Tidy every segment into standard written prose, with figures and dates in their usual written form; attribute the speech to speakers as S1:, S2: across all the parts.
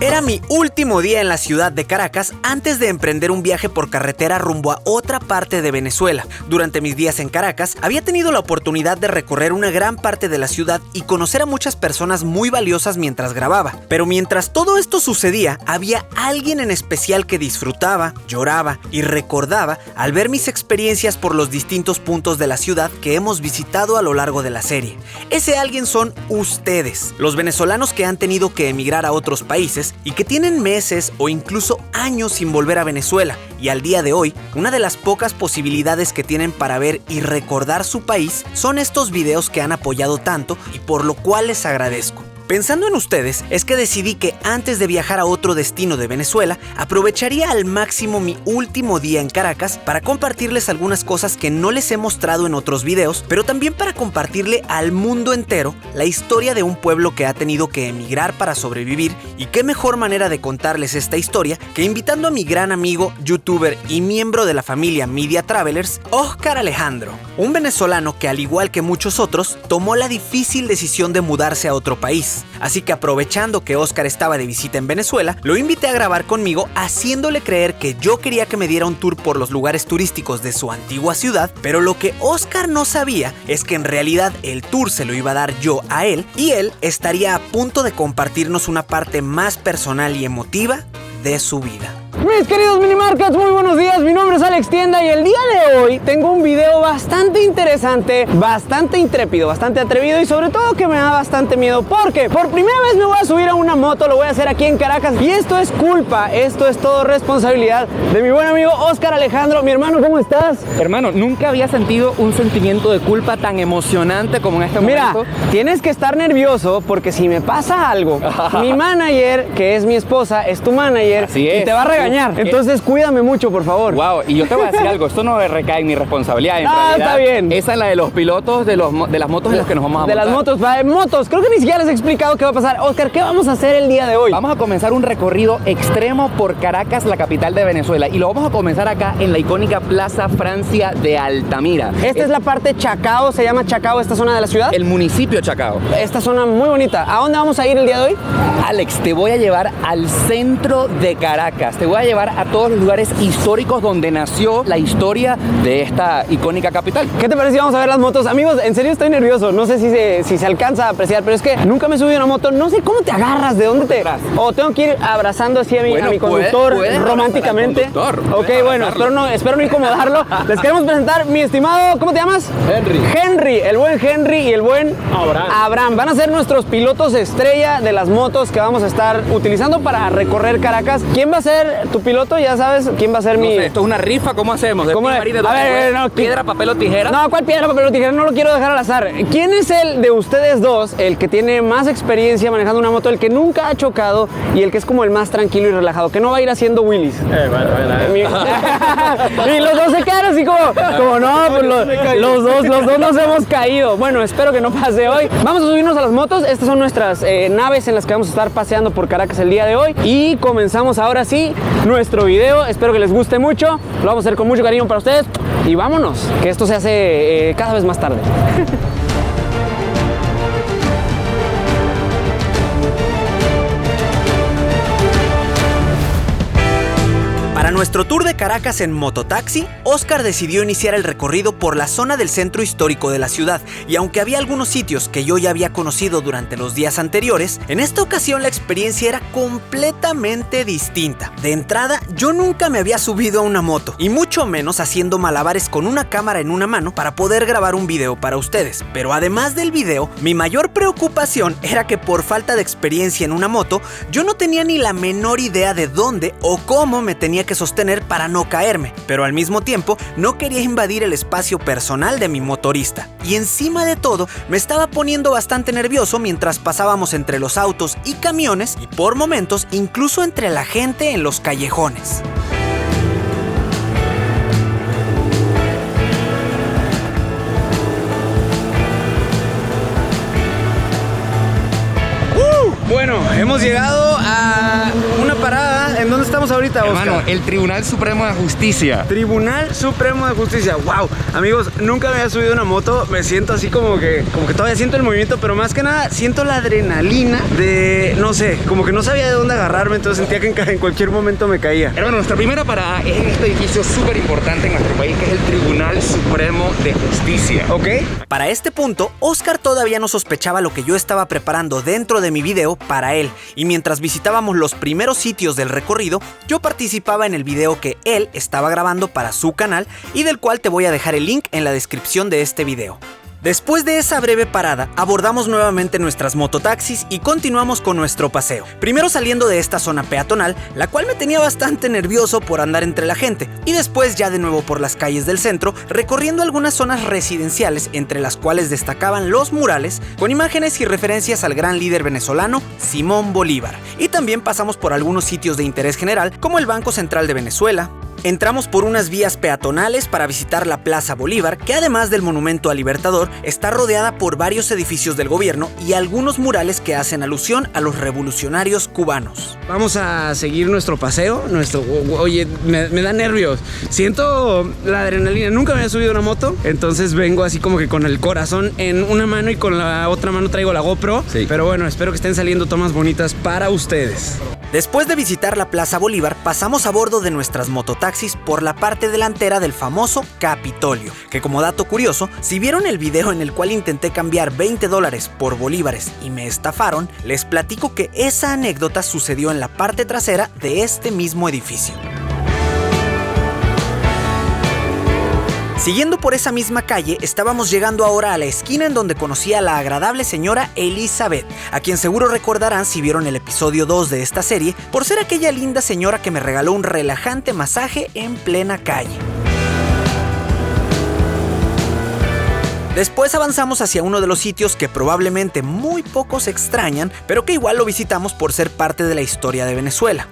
S1: Era mi último día en la ciudad de Caracas antes de emprender un viaje por carretera rumbo a otra parte de Venezuela. Durante mis días en Caracas, había tenido la oportunidad de recorrer una gran parte de la ciudad y conocer a muchas personas muy valiosas mientras grababa. Pero mientras todo esto sucedía, había alguien en especial que disfrutaba, lloraba y recordaba al ver mis experiencias por los distintos puntos de la ciudad que hemos visitado a lo largo de la serie. Ese alguien son ustedes, los venezolanos que han tenido que emigrar a otros países y que tienen meses o incluso años sin volver a Venezuela, y al día de hoy, una de las pocas posibilidades que tienen para ver y recordar su país son estos videos que han apoyado tanto y por lo cual les agradezco. Pensando en ustedes, es que decidí que antes de viajar a otro destino de Venezuela, aprovecharía al máximo mi último día en Caracas para compartirles algunas cosas que no les he mostrado en otros videos, pero también para compartirle al mundo entero la historia de un pueblo que ha tenido que emigrar para sobrevivir, y qué mejor manera de contarles esta historia que invitando a mi gran amigo, youtuber y miembro de la familia Media Travelers, Óscar Alejandro, un venezolano que al igual que muchos otros, tomó la difícil decisión de mudarse a otro país. Así que aprovechando que Óscar estaba de visita en Venezuela, lo invité a grabar conmigo haciéndole creer que yo quería que me diera un tour por los lugares turísticos de su antigua ciudad, pero lo que Óscar no sabía es que en realidad el tour se lo iba a dar yo a él y él estaría a punto de compartirnos una parte más personal y emotiva de su vida.
S2: Mis queridos Minimarkets, muy buenos días, mi nombre es Alex Tienda y el día de hoy tengo un video bastante interesante, bastante intrépido, bastante atrevido y sobre todo que me da bastante miedo porque por primera vez me voy a subir a una moto, lo voy a hacer aquí en Caracas y esto es culpa, esto es todo responsabilidad de mi buen amigo Óscar Alejandro. Mi hermano, ¿cómo estás?
S3: Hermano, nunca había sentido un sentimiento de culpa tan emocionante como en este momento.
S2: Mira, tienes que estar nervioso porque si me pasa algo, mi manager, que es mi esposa, es tu manager.
S3: Así es.
S2: Y te va a regañar. Entonces cuídame mucho, por favor.
S3: Wow, y yo te voy a decir algo, esto no recae en mi responsabilidad. En
S2: realidad, está bien.
S3: Esa es la de los pilotos de las motos en las que nos vamos a montar.
S2: De las motos, creo que ni siquiera les he explicado qué va a pasar. Óscar, ¿qué vamos a hacer el día de hoy?
S3: Vamos a comenzar un recorrido extremo por Caracas, la capital de Venezuela, y lo vamos a comenzar acá en la icónica Plaza Francia de Altamira.
S2: Esta es la parte Chacao, se llama Chacao esta zona de la ciudad.
S3: El municipio Chacao.
S2: Esta zona muy bonita. ¿A dónde vamos a ir el día de hoy?
S3: Alex, te voy a llevar al centro de Caracas, te voy a llevar a todos los lugares históricos donde nació la historia de esta icónica capital.
S2: ¿Qué te parece si vamos a ver las motos? Amigos, en serio estoy nervioso, no sé si se alcanza a apreciar, pero es que nunca me he subido a una moto, no sé cómo te agarras, de dónde te... O tengo que ir abrazando así a mi conductor románticamente. Ok, bueno, espero no incomodarlo. Les queremos presentar mi estimado, ¿cómo te llamas? Henry, el buen Henry y el buen Abraham. Van a ser nuestros pilotos estrella de las motos que vamos a estar utilizando para recorrer Caracas. ¿Quién va a ser tu piloto? Ya sabes quién va a ser mi...
S3: sé, esto es una rifa, ¿cómo hacemos?
S2: ¿Cómo a ver, no,
S3: piedra, papel o tijera.
S2: No, ¿cuál piedra, papel o tijera? No lo quiero dejar al azar. ¿Quién es el de ustedes dos, el que tiene más experiencia manejando una moto, el que nunca ha chocado y el que es como el más tranquilo y relajado, que no va a ir haciendo wheelies? Y los dos se quedan así como no, pues los dos nos hemos caído. Bueno, espero que no pase hoy. Vamos a subirnos a las motos. Estas son nuestras naves en las que vamos a estar paseando por Caracas el día de hoy y comenzamos ahora sí nuestro video. Espero que les guste mucho, lo vamos a hacer con mucho cariño para ustedes y vámonos, que esto se hace cada vez más tarde.
S1: Para nuestro tour de Caracas en mototaxi, Óscar decidió iniciar el recorrido por la zona del centro histórico de la ciudad, y aunque había algunos sitios que yo ya había conocido durante los días anteriores, en esta ocasión la experiencia era completamente distinta. De entrada, yo nunca me había subido a una moto, y mucho menos haciendo malabares con una cámara en una mano para poder grabar un video para ustedes. Pero además del video, mi mayor preocupación era que por falta de experiencia en una moto, yo no tenía ni la menor idea de dónde o cómo me tenía que sostener para no caerme, pero al mismo tiempo no quería invadir el espacio personal de mi motorista. Y encima de todo, me estaba poniendo bastante nervioso mientras pasábamos entre los autos y camiones y por momentos incluso entre la gente en los callejones. Bueno, hemos llegado a una parada. ¿En dónde
S2: estamos ahorita, Oscar?
S3: Hermano, el Tribunal Supremo de Justicia.
S2: Tribunal Supremo de Justicia. Wow, amigos, nunca me había subido una moto. Me siento así como que todavía siento el movimiento, pero más que nada siento la adrenalina de, no sé, como que no sabía de dónde agarrarme, entonces sentía que en cualquier momento me caía.
S3: Hermano, nuestra primera parada es en este edificio súper importante en nuestro país, que es el Tribunal Supremo de Justicia.
S2: ¿Ok?
S1: Para este punto, Oscar todavía no sospechaba lo que yo estaba preparando dentro de mi video para él, y mientras visitábamos los primeros sitios del recorrido, yo participaba en el video que él estaba grabando para su canal y del cual te voy a dejar el link en la descripción de este video. Después de esa breve parada, abordamos nuevamente nuestras mototaxis y continuamos con nuestro paseo. Primero saliendo de esta zona peatonal, la cual me tenía bastante nervioso por andar entre la gente, y después ya de nuevo por las calles del centro, recorriendo algunas zonas residenciales, entre las cuales destacaban los murales con imágenes y referencias al gran líder venezolano Simón Bolívar. Y también pasamos por algunos sitios de interés general, como el Banco Central de Venezuela. Entramos por unas vías peatonales para visitar la Plaza Bolívar, que además del Monumento al Libertador, está rodeada por varios edificios del gobierno y algunos murales que hacen alusión a los revolucionarios cubanos.
S2: Vamos a seguir nuestro paseo. Oye, me da nervios. Siento la adrenalina. Nunca me había subido una moto, entonces vengo así como que con el corazón en una mano y con la otra mano traigo la GoPro. Sí. Pero bueno, espero que estén saliendo tomas bonitas para ustedes.
S1: Después de visitar la Plaza Bolívar, pasamos a bordo de nuestras mototaxis por la parte delantera del famoso Capitolio, que como dato curioso, si vieron el video en el cual intenté cambiar $20 por bolívares y me estafaron, les platico que esa anécdota sucedió en la parte trasera de este mismo edificio. Siguiendo por esa misma calle, estábamos llegando ahora a la esquina en donde conocí a la agradable señora Elizabeth, a quien seguro recordarán si vieron el episodio 2 de esta serie, por ser aquella linda señora que me regaló un relajante masaje en plena calle. Después avanzamos hacia uno de los sitios que probablemente muy pocos extrañan, pero que igual lo visitamos por ser parte de la historia de Venezuela.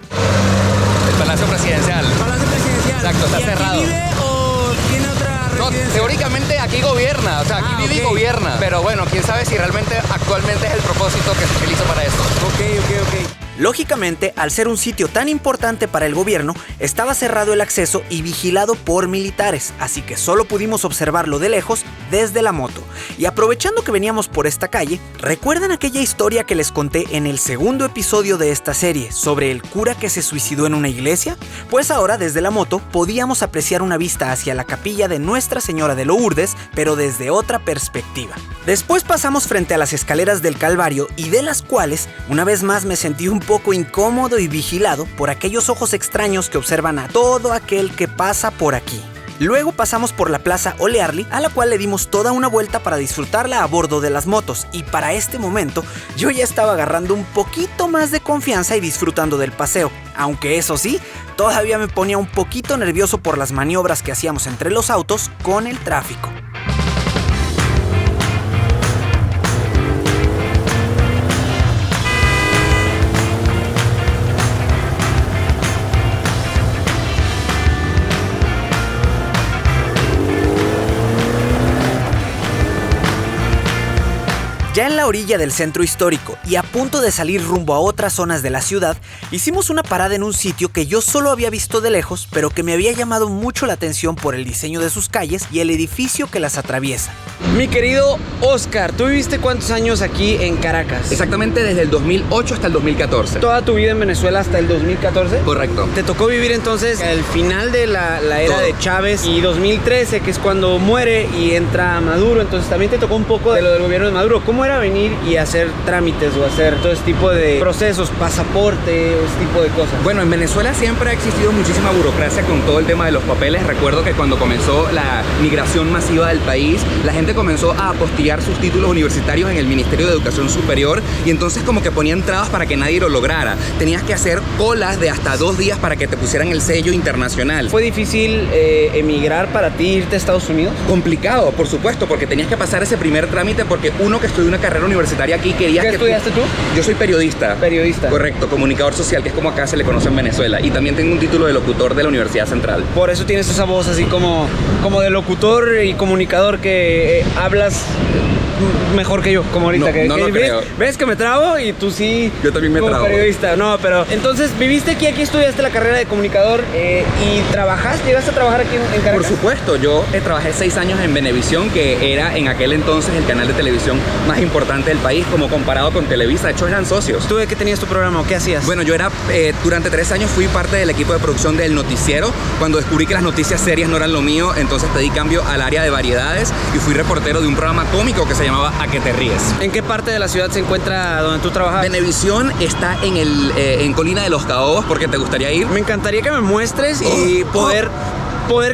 S3: El Palacio Presidencial.
S2: Palacio Presidencial.
S3: Exacto, está cerrado. No, teóricamente aquí gobierna, o sea, aquí vive y gobierna. Pero bueno, quién sabe si realmente actualmente es el propósito que se utiliza para eso.
S2: Ok.
S1: Lógicamente, al ser un sitio tan importante para el gobierno, estaba cerrado el acceso y vigilado por militares, así que solo pudimos observarlo de lejos desde la moto. Y aprovechando que veníamos por esta calle, ¿recuerdan aquella historia que les conté en el segundo episodio de esta serie sobre el cura que se suicidó en una iglesia? Pues ahora desde la moto podíamos apreciar una vista hacia la capilla de Nuestra Señora de Lourdes, pero desde otra perspectiva. Después pasamos frente a las escaleras del Calvario y de las cuales, una vez más me sentí un poco incómodo y vigilado por aquellos ojos extraños que observan a todo aquel que pasa por aquí. Luego pasamos por la Plaza Olearli, a la cual le dimos toda una vuelta para disfrutarla a bordo de las motos, y para este momento yo ya estaba agarrando un poquito más de confianza y disfrutando del paseo, aunque eso sí, todavía me ponía un poquito nervioso por las maniobras que hacíamos entre los autos con el tráfico. Ya en la orilla del centro histórico y a punto de salir rumbo a otras zonas de la ciudad, hicimos una parada en un sitio que yo solo había visto de lejos, pero que me había llamado mucho la atención por el diseño de sus calles y el edificio que las atraviesa.
S2: Mi querido Oscar, ¿tú viviste cuántos años aquí en Caracas?
S3: Exactamente desde el 2008 hasta el 2014.
S2: ¿Toda tu vida en Venezuela hasta el 2014?
S3: Correcto.
S2: ¿Te tocó vivir entonces el final de la era
S3: Todo.
S2: de Chávez y 2013, que es cuando muere y entra Maduro? Entonces también te tocó un poco de lo del gobierno de Maduro. ¿Cómo era venir y hacer trámites o hacer todo este tipo de procesos, pasaporte o este tipo de cosas?
S3: Bueno, en Venezuela siempre ha existido muchísima burocracia con todo el tema de los papeles. Recuerdo que cuando comenzó la migración masiva del país, la gente comenzó a apostillar sus títulos universitarios en el Ministerio de Educación Superior, y entonces como que ponían trabas para que nadie lo lograra. Tenías que hacer colas de hasta 2 días para que te pusieran el sello internacional.
S2: ¿Fue difícil emigrar para ti, irte a Estados Unidos?
S3: Complicado, por supuesto, porque tenías que pasar ese primer trámite, porque uno que estudió una carrera universitaria aquí quería
S2: ¿Qué
S3: que...
S2: estudiaste tú?
S3: Yo soy periodista.
S2: Periodista.
S3: Correcto, comunicador social, que es como acá se le conoce en Venezuela. Y también tengo un título de locutor de la Universidad Central.
S2: Por eso tienes esa voz así como de locutor y comunicador que hablas mejor que yo, como ahorita.
S3: No lo creo.
S2: ¿Ves que me trabo y tú sí?
S3: Yo también me
S2: como
S3: trabo.
S2: periodista. No, pero entonces, ¿viviste aquí estudiaste la carrera de comunicador y trabajaste? ¿Llegaste a trabajar aquí en Caracas?
S3: Por supuesto, yo trabajé 6 años en Venevisión, que era en aquel entonces el canal de televisión más importante del país, como comparado con Televisa. De hecho, eran socios.
S2: ¿Tú de qué tenías tu programa o qué hacías?
S3: Bueno, yo era, durante 3 años fui parte del equipo de producción del noticiero. Cuando descubrí que las noticias serias no eran lo mío, entonces pedí cambio al área de variedades y fui reportero de un programa cómico que se llamaba ¿A qué te ríes?
S2: ¿En qué parte de la ciudad se encuentra donde tú trabajas?
S3: Venevisión está en Colina de los Caobos, porque te gustaría ir.
S2: Me encantaría que me muestres y poder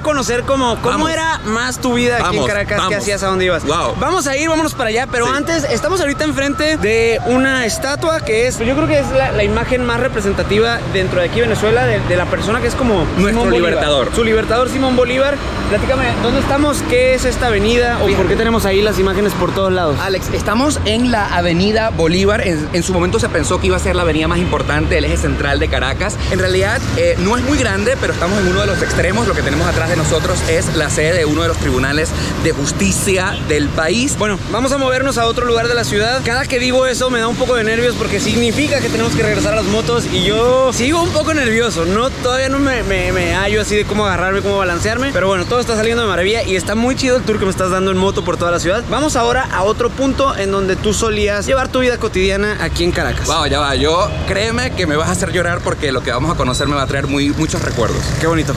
S2: conocer cómo era más tu vida aquí en Caracas, qué hacías, a dónde ibas.
S3: Wow.
S2: Vamos a ir, vámonos para allá, pero antes estamos ahorita enfrente de una estatua que es, yo creo que es la imagen más representativa dentro de aquí Venezuela de la persona que es como
S3: nuestro libertador.
S2: Su libertador Simón Bolívar. Platícame, ¿dónde estamos? ¿Qué es esta avenida? ¿O por qué tenemos ahí las imágenes por todos lados?
S3: Alex, estamos en la avenida Bolívar. En su momento se pensó que iba a ser la avenida más importante del eje central de Caracas. En realidad no es muy grande, pero estamos en uno de los extremos. Lo que tenemos atrás de nosotros es la sede de uno de los tribunales de justicia del país.
S2: Bueno, vamos a movernos a otro lugar de la ciudad. Cada que digo eso me da un poco de nervios porque significa que tenemos que regresar a las motos y yo sigo un poco nervioso. Todavía no me hallo así de cómo agarrarme, cómo balancearme, pero bueno, todo está saliendo de maravilla y está muy chido el tour que me estás dando en moto por toda la ciudad. Vamos ahora a otro punto en donde tú solías llevar tu vida cotidiana aquí en Caracas.
S3: Wow, ya va. Yo, créeme que me vas a hacer llorar porque lo que vamos a conocer me va a traer muchos recuerdos.
S2: Qué bonito.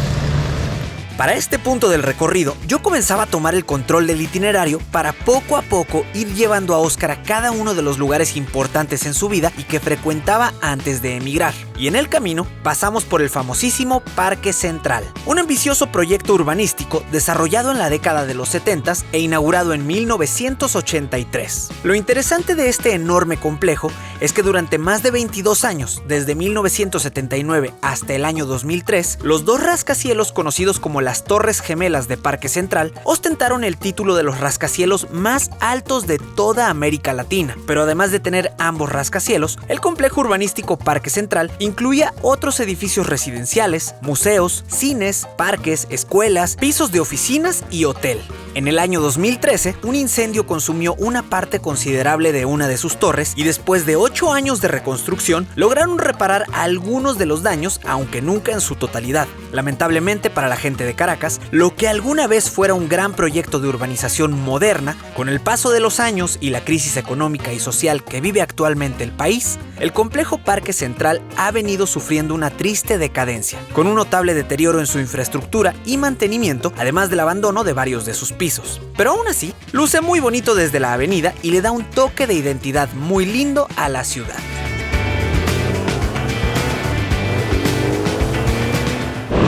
S1: Para este punto del recorrido, yo comenzaba a tomar el control del itinerario para poco a poco ir llevando a Oscar a cada uno de los lugares importantes en su vida y que frecuentaba antes de emigrar. Y en el camino pasamos por el famosísimo Parque Central, un ambicioso proyecto urbanístico desarrollado en la década de los 70s e inaugurado en 1983. Lo interesante de este enorme complejo es que durante más de 22 años, desde 1979 hasta el año 2003, los dos rascacielos conocidos como las Torres Gemelas de Parque Central ostentaron el título de los rascacielos más altos de toda América Latina. Pero además de tener ambos rascacielos, el complejo urbanístico Parque Central incluía otros edificios residenciales, museos, cines, parques, escuelas, pisos de oficinas y hotel. En el año 2013, un incendio consumió una parte considerable de una de sus torres y después de 8 años de reconstrucción, lograron reparar algunos de los daños, aunque nunca en su totalidad. Lamentablemente para la gente de Caracas, lo que alguna vez fuera un gran proyecto de urbanización moderna, con el paso de los años y la crisis económica y social que vive actualmente el país, el complejo Parque Central ha venido sufriendo una triste decadencia, con un notable deterioro en su infraestructura y mantenimiento, además del abandono de varios de sus pisos. Pero aún así, luce muy bonito desde la avenida y le da un toque de identidad muy lindo a la ciudad.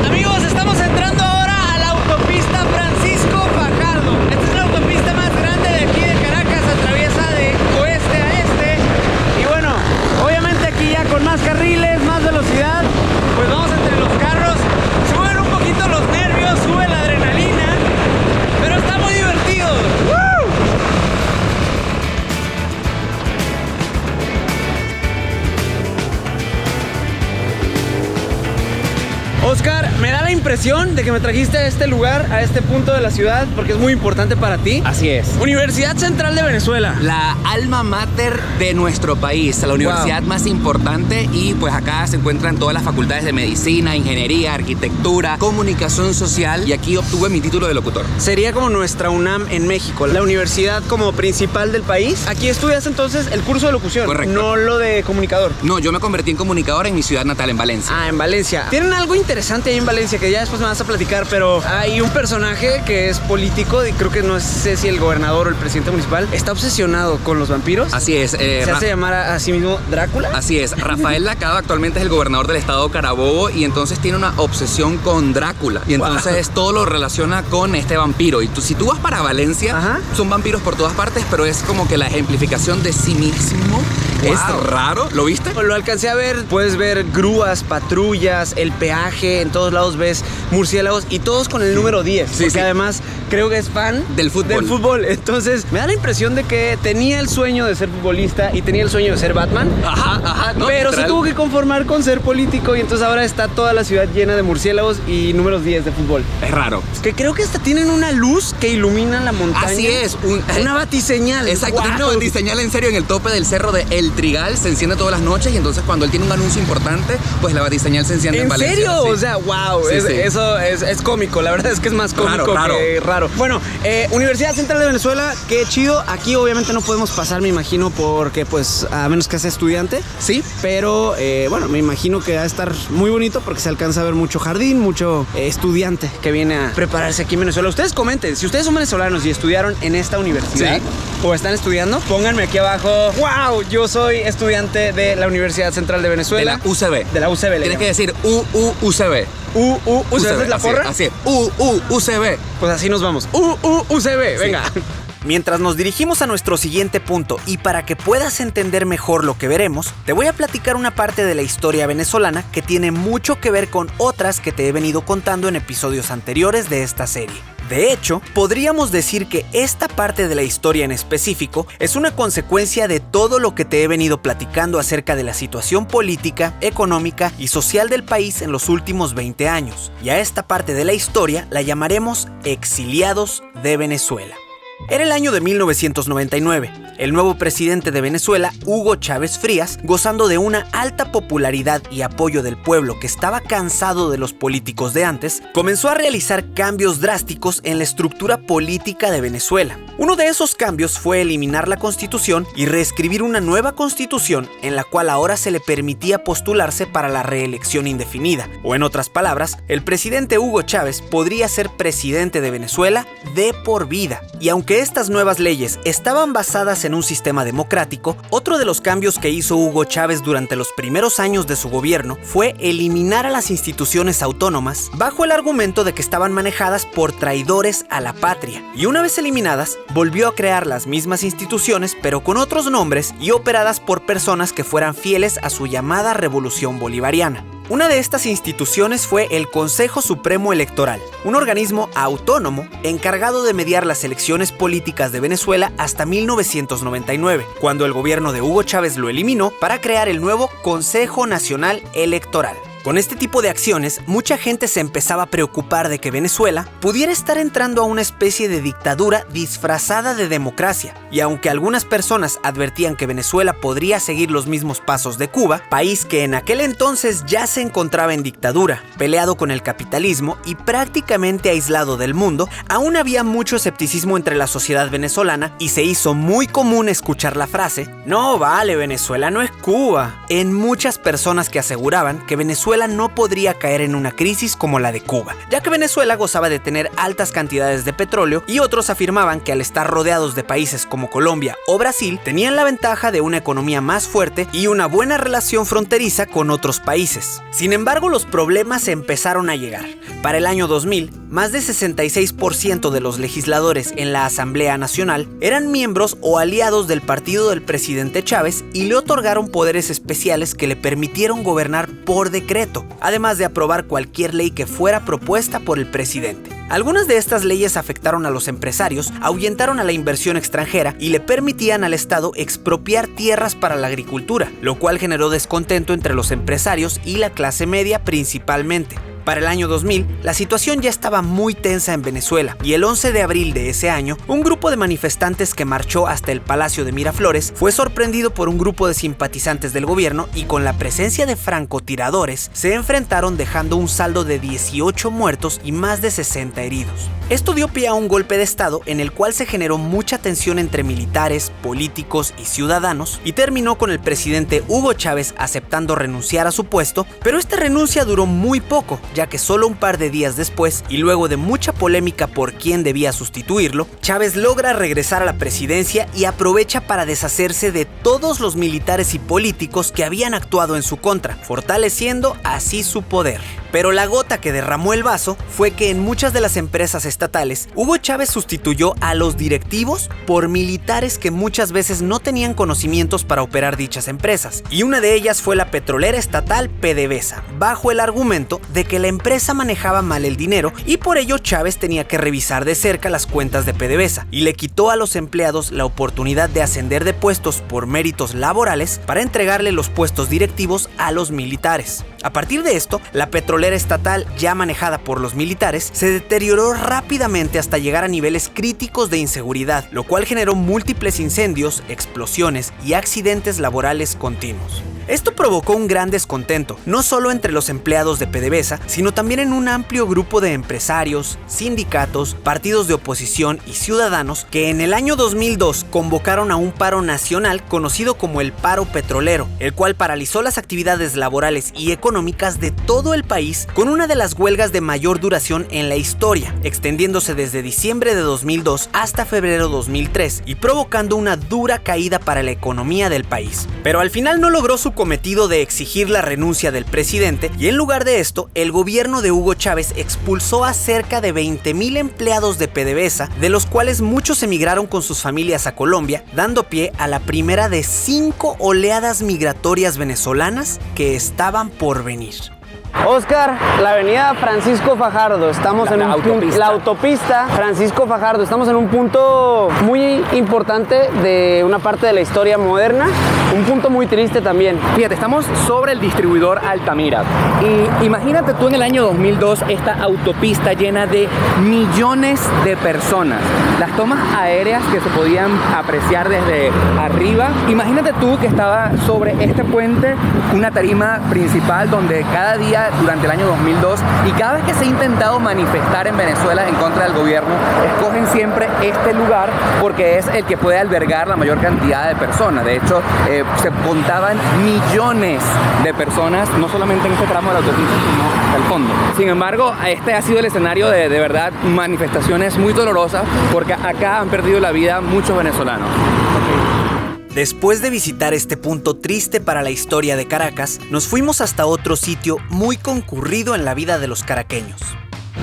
S2: Amigos, estamos entrando ahora a la autopista Francisco Fajardo. Esta es la autopista más grande de aquí de Caracas, atraviesa de oeste a este. Y bueno, obviamente aquí ya con más carriles, más velocidad, pues vamos entre los carros. Suben un poquito los nervios, sube la adrenalina, pero está muy divertido. ¡Woo! Oscar, me da la impresión de que me trajiste a este lugar, a este punto de la ciudad, porque es muy importante para ti.
S3: Así es.
S2: Universidad Central de Venezuela.
S3: La alma mater de nuestro país, la universidad más importante, y pues acá se encuentran todas las facultades de medicina, ingeniería, arquitectura, comunicación social, y aquí obtuve mi título de locutor.
S2: Sería como nuestra UNAM en México, la universidad como principal del país. Aquí estudias entonces el curso de locución.
S3: Correcto.
S2: No lo de comunicador.
S3: No, yo me convertí en comunicador en mi ciudad natal, en Valencia.
S2: Ah, en Valencia. Tienen algo interesante ahí en Valencia que ya después me vas a platicar, pero hay un personaje que es político y creo que no sé si el gobernador o el presidente municipal está obsesionado con los vampiros.
S3: Así es.
S2: ¿Se hace llamar a sí mismo Drácula?
S3: Así es. Rafael Lacado actualmente es el gobernador del estado Carabobo y entonces tiene una obsesión con Drácula. Y entonces todo lo relaciona con este vampiro. Y si tú vas para Valencia, son vampiros por todas partes, pero es como que la ejemplificación de sí mismo. Es raro. ¿Lo viste?
S2: Lo alcancé a ver. Puedes ver grúas, patrullas, el peaje. En todos lados ves murciélagos y todos con el número 10.
S3: Sí,
S2: porque
S3: sí.
S2: además creo que es fan
S3: del fútbol.
S2: Entonces me da la impresión de que tenía el sueño de ser futbolista y tenía el sueyo de ser Batman.
S3: Ajá. No,
S2: pero
S3: literal.
S2: se tuvo que conformar con ser político y entonces ahora está toda la ciudad llena de murciélagos y números 10 de fútbol.
S3: Es raro.
S2: Que creo que hasta tienen una luz que ilumina la montaña.
S3: Así es.
S2: Una batiseñal.
S3: Exacto,
S2: ¡Wow!
S3: tiene una batiseñal en serio en el tope del cerro de El Trigal, se enciende todas las noches y entonces cuando él tiene un anuncio importante, pues la batiseñal se enciende en Valencia.
S2: ¿En serio?
S3: Sí.
S2: O sea, wow,
S3: Sí, sí.
S2: eso es cómico, la verdad es que es más cómico que raro. Bueno, Universidad Central de Venezuela, qué chido. Aquí obviamente no podemos pasar, me imagino, porque pues a menos que sea estudiante.
S3: Sí.
S2: Pero bueno, me imagino que va a estar muy bonito porque se alcanza a ver mucho jardín, mucho estudiante que viene a prepararse aquí en Venezuela. Ustedes comenten, si ustedes son venezolanos y estudiaron en esta universidad,
S3: Sí.
S2: o están estudiando, pónganme aquí abajo, wow, yo soy estudiante de la Universidad Central de
S3: De
S2: Venezuela.
S3: la UCB.
S2: De la UCB.
S3: Tienes que decir UCB.
S2: ¿UCB es la porra?
S3: Así es. UCB.
S2: Pues así nos vamos. UCB, venga.
S1: Mientras nos dirigimos a nuestro siguiente punto y para que puedas entender mejor lo que veremos, te voy a platicar una parte de la historia venezolana que tiene mucho que ver con otras que te he venido contando en episodios anteriores de esta serie. De hecho, podríamos decir que esta parte de la historia en específico es una consecuencia de todo lo que te he venido platicando acerca de la situación política, económica y social del país en los últimos 20 años. Y a esta parte de la historia la llamaremos Exiliados de Venezuela. Era el año de 1999. El nuevo presidente de Venezuela, Hugo Chávez Frías, gozando de una alta popularidad y apoyo del pueblo que estaba cansado de los políticos de antes, comenzó a realizar cambios drásticos en la estructura política de Venezuela. Uno de esos cambios fue eliminar la Constitución y reescribir una nueva Constitución en la cual ahora se le permitía postularse para la reelección indefinida. O en otras palabras, el presidente Hugo Chávez podría ser presidente de Venezuela de por vida. Y aunque estas nuevas leyes estaban basadas en un sistema democrático, otro de los cambios que hizo Hugo Chávez durante los primeros años de su gobierno fue eliminar a las instituciones autónomas bajo el argumento de que estaban manejadas por traidores a la patria. Y una vez eliminadas, volvió a crear las mismas instituciones pero con otros nombres y operadas por personas que fueran fieles a su llamada Revolución Bolivariana. Una de estas instituciones fue el Consejo Supremo Electoral, un organismo autónomo encargado de mediar las elecciones políticas de Venezuela hasta 1999, cuando el gobierno de Hugo Chávez lo eliminó para crear el nuevo Consejo Nacional Electoral. Con este tipo de acciones, mucha gente se empezaba a preocupar de que Venezuela pudiera estar entrando a una especie de dictadura disfrazada de democracia. Y aunque algunas personas advertían que Venezuela podría seguir los mismos pasos de Cuba, país que en aquel entonces ya se encontraba en dictadura, peleado con el capitalismo y prácticamente aislado del mundo, aún había mucho escepticismo entre la sociedad venezolana y se hizo muy común escuchar la frase: "No vale, Venezuela no es Cuba", en muchas personas que aseguraban que Venezuela no podría caer en una crisis como la de Cuba, ya que Venezuela gozaba de tener altas cantidades de petróleo y otros afirmaban que al estar rodeados de países como Colombia o Brasil, tenían la ventaja de una economía más fuerte y una buena relación fronteriza con otros países. Sin embargo, los problemas empezaron a llegar. Para el año 2000, más de 66% de los legisladores en la Asamblea Nacional eran miembros o aliados del partido del presidente Chávez y le otorgaron poderes especiales que le permitieron gobernar por decreto, además de aprobar cualquier ley que fuera propuesta por el presidente. Algunas de estas leyes afectaron a los empresarios, ahuyentaron a la inversión extranjera y le permitían al Estado expropiar tierras para la agricultura, lo cual generó descontento entre los empresarios y la clase media principalmente. Para el año 2000, la situación ya estaba muy tensa en Venezuela y el 11 de abril de ese año, un grupo de manifestantes que marchó hasta el Palacio de Miraflores fue sorprendido por un grupo de simpatizantes del gobierno y con la presencia de francotiradores se enfrentaron dejando un saldo de 18 muertos y más de 60 heridos. Esto dio pie a un golpe de estado en el cual se generó mucha tensión entre militares, políticos y ciudadanos y terminó con el presidente Hugo Chávez aceptando renunciar a su puesto, pero esta renuncia duró muy poco, ya que solo un par de días después, y luego de mucha polémica por quién debía sustituirlo, Chávez logra regresar a la presidencia y aprovecha para deshacerse de todos los militares y políticos que habían actuado en su contra, fortaleciendo así su poder. Pero la gota que derramó el vaso fue que en muchas de las empresas estatales, Hugo Chávez sustituyó a los directivos por militares que muchas veces no tenían conocimientos para operar dichas empresas. Y una de ellas fue la petrolera estatal PDVSA, bajo el argumento de que la empresa manejaba mal el dinero y por ello Chávez tenía que revisar de cerca las cuentas de PDVSA y le quitó a los empleados la oportunidad de ascender de puestos por méritos laborales para entregarle los puestos directivos a los militares. A partir de esto, la petrolera estatal, ya manejada por los militares, se deterioró rápidamente hasta llegar a niveles críticos de inseguridad, lo cual generó múltiples incendios, explosiones y accidentes laborales continuos. Esto provocó un gran descontento, no solo entre los empleados de PDVSA, sino también en un amplio grupo de empresarios, sindicatos, partidos de oposición y ciudadanos que en el año 2002 convocaron a un paro nacional conocido como el paro petrolero, el cual paralizó las actividades laborales y económicas de todo el país con una de las huelgas de mayor duración en la historia, extendiéndose desde diciembre de 2002 hasta febrero de 2003 y provocando una dura caída para la economía del país. Pero al final no logró su cometido de exigir la renuncia del presidente y en lugar de esto, el gobierno de Hugo Chávez expulsó a cerca de 20,000 empleados de PDVSA, de los cuales muchos emigraron con sus familias a Colombia, dando pie a la primera de 5 oleadas migratorias venezolanas que estaban por venir.
S2: Oscar, la avenida Francisco Fajardo, estamos en un punto, la autopista Francisco Fajardo, estamos en un punto muy importante de una parte de la historia moderna, un punto muy triste también.
S3: Fíjate, estamos sobre el distribuidor Altamira y imagínate tú en el año 2002 esta autopista llena de millones de personas, las tomas aéreas que se podían apreciar desde arriba. Imagínate tú que estaba sobre este puente una tarima principal donde cada día durante el año 2002 y cada vez que se ha intentado manifestar en Venezuela en contra del gobierno, escogen siempre este lugar porque es el que puede albergar la mayor cantidad de personas. De hecho, se contaban millones de personas, no solamente en este tramo de la autopista, sino hasta el fondo. Sin embargo, este ha sido el escenario de verdad manifestaciones muy dolorosas porque acá han perdido la vida muchos venezolanos.
S1: Después de visitar este punto triste para la historia de Caracas, nos fuimos hasta otro sitio muy concurrido en la vida de los caraqueños.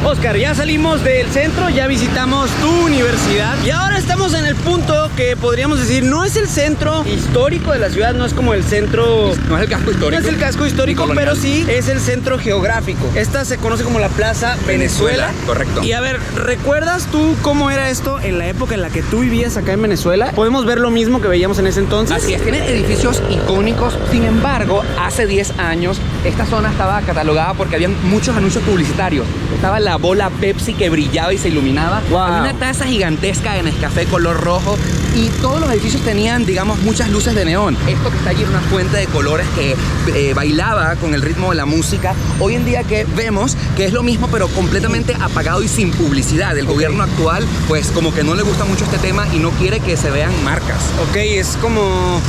S2: Oscar, ya salimos del centro, ya visitamos tu universidad y ahora estamos en el punto que podríamos decir no es el centro histórico de la ciudad, no es como el centro...
S3: No es el casco histórico.
S2: No es el casco histórico, pero sí es el centro geográfico. Esta se conoce como la Plaza Venezuela.
S3: Correcto.
S2: Y a ver, ¿recuerdas tú cómo era esto en la época en la que tú vivías acá en Venezuela? ¿Podemos ver lo mismo que veíamos en ese entonces?
S3: Así es, tiene edificios icónicos. Sin embargo, hace 10 años esta zona estaba catalogada porque había muchos anuncios publicitarios. Estaba la bola Pepsi que brillaba y se iluminaba.
S2: Wow.
S3: Había una taza gigantesca de Nescafé color rojo y todos los edificios tenían, digamos, muchas luces de neón. Esto que está allí era una fuente de colores que bailaba con el ritmo de la música. Hoy en día que vemos que es lo mismo pero completamente apagado y sin publicidad. El gobierno actual pues como que no le gusta mucho este tema y no quiere que se vean marcas.
S2: Ok, es como...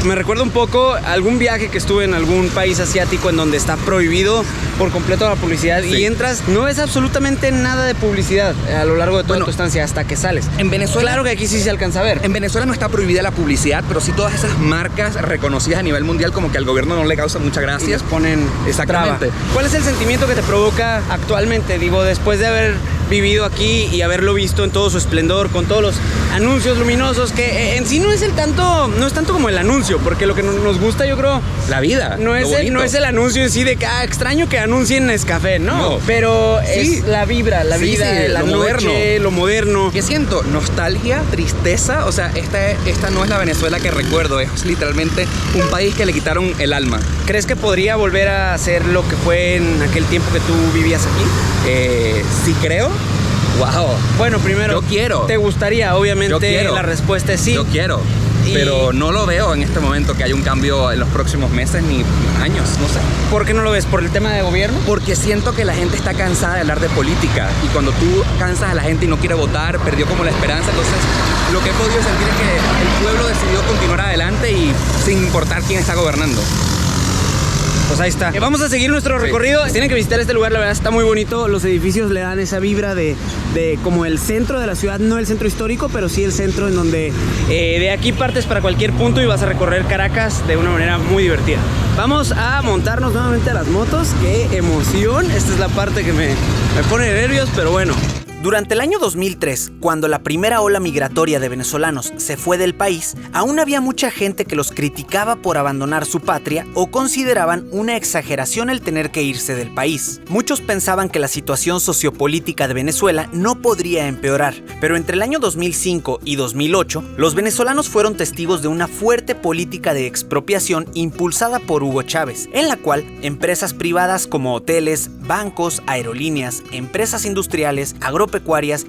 S2: Me recuerda un poco algún viaje que estuve en algún país asiático en donde está prohibido por completo la publicidad y entras, no ves absolutamente nada de publicidad a lo largo de toda tu estancia hasta que sales.
S3: En Venezuela,
S2: claro que aquí sí se alcanza a ver.
S3: En Venezuela no está prohibida la publicidad, pero sí todas esas marcas reconocidas a nivel mundial como que al gobierno no le causa mucha gracia.
S2: Y les ponen
S3: exactamente.
S2: Traba. ¿Cuál es el sentimiento que te provoca actualmente? Digo, después de haber vivido aquí y haberlo visto en todo su esplendor, con todos los anuncios luminosos, que en sí no es tanto como el anuncio, porque lo que nos gusta, yo creo,
S3: la vida.
S2: No es el anuncio en sí de que extraño que anuncien Nescafé, no. Pero sí, es la vibra, la vida, la noche, lo moderno.
S3: ¿Qué siento? Nostalgia, tristeza. O sea, esta no es la Venezuela que recuerdo, es literalmente un país que le quitaron el alma.
S2: ¿Crees que podría volver a ser lo que fue en aquel tiempo que tú vivías aquí?
S3: Sí creo. Wow.
S2: Bueno, primero,
S3: yo quiero.
S2: ¿Te gustaría? Obviamente la respuesta es sí.
S3: Yo quiero. Pero no lo veo en este momento que haya un cambio en los próximos meses ni años, no sé.
S2: ¿Por qué no lo ves? ¿Por el tema de gobierno?
S3: Porque siento que la gente está cansada de hablar de política y cuando tú cansas a la gente y no quiere votar, perdió como la esperanza. Entonces lo que he podido sentir es que el pueblo decidió continuar adelante y sin importar quién está gobernando.
S2: pues ahí está. Vamos a seguir nuestro recorrido. Tienen que visitar este lugar, la verdad está muy bonito. Los edificios le dan esa vibra de como el centro de la ciudad, no el centro histórico, pero sí el centro en donde de aquí partes para cualquier punto y vas a recorrer Caracas de una manera muy divertida. Vamos a montarnos nuevamente a las motos. ¡Qué emoción! Esta es la parte que me pone nervios, pero bueno.
S1: Durante el año 2003, cuando la primera ola migratoria de venezolanos se fue del país, aún había mucha gente que los criticaba por abandonar su patria o consideraban una exageración el tener que irse del país. Muchos pensaban que la situación sociopolítica de Venezuela no podría empeorar, pero entre el año 2005 y 2008, los venezolanos fueron testigos de una fuerte política de expropiación impulsada por Hugo Chávez, en la cual empresas privadas como hoteles, bancos, aerolíneas, empresas industriales, agropecuarias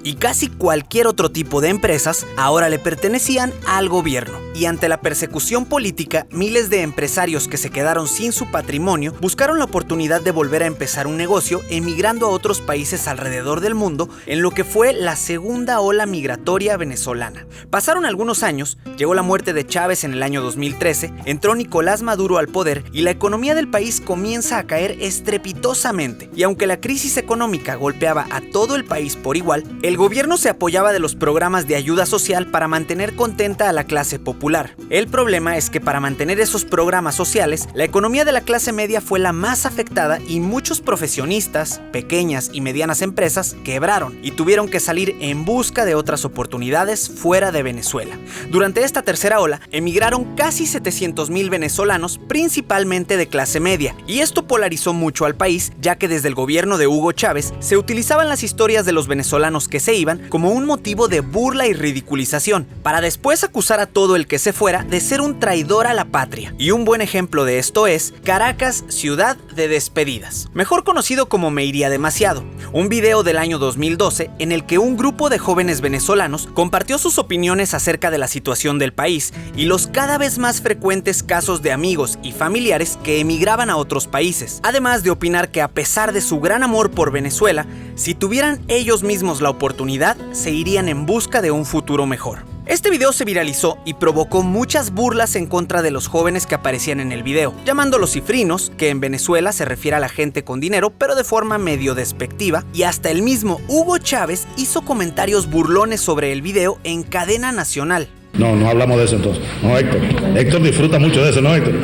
S1: y casi cualquier otro tipo de empresas ahora le pertenecían al gobierno. Y ante la persecución política, miles de empresarios que se quedaron sin su patrimonio buscaron la oportunidad de volver a empezar un negocio emigrando a otros países alrededor del mundo en lo que fue la segunda ola migratoria venezolana. Pasaron algunos años, llegó la muerte de Chávez en el año 2013, entró Nicolás Maduro al poder y la economía del país comienza a caer estrepitosamente. Y aunque la crisis económica golpeaba a todo el país por igual, el gobierno se apoyaba de los programas de ayuda social para mantener contenta a la clase popular. El problema es que para mantener esos programas sociales, la economía de la clase media fue la más afectada y muchos profesionistas, pequeñas y medianas empresas quebraron y tuvieron que salir en busca de otras oportunidades fuera de Venezuela. Durante esta tercera ola, emigraron casi 700,000 venezolanos, principalmente de clase media, y esto polarizó mucho al país, ya que desde el gobierno de Hugo Chávez se utilizaban las historias de los venezolanos que se iban como un motivo de burla y ridiculización, para después acusar a todo el que se fuera de ser un traidor a la patria. Y un buen ejemplo de esto es Caracas, ciudad de despedidas, mejor conocido como Me Iría Demasiado, un video del año 2012 en el que un grupo de jóvenes venezolanos compartió sus opiniones acerca de la situación del país y los cada vez más frecuentes casos de amigos y familiares que emigraban a otros países, además de opinar que a pesar de su gran amor por Venezuela, si tuvieran ellos mismos la oportunidad, se irían en busca de un futuro mejor. Este video se viralizó y provocó muchas burlas en contra de los jóvenes que aparecían en el video, llamándolos cifrinos, que en Venezuela se refiere a la gente con dinero pero de forma medio despectiva, y hasta el mismo Hugo Chávez hizo comentarios burlones sobre el video en cadena nacional.
S4: No hablamos de eso entonces. No, Héctor disfruta mucho de eso, ¿no, Héctor?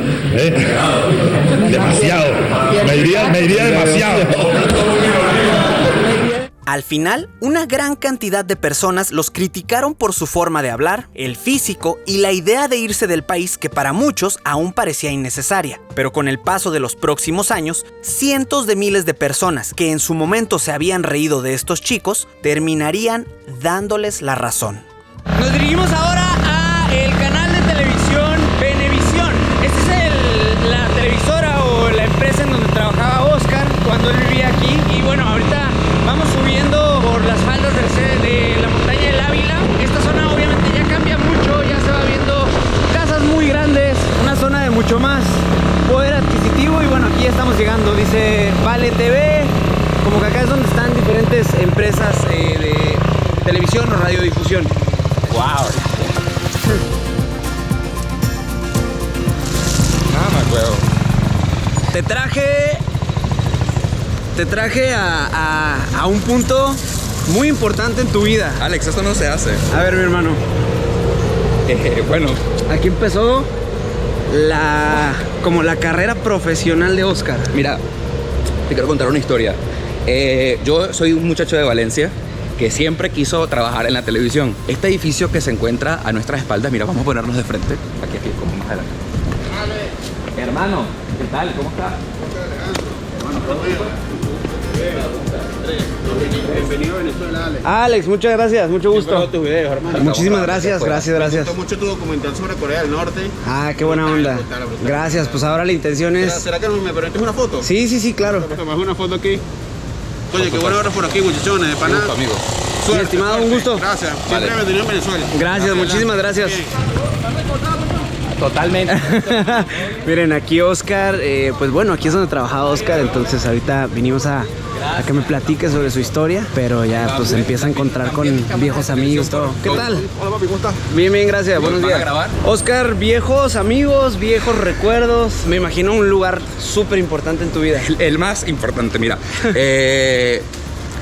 S4: Demasiado. Me iría demasiado.
S1: Al final, una gran cantidad de personas los criticaron por su forma de hablar, el físico y la idea de irse del país que para muchos aún parecía innecesaria. Pero con el paso de los próximos años, cientos de miles de personas que en su momento se habían reído de estos chicos, terminarían dándoles la razón.
S2: Nos dirigimos ahora a el canal de televisión Venevisión. Esta es la televisora o la empresa en donde trabajaba Oscar cuando él vivía aquí. Y bueno, ahorita vamos subiendo por las faldas de la montaña del Ávila. Esta zona obviamente ya cambia mucho, ya se va viendo casas muy grandes, una zona de mucho más poder adquisitivo. Y bueno, aquí ya estamos llegando, dice Vale TV, como que acá es donde están diferentes empresas de televisión o radiodifusión. ¡Wow!
S3: Nada más, huevo.
S2: Te traje a un punto muy importante en tu vida.
S3: Alex, esto no se hace.
S2: A ver, mi hermano.
S3: Bueno.
S2: Aquí empezó como la carrera profesional de Oscar.
S3: Mira, te quiero contar una historia. Yo soy un muchacho de Valencia que siempre quiso trabajar en la televisión. Este edificio que se encuentra a nuestras espaldas, mira, vamos a ponernos de frente. Aquí, como más adelante. Hermano, ¿qué tal? ¿Cómo estás?
S5: Bienvenido a Venezuela, Alex.
S2: Alex, muchas gracias, mucho gusto.
S5: Tus videos, hermano.
S2: Muchísimas gracias.
S5: Me gustó mucho tu documental sobre Corea del Norte.
S2: Ah, qué buena onda.
S5: Brutal.
S2: Gracias, pues ahora la intención es...
S5: ¿Será que me permites una foto?
S2: Sí, claro.
S5: Tomas una foto aquí. Oye, qué buena hora por aquí, muchachones, de pana.
S3: Amigo.
S2: Suerte, estimado, un gusto.
S5: Gracias. Siempre me he tenido en Venezuela.
S2: Gracias, muchísimas gracias.
S3: totalmente.
S2: Miren, aquí Oscar, pues bueno, aquí es donde trabajaba Oscar, entonces ahorita vinimos a que me platique sobre su historia, pero ya pues empieza a encontrar con viejos amigos, todo. ¿Qué tal?
S5: Hola papi, ¿cómo estás?
S2: Bien, bien, gracias. Buenos días.
S3: ¿Van a grabar?
S2: Oscar, viejos amigos, viejos recuerdos. Me imagino un lugar súper importante en tu vida.
S3: El más importante, mira.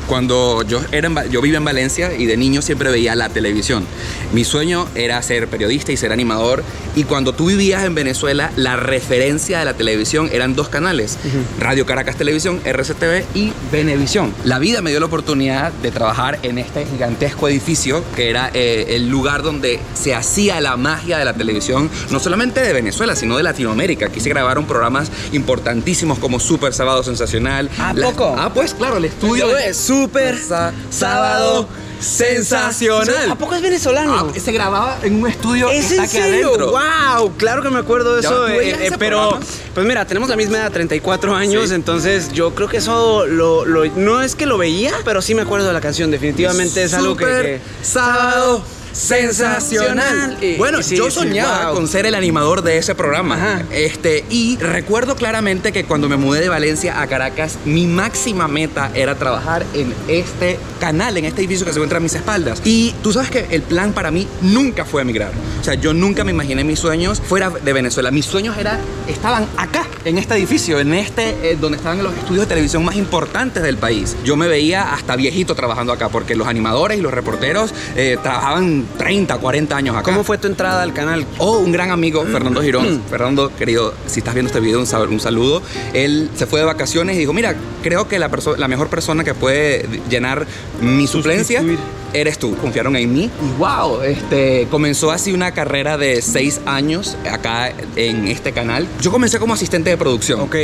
S3: Cuando yo vivía en Valencia y de niño siempre veía la televisión. Mi sueño era ser periodista y ser animador. Y cuando tú vivías en Venezuela, la referencia de la televisión eran 2 canales. Radio Caracas Televisión, RCTV y Venevisión. La vida me dio la oportunidad de trabajar en este gigantesco edificio que era el lugar donde se hacía la magia de la televisión, no solamente de Venezuela, sino de Latinoamérica. Aquí se grabaron programas importantísimos como Super Sábado Sensacional.
S2: ¿A poco?
S3: Pues claro, el estudio
S2: Super Sábado Sensacional. ¿A poco es venezolano?
S3: Se grababa en un estudio que
S2: ¿Es
S3: está
S2: en
S3: aquí
S2: serio?
S3: adentro.
S2: ¡Wow! Claro que me acuerdo de
S3: ¿Ya
S2: eso.
S3: tú veías ese
S2: Pero,
S3: programa?
S2: pues mira, tenemos la misma edad, 34 años,
S3: Sí.
S2: entonces yo creo que eso no es que lo veía, pero sí me acuerdo de la canción. Definitivamente es algo que
S3: Sábado Sensacional. Bueno,
S2: Sí,
S3: yo
S2: sí,
S3: soñaba
S2: wow.
S3: con ser el animador de ese programa.
S2: Ajá.
S3: Y recuerdo claramente que cuando me mudé de Valencia a Caracas, mi máxima meta era trabajar en este canal, en este edificio que se encuentra a mis espaldas. Y tú sabes que el plan para mí nunca fue emigrar. O sea, yo nunca me imaginé mis sueños fuera de Venezuela. Mis sueños estaban acá, en este edificio, donde estaban los estudios de televisión más importantes del país. Yo me veía hasta viejito trabajando acá, porque los animadores y los reporteros trabajaban 30, 40 años acá.
S2: ¿Cómo fue tu entrada al canal?
S3: Un gran amigo, Fernando Girón. Fernando, querido, si estás viendo este video, un saludo. Él se fue de vacaciones y dijo, mira, creo que la mejor persona que puede llenar mi suplencia eres tú. Confiaron en mí. Y wow, comenzó así una carrera de 6 años acá en este canal. Yo comencé como asistente de producción.
S2: Ok.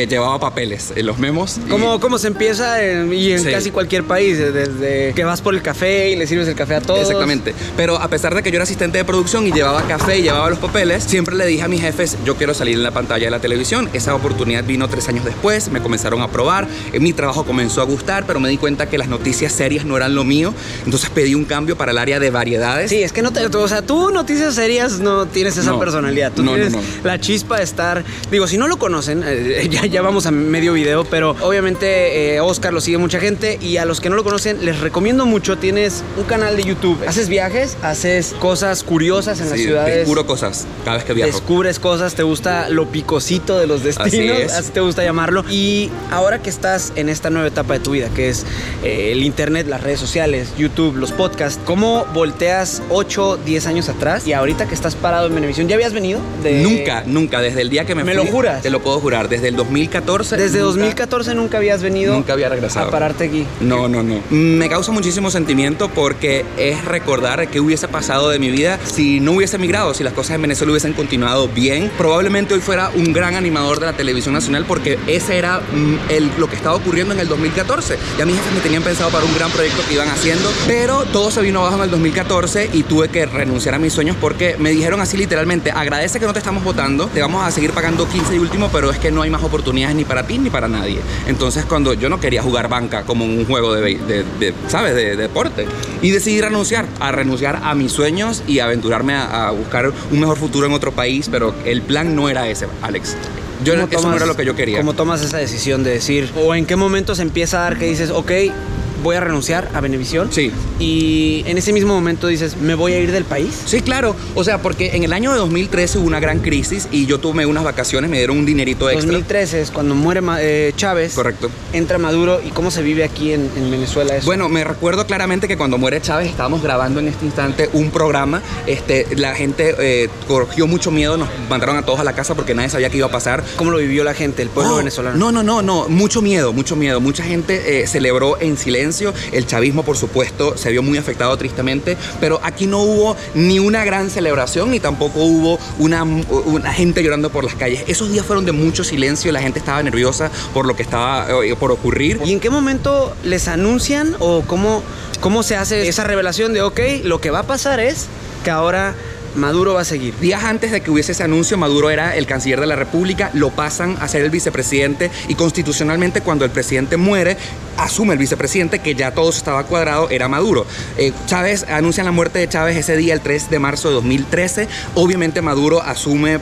S3: Llevaba papeles en los memos.
S2: ¿Cómo se empieza en
S3: Sí.
S2: casi cualquier país? Desde que vas por el café y le sirves el café a todos.
S3: Exactamente. Pero a pesar de que yo era asistente de producción y llevaba café y llevaba los papeles, siempre le dije a mis jefes, yo quiero salir en la pantalla de la televisión. Esa oportunidad vino 3 años después, me comenzaron a probar, mi trabajo comenzó a gustar, pero me di cuenta que las noticias serias no eran lo mío, entonces pedí un cambio para el área de variedades.
S2: Sí, es que tú noticias serias no tienes esa
S3: No.
S2: personalidad. Tú
S3: No,
S2: tienes
S3: no.
S2: la chispa de estar... Digo, si no lo conocen, ya vamos a medio video, pero obviamente Oscar lo sigue mucha gente y a los que no lo conocen les recomiendo mucho. Tienes un canal de YouTube. Haces viajes, haces cosas curiosas en las ciudades.
S3: Descubro cosas cada vez que viajo.
S2: Descubres cosas, te gusta lo picosito de los destinos,
S3: es.
S2: así te gusta llamarlo. Y ahora que estás en esta nueva etapa de tu vida, que es el internet, las redes sociales, YouTube, los podcasts, ¿cómo volteas 8, 10 años atrás y ahorita que estás parado en Venevisión? ¿Ya habías venido?
S3: Nunca, desde el día que me
S2: ¿Me
S3: fui.
S2: lo juras?
S3: Te lo puedo jurar, desde el 2014.
S2: Desde
S3: nunca-
S2: 2014 nunca habías venido.
S3: Nunca había regresado.
S2: A pararte aquí.
S3: No. Me causa muchísimo sentimiento porque es recordar qué hubiese pasado de mi vida si no hubiese emigrado, si las cosas en Venezuela hubiesen continuado bien. Probablemente hoy fuera un gran animador de la televisión nacional porque ese era lo que estaba ocurriendo en el 2014. Ya mis jefes me tenían pensado para un gran proyecto que iban haciendo, pero todo se vino abajo en el 2014 y tuve que renunciar a mis sueños porque me dijeron así literalmente, agradece que no te estamos votando, te vamos a seguir pagando 15 y último, pero es que no hay más oportunidades ni para ti ni para nadie. Entonces cuando yo no quería jugar banca como un juego ¿sabes? De deporte. Y decidí renunciar a mis sueños y aventurarme a buscar un mejor futuro en otro país, pero el plan no era ese, Alex. Eso no era lo que yo quería.
S2: ¿Cómo tomas esa decisión de decir, o en qué momento se empieza a dar que dices, ok, voy a renunciar a Venevisión?
S3: Sí.
S2: Y en ese mismo momento dices, ¿me voy a ir del país?
S3: Sí, claro. O sea, porque en el año de 2013 hubo una gran crisis y yo tuve unas vacaciones, me dieron un dinerito extra.
S2: 2013 es cuando muere Chávez.
S3: Correcto.
S2: Entra Maduro. ¿Y cómo se vive aquí en Venezuela eso?
S3: Bueno, me recuerdo claramente que cuando muere Chávez estábamos grabando en este instante un programa. La gente cogió mucho miedo, nos mandaron a todos a la casa porque nadie sabía qué iba a pasar.
S2: ¿Cómo lo vivió la gente, el pueblo venezolano?
S3: No, mucho miedo. Mucha gente celebró en silencio. El chavismo, por supuesto, se vio muy afectado tristemente, pero aquí no hubo ni una gran celebración, ni tampoco hubo una gente llorando por las calles. Esos días fueron de mucho silencio, la gente estaba nerviosa por lo que estaba por ocurrir.
S2: ¿Y en qué momento les anuncian o cómo se hace esa revelación de, ok, lo que va a pasar es que ahora Maduro va a seguir?
S3: Días antes de que hubiese ese anuncio, Maduro era el canciller de la República, lo pasan a ser el vicepresidente y constitucionalmente cuando el presidente muere, asume el vicepresidente, que ya todo estaba cuadrado, era Maduro. Chávez anuncia la muerte de Chávez ese día, el 3 de marzo de 2013. Obviamente Maduro asume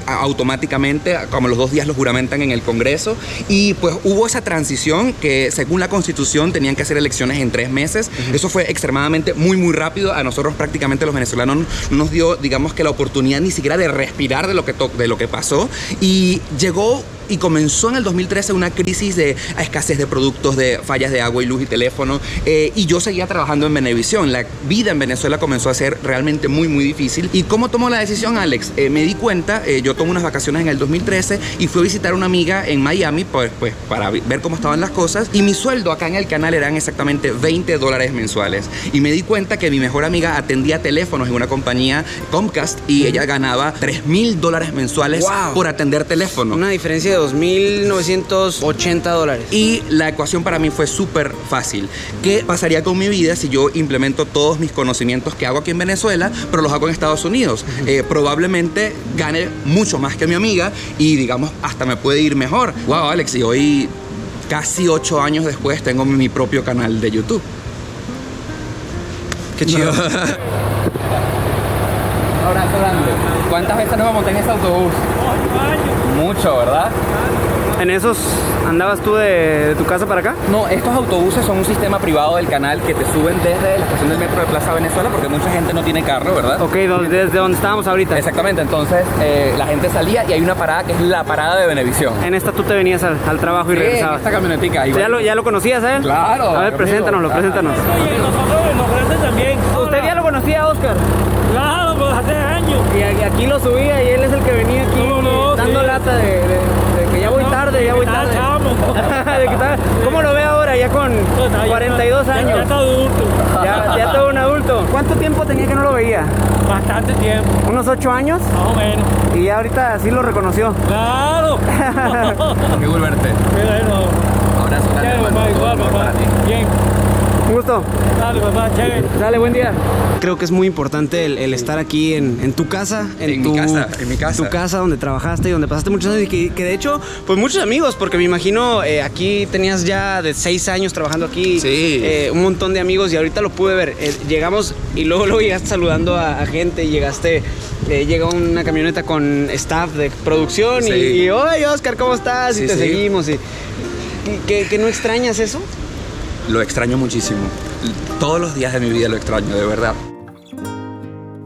S3: automáticamente, como los 2 días lo juramentan en el Congreso, y pues hubo esa transición que según la Constitución tenían que hacer elecciones en 3 meses. Eso fue extremadamente muy rápido. A nosotros prácticamente los venezolanos nos dio, digamos que la oportunidad ni siquiera de respirar de lo que pasó, y llegó y comenzó en el 2013 una crisis de escasez de productos, de fallas de agua y luz y teléfono, y yo seguía trabajando en Venevisión. La vida en Venezuela comenzó a ser realmente muy difícil. ¿Y cómo tomó la decisión, Alex? Me di cuenta, yo tomé unas vacaciones en el 2013 y fui a visitar a una amiga en Miami pues para ver cómo estaban las cosas, y mi sueldo acá en el canal eran exactamente $20 mensuales, y me di cuenta que mi mejor amiga atendía teléfonos en una compañía Comcast y ella ganaba $3,000 mensuales por atender teléfono.
S2: Una diferencia de $2,980.
S3: Y la ecuación para mí fue súper fácil. ¿Qué pasaría con mi vida si yo implemento todos mis conocimientos que hago aquí en Venezuela, pero los hago en Estados Unidos? Probablemente gane mucho más que mi amiga y, digamos, hasta me puede ir mejor. Wow, Alex, y hoy, casi 8 años después, tengo mi propio canal de YouTube.
S2: Qué chido.
S3: Abrazo grande. ¿Cuántas veces nos monté en ese autobús? Mucho, ¿verdad?
S2: ¿En esos andabas tú de tu casa para acá?
S3: No, estos autobuses son un sistema privado del canal que te suben desde la estación del metro de Plaza Venezuela, porque mucha gente no tiene carro, ¿verdad?
S2: Ok, desde donde estábamos ahorita.
S3: Exactamente, entonces la gente salía y hay una parada que es la parada de Venevisión.
S2: En esta tú te venías al trabajo y regresabas.
S3: Esta camionetica.
S2: ¿Ya lo conocías a él?
S3: Claro.
S2: A ver, preséntanoslo.
S6: Oye, nosotros nos conocen también.
S2: ¿Usted ya lo conocía, Oscar?
S6: Claro, pues hace años.
S2: Y aquí lo subía y él es el que venía aquí dando lata de que ya voy tarde.
S6: De que
S2: ¿Cómo lo ve ahora, ya con 42 años?
S6: Ya está adulto.
S2: Ya todo un adulto. ¿Cuánto tiempo tenía que no lo veía?
S6: Bastante tiempo.
S2: ¿Unos 8 años?
S6: Más o menos.
S2: Y ya ahorita sí lo reconoció.
S6: Claro.
S3: Qué gusto verte.
S6: Bueno.
S3: Abrazo grande.
S6: Chévere, papá, igual, papá. Bien.
S2: Un gusto.
S6: Dale, papá, chévere.
S2: Dale, buen día. Creo que es muy importante el estar aquí en tu casa, en mi casa. Tu casa donde trabajaste y donde pasaste muchos años, y que de hecho, pues muchos amigos, porque me imagino aquí tenías ya de 6 años trabajando aquí, un montón de amigos, y ahorita lo pude ver. Llegamos y luego llegaste saludando a gente, y llegó una camioneta con staff de producción y oye, Oscar, ¿cómo estás? Y te seguimos. ¿Que no extrañas eso?
S3: Lo extraño muchísimo. Todos los días de mi vida lo extraño, de verdad.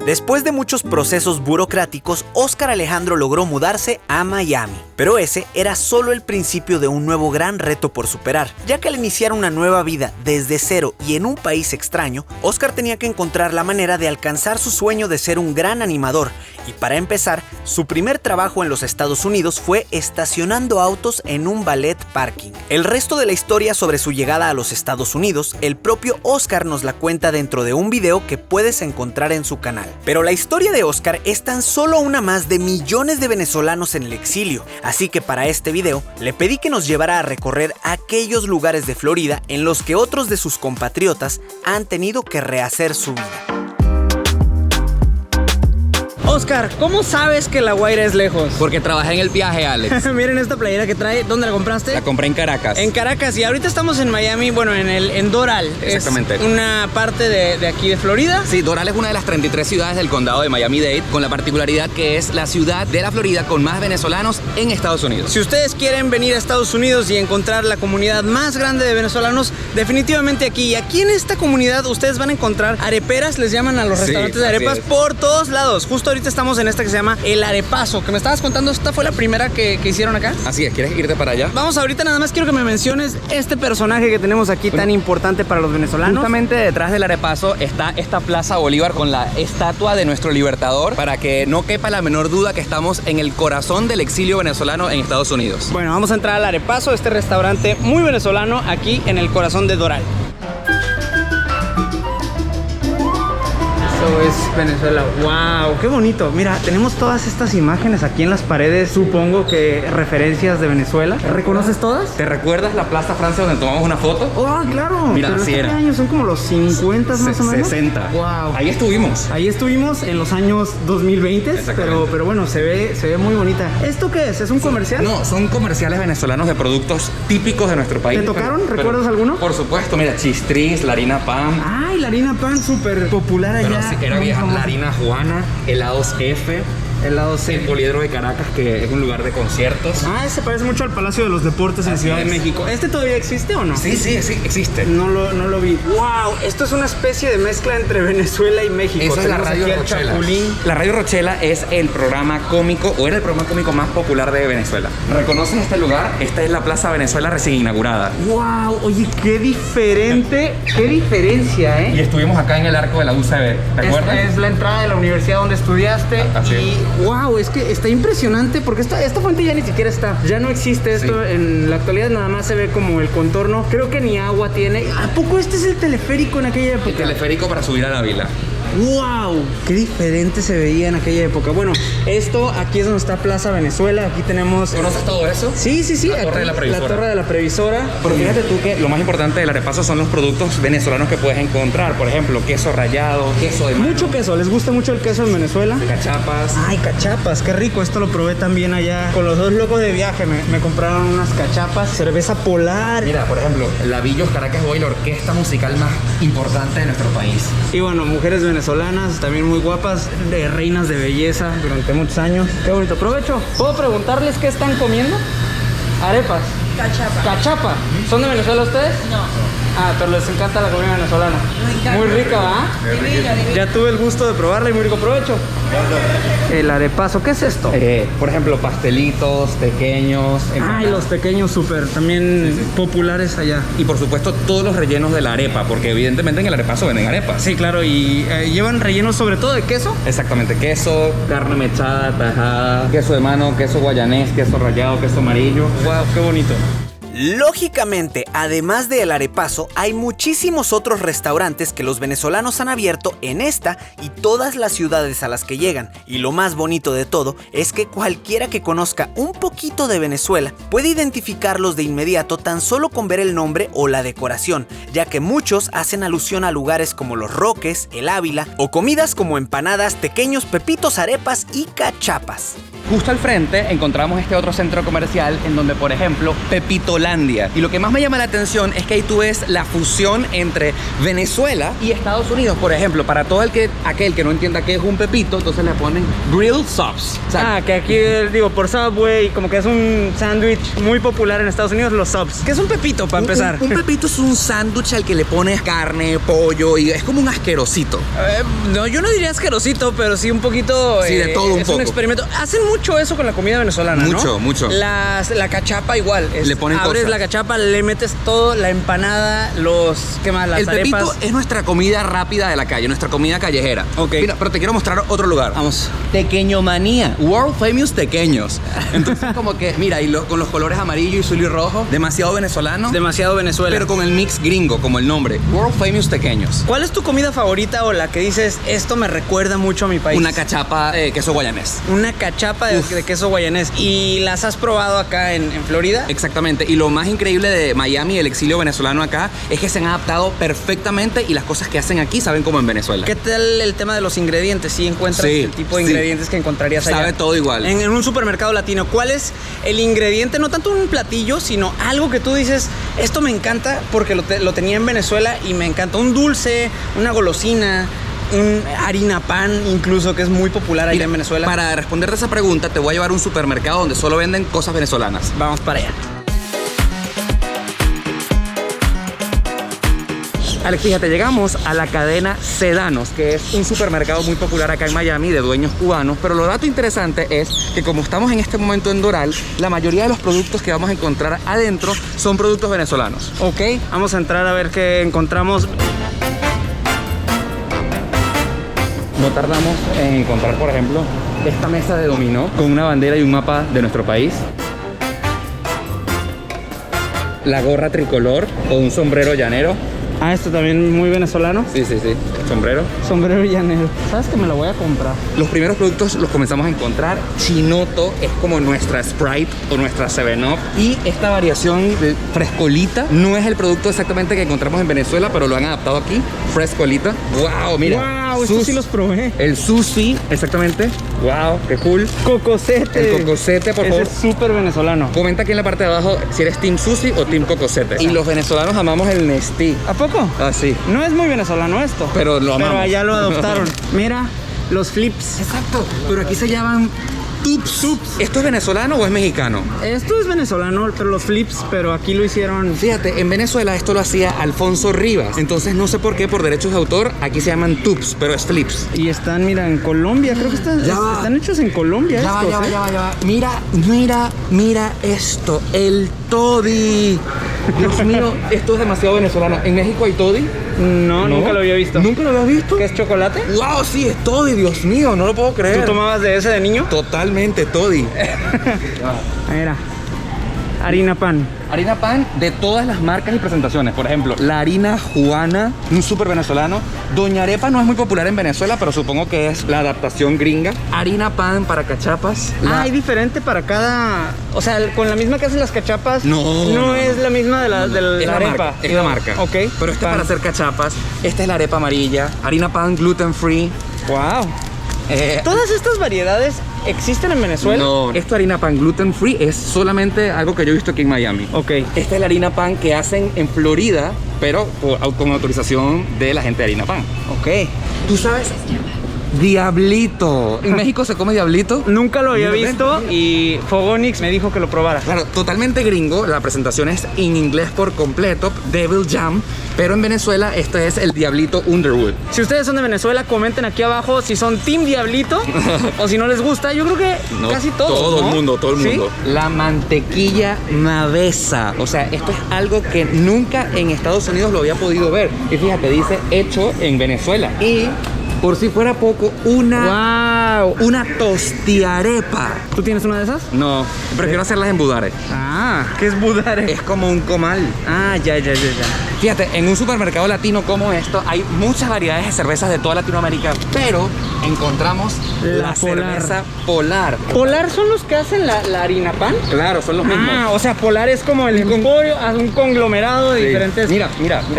S1: Después de muchos procesos burocráticos, Oscar Alejandro logró mudarse a Miami. Pero ese era solo el principio de un nuevo gran reto por superar, ya que al iniciar una nueva vida desde cero y en un país extraño, Oscar tenía que encontrar la manera de alcanzar su sueño de ser un gran animador. Y para empezar, su primer trabajo en los Estados Unidos fue estacionando autos en un ballet parking. El resto de la historia sobre su llegada a los Estados Unidos, el propio Oscar nos la cuenta dentro de un video que puedes encontrar en su canal. Pero la historia de Oscar es tan solo una más de millones de venezolanos en el exilio, así que para este video le pedí que nos llevara a recorrer aquellos lugares de Florida en los que otros de sus compatriotas han tenido que rehacer su vida.
S2: Oscar, ¿cómo sabes que La Guaira es lejos?
S3: Porque trabajé en el viaje, Alex.
S2: Miren esta playera que trae. ¿Dónde la compraste?
S3: La compré en Caracas.
S2: En Caracas, y ahorita estamos en Miami, bueno, en Doral.
S3: Exactamente.
S2: Es una parte de aquí de Florida.
S3: Sí, Doral es una de las 33 ciudades del condado de Miami-Dade, con la particularidad que es la ciudad de la Florida con más venezolanos en Estados Unidos.
S2: Si ustedes quieren venir a Estados Unidos y encontrar la comunidad más grande de venezolanos, definitivamente aquí. Y aquí en esta comunidad ustedes van a encontrar areperas, les llaman a los restaurantes de arepas por todos lados. Justo ahorita estamos en esta que se llama El Arepazo, que me estabas contando, esta fue la primera que hicieron acá.
S3: Así es, ¿quieres irte para allá?
S2: Vamos ahorita, nada más quiero que me menciones este personaje que tenemos aquí tan importante para los venezolanos.
S3: Justamente detrás del Arepazo está esta Plaza Bolívar con la estatua de nuestro libertador, para que no quepa la menor duda que estamos en el corazón del exilio venezolano en Estados Unidos.
S2: Bueno, vamos a entrar al Arepazo, este restaurante muy venezolano aquí en el corazón de Doral. es Venezuela. ¡Wow! ¡Qué bonito! Mira, tenemos todas estas imágenes aquí en las paredes, supongo que referencias de Venezuela. ¿Reconoces todas?
S3: ¿Te recuerdas la Plaza Francia donde tomamos una foto?
S2: ¡Oh, claro!
S3: Mira,
S2: pero
S3: así
S2: ¿qué
S3: era.
S2: años? Son como los 50 más o menos.
S3: 60.
S2: ¡Wow!
S3: Ahí estuvimos.
S2: Ahí estuvimos en los años 2020, pero bueno, se ve muy bonita. ¿Esto qué es? ¿Es un comercial?
S3: No, son comerciales venezolanos de productos típicos de nuestro país.
S2: ¿Te tocaron? ¿Recuerdas alguno?
S3: Por supuesto, mira, Chistris, la harina pan.
S2: Ay, la harina pan, súper popular allá.
S3: Pero sí, era vieja, la harina Juana, helados F,
S2: helados
S3: el Poliedro de Caracas, que es un lugar de conciertos.
S2: Ah, ese parece mucho al Palacio de los Deportes en Ciudad de México. ¿Este todavía existe o no?
S3: Sí, existe.
S2: No lo vi. ¡Wow! Esto es una especie de mezcla entre Venezuela y México.
S3: Eso es la Radio Rochela. La Radio Rochela es el programa cómico, o era el programa cómico más popular de Venezuela. ¿Reconoces este lugar? Esta es la Plaza Venezuela recién inaugurada.
S2: ¡Wow! Oye, qué diferente, qué diferencia, ¿eh?
S3: Y estuvimos acá en el arco de la UCB, ¿te acuerdas?
S2: Esta es la entrada de la universidad donde estudiaste.
S3: Así es.
S2: Wow, es que está impresionante porque esta fuente ya ni siquiera está. Ya no existe esto.
S3: Sí.
S2: En la actualidad nada más se ve como el contorno. Creo que ni agua tiene. ¿A poco este es el teleférico en aquella época?
S3: El teleférico para subir a la vila.
S2: ¡Wow! ¡Qué diferente se veía en aquella época! Bueno, esto aquí es donde está Plaza Venezuela. Aquí tenemos...
S3: ¿Conoces todo eso?
S2: Sí.
S3: La Torre de la Previsora.
S2: La Torre de la Previsora.
S3: Pero fíjate tú que lo más importante del arepaso son los productos venezolanos que puedes encontrar. Por ejemplo, queso rallado, queso de mano.
S2: Mucho queso. ¿Les gusta mucho el queso en Venezuela?
S3: Cachapas.
S2: Ay, cachapas, qué rico. Esto lo probé también allá. Con los dos locos de viaje me compraron unas cachapas. Cerveza polar.
S3: Mira, por ejemplo, Lavillos Caracas Boy, la orquesta musical más importante de nuestro país.
S2: Y bueno, mujeres venezolanas también muy guapas, de reinas de belleza durante muchos años. Qué bonito. Provecho. ¿Puedo preguntarles qué están comiendo? Arepas.
S7: Cachapa.
S2: Cachapa. ¿Son de Venezuela ustedes?
S7: No.
S2: Ah, pero les encanta la comida venezolana.
S7: Me encanta.
S2: Muy rica, ¿va?
S7: Divino.
S2: Ya tuve el gusto de probarla y muy rico provecho. El arepazo, ¿qué es esto?
S3: Por ejemplo, pastelitos pequeños.
S2: Ay, los pequeños súper también populares allá.
S3: Y por supuesto todos los rellenos de la arepa, porque evidentemente en el arepazo venden arepas.
S2: Sí, claro, y llevan rellenos sobre todo de queso.
S3: Exactamente, queso, carne mechada, tajada, queso de mano, queso guayanés, queso rallado, queso amarillo.
S2: Wow, qué bonito.
S1: Lógicamente, además del arepazo, hay muchísimos otros restaurantes que los venezolanos han abierto en esta y todas las ciudades a las que llegan. Y lo más bonito de todo es que cualquiera que conozca un poquito de Venezuela puede identificarlos de inmediato tan solo con ver el nombre o la decoración, ya que muchos hacen alusión a lugares como Los Roques, El Ávila o comidas como empanadas, tequeños, pepitos, arepas y cachapas.
S3: Justo al frente encontramos este otro centro comercial en donde, por ejemplo, Pepitolandia. Y lo que más me llama la atención es que ahí tú ves la fusión entre Venezuela y Estados Unidos. Por ejemplo, para todo aquel que no entienda qué es un pepito, entonces le ponen grilled subs. O sea,
S2: Que aquí, digo, por Subway, como que es un sándwich muy popular en Estados Unidos, los subs. ¿Qué es un pepito, para empezar?
S3: Un pepito es un sándwich al que le pones carne, pollo y es como un asquerosito.
S2: No, yo no diría asquerosito, pero sí un poquito...
S3: Sí, de todo un
S2: es
S3: poco.
S2: Un experimento. Hacen mucho eso con la comida venezolana, ¿no?
S3: Mucho.
S2: La cachapa igual.
S3: Le ponen
S2: abres
S3: cosas.
S2: la cachapa, le metes todo, la empanada, ¿qué más? Las
S3: El
S2: arepas.
S3: pepito es nuestra comida rápida de la calle, nuestra comida callejera.
S2: Ok.
S3: Mira, pero te quiero mostrar otro lugar.
S2: Vamos.
S3: Tequeño Manía, World Famous Tequeños. Entonces como que, mira, con los colores amarillo, azul y rojo, demasiado venezolano.
S2: Demasiado Venezuela.
S3: Pero con el mix gringo, como el nombre, World Famous Tequeños.
S2: ¿Cuál es tu comida favorita o la que dices, esto me recuerda mucho a mi país?
S3: Una cachapa de queso guayanés.
S2: Una cachapa de queso guayanés. ¿Y las has probado acá en Florida?
S3: Exactamente. Y lo más increíble de Miami, el exilio venezolano acá, es que se han adaptado perfectamente y las cosas que hacen aquí saben como en Venezuela.
S2: ¿Qué tal el tema de los ingredientes? ¿Sí encuentras el tipo de ingredientes que encontrarías allá?
S3: Sabe todo igual.
S2: En un supermercado latino, ¿cuál es el ingrediente? No tanto un platillo, sino algo que tú dices, esto me encanta porque lo tenía en Venezuela y me encanta. Un dulce, una golosina, un harina pan incluso, que es muy popular allá en Venezuela.
S3: Para responderte esa pregunta, te voy a llevar a un supermercado donde solo venden cosas venezolanas.
S2: Vamos para allá.
S3: Alex, fíjate, llegamos a la cadena Sedanos, que es un supermercado muy popular acá en Miami de dueños cubanos, pero lo dato interesante es que como estamos en este momento en Doral, la mayoría de los productos que vamos a encontrar adentro son productos venezolanos.
S2: Ok, vamos a entrar a ver qué encontramos.
S3: No tardamos en encontrar, por ejemplo, esta mesa de dominó con una bandera y un mapa de nuestro país. La gorra tricolor o un sombrero llanero.
S2: Ah, esto también muy venezolano.
S3: Sí. Sombrero.
S2: Sombrero llanero. ¿Sabes que me lo voy a comprar?
S3: Los primeros productos los comenzamos a encontrar. Chinoto es como nuestra Sprite o nuestra 7-Up. Y esta variación de frescolita no es el producto exactamente que encontramos en Venezuela, pero lo han adaptado aquí. Frescolita. Wow, mira.
S2: Wow, estos sí los probé.
S3: El sushi, exactamente. Wow, qué cool.
S2: Cocosete.
S3: El cocosete, por favor.
S2: Ese es súper venezolano.
S3: Comenta aquí en la parte de abajo si eres team sushi o team cocosete. Y los venezolanos amamos el Nestí.
S2: ¿A poco?
S3: Ah, sí.
S2: No es muy venezolano esto.
S3: Pero lo amamos.
S2: Pero allá lo adoptaron. Mira, los flips.
S3: Exacto. Pero aquí se llaman tups. ¿Esto es venezolano o es mexicano?
S2: Esto es venezolano, pero los flips, pero aquí lo hicieron.
S3: Fíjate, en Venezuela esto lo hacía Alfonso Rivas. Entonces no sé por qué, por derechos de autor, aquí se llaman tups, pero es flips.
S2: Y están, mira, en Colombia. Creo que están hechos en Colombia.
S3: Ya va. Mira esto. El toddy. Dios mío, esto es demasiado venezolano. ¿En México hay toddy?
S2: No, nunca lo había visto.
S3: ¿Nunca lo habías visto?
S2: ¿Qué es chocolate?
S3: ¡Wow! Sí, es toddy, Dios mío, no lo puedo creer.
S2: ¿Tú tomabas de ese de niño?
S3: Totalmente toddy.
S2: Mira, harina pan.
S3: Harina pan de todas las marcas y presentaciones. Por ejemplo, la harina Juana, un súper venezolano. Doña Arepa no es muy popular en Venezuela, pero supongo que es la adaptación gringa. Harina pan para cachapas.
S2: Hay diferente para cada... O sea, con la misma que hacen las cachapas.
S3: No
S2: es la misma de la arepa.
S3: Es la marca.
S2: Ok.
S3: Pero esta es para hacer cachapas. Esta es la arepa amarilla. Harina pan gluten free.
S2: Wow. ¿Todas estas variedades existen en Venezuela?
S3: No, esto harina pan gluten free es solamente algo que yo he visto aquí en Miami.
S2: Ok.
S3: Esta es la harina pan que hacen en Florida, pero con autorización de la gente de harina pan.
S2: Ok.
S3: ¿Tú sabes? Diablito. ¿En México se come diablito?
S2: Nunca lo había visto y Fogonix me dijo que lo probara.
S3: Claro, totalmente gringo. La presentación es en inglés por completo, Devil Jam. Pero en Venezuela este es el Diablito Underwood.
S2: Si ustedes son de Venezuela, comenten aquí abajo si son Team Diablito o si no les gusta. Yo creo que casi todos,
S3: todo
S2: ¿no?
S3: el mundo.
S2: ¿Sí?
S3: La mantequilla Mavesa. O sea, esto es algo que nunca en Estados Unidos lo había podido ver. Y fíjate, dice hecho en Venezuela. Y por si fuera poco, una tostiarepa.
S2: ¿Tú tienes una de esas?
S3: No, prefiero hacerlas en budare.
S2: Ah, ¿qué es budare?
S3: Es como un comal.
S2: Ah, ya.
S3: Fíjate, en un supermercado latino como esto hay muchas variedades de cervezas de toda Latinoamérica, pero encontramos la cerveza Polar.
S2: ¿Polar son los que hacen la harina pan?
S3: Claro, son los mismos.
S2: Ah, o sea, Polar es como el un conglomerado de diferentes...
S3: Mira,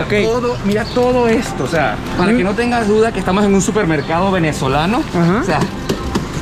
S2: Okay.
S3: mira todo esto, o sea, para que no tengas duda que estamos en un supermercado venezolano.
S2: Ajá.
S3: O sea,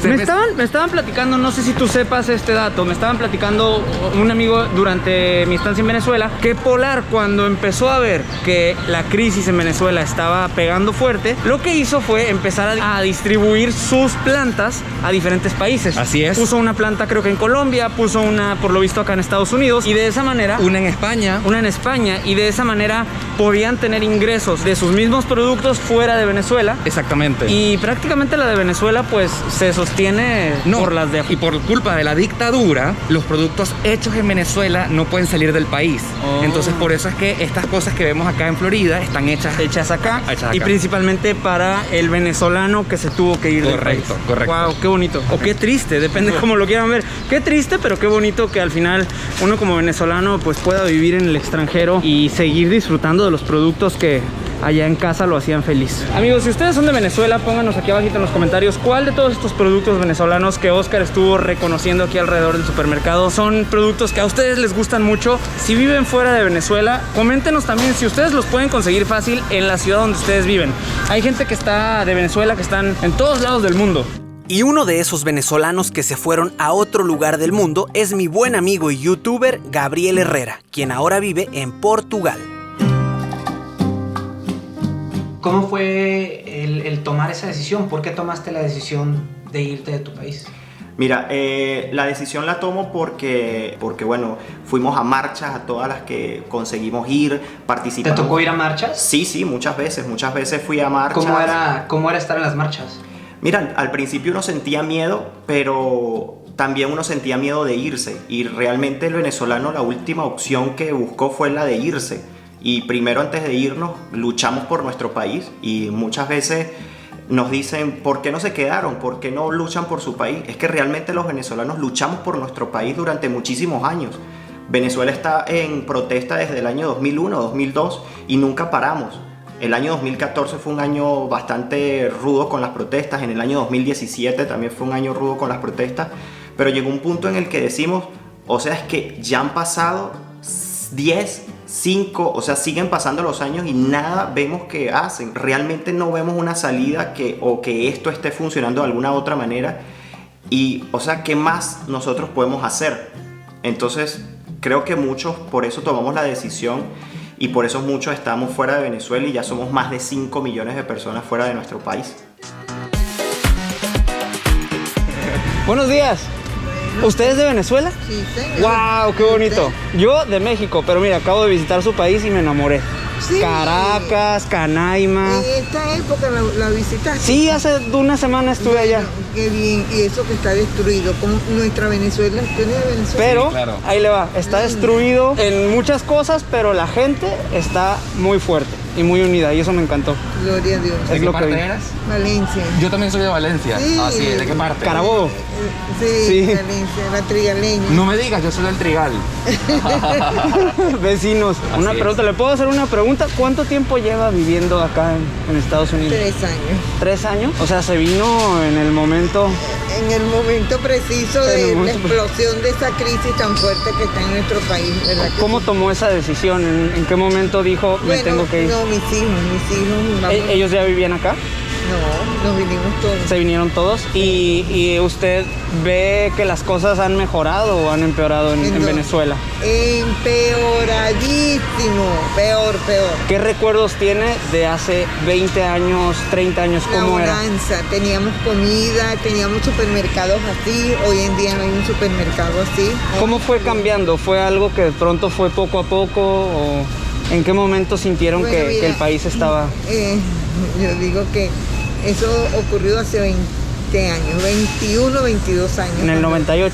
S2: Me estaban platicando, no sé si tú sepas este dato, me estaban platicando un amigo durante mi estancia en Venezuela, que Polar, cuando empezó a ver que la crisis en Venezuela estaba pegando fuerte, lo que hizo fue empezar a distribuir sus plantas a diferentes países.
S3: Así es.
S2: Puso una planta creo que en Colombia, puso una por lo visto acá en Estados Unidos, y de esa manera...
S3: Una en España.
S2: Una en España, y de esa manera podían tener ingresos de sus mismos productos fuera de Venezuela.
S3: Exactamente.
S2: Y prácticamente la de Venezuela pues se sostiene por las de...
S3: Y por culpa de la dictadura, los productos hechos en Venezuela no pueden salir del país. Entonces por eso es que estas cosas que vemos acá en Florida están hechas acá. Y principalmente para el venezolano que se tuvo que ir del país. Correcto.
S2: Wow, qué bonito. O qué triste, depende cómo lo quieran ver. Qué triste, pero qué bonito que al final uno como venezolano pues pueda vivir en el extranjero y seguir disfrutando de los productos que allá en casa lo hacían feliz. Amigos, si ustedes son de Venezuela, pónganos aquí abajito en los comentarios cuál de todos estos productos venezolanos que Oscar estuvo reconociendo aquí alrededor del supermercado son productos que a ustedes les gustan mucho. Si viven fuera de Venezuela, coméntenos también si ustedes los pueden conseguir fácil en la ciudad donde ustedes viven. Hay gente que está de Venezuela que están en todos lados del mundo.
S1: Y uno de esos venezolanos que se fueron a otro lugar del mundo es mi buen amigo y youtuber Gabriel Herrera, quien ahora vive en Portugal.
S7: ¿Cómo fue el tomar esa decisión? ¿Por qué tomaste la decisión de irte de tu país?
S8: Mira, la decisión la tomo porque bueno, fuimos a marchas, a todas las que conseguimos ir, participamos.
S7: ¿Te tocó ir a marchas?
S8: Sí, muchas veces fui a marchas.
S7: ¿Cómo era estar en las marchas?
S8: Mira, al principio uno sentía miedo, pero también uno sentía miedo de irse, y realmente el venezolano la última opción que buscó fue la de irse. Y primero, antes de irnos, luchamos por nuestro país, y muchas veces nos dicen, ¿por qué no se quedaron? ¿Por qué no luchan por su país? Es que realmente los venezolanos luchamos por nuestro país durante muchísimos años. Venezuela está en protesta desde el año 2001, 2002 y nunca paramos. El año 2014 fue un año bastante rudo con las protestas, en el año 2017 también fue un año rudo con las protestas, pero llegó un punto en el que decimos, o sea, es que ya han pasado 10, 5, o sea, siguen pasando los años y nada vemos que hacen. Realmente no vemos una salida o que esto esté funcionando de alguna otra manera. Y, o sea, ¿qué más nosotros podemos hacer? Entonces, creo que muchos por eso tomamos la decisión y por eso muchos estamos fuera de Venezuela y ya somos más de 5 millones de personas fuera de nuestro país.
S2: Buenos días. ¿Usted es de Venezuela?
S9: Sí, señor.
S2: ¡Wow! ¡Qué bonito! Yo de México, pero mira, acabo de visitar su país y me enamoré.
S9: Sí.
S2: Caracas, Canaima.
S9: En esta época la visitaste.
S2: Sí, hace una semana estuve allá.
S9: Qué bien, y eso que está destruido, como nuestra Venezuela, ¿usted es de Venezuela?
S2: Pero,
S3: Sí, claro.
S2: ahí le va, está destruido en muchas cosas, pero la gente está muy fuerte y muy unida y eso me encantó.
S9: Gloria a Dios.
S2: Es lo que vi.
S3: eras?
S9: Valencia.
S3: Yo también soy de Valencia.
S9: Sí.
S3: Ah, sí, ¿de qué parte?
S2: Carabobo.
S9: Sí,
S2: Sí.
S9: Valencia, la trigaleña.
S3: No me digas, yo soy del Trigal.
S2: Vecinos. Una
S3: es.
S2: pregunta, ¿le puedo hacer una pregunta? ¿Cuánto tiempo lleva viviendo acá en Estados Unidos?
S9: 3 años.
S2: 3 años. O sea, se vino en el momento.
S9: En el momento preciso
S2: En el
S9: de la
S2: momento
S9: explosión de esa crisis tan fuerte que está en nuestro país, ¿verdad? que
S2: ¿Cómo
S9: sí?
S2: tomó esa decisión? ¿En qué momento dijo me
S9: Bueno,
S2: tengo que ir?
S9: No, mis hijos, vamos.
S2: ¿Ellos ya vivían acá?
S9: No, nos vinimos todos.
S2: Se vinieron todos. ¿Y usted ve que las cosas han mejorado o han empeorado en
S9: No.
S2: Venezuela?
S9: Empeoradísimo, peor.
S2: ¿Qué recuerdos tiene de hace 20 años, 30 años?
S9: La
S2: ¿Cómo era?
S9: bonanza, teníamos comida, teníamos supermercados así, hoy en día no hay un supermercado así.
S2: ¿Cómo fue cambiando? ¿Fue algo que de pronto fue poco a poco o en qué momento sintieron
S9: Bueno,
S2: que
S9: mira,
S2: el país estaba?
S9: Yo digo que eso ocurrió hace 20 años, 21, 22 años.
S2: En el 98.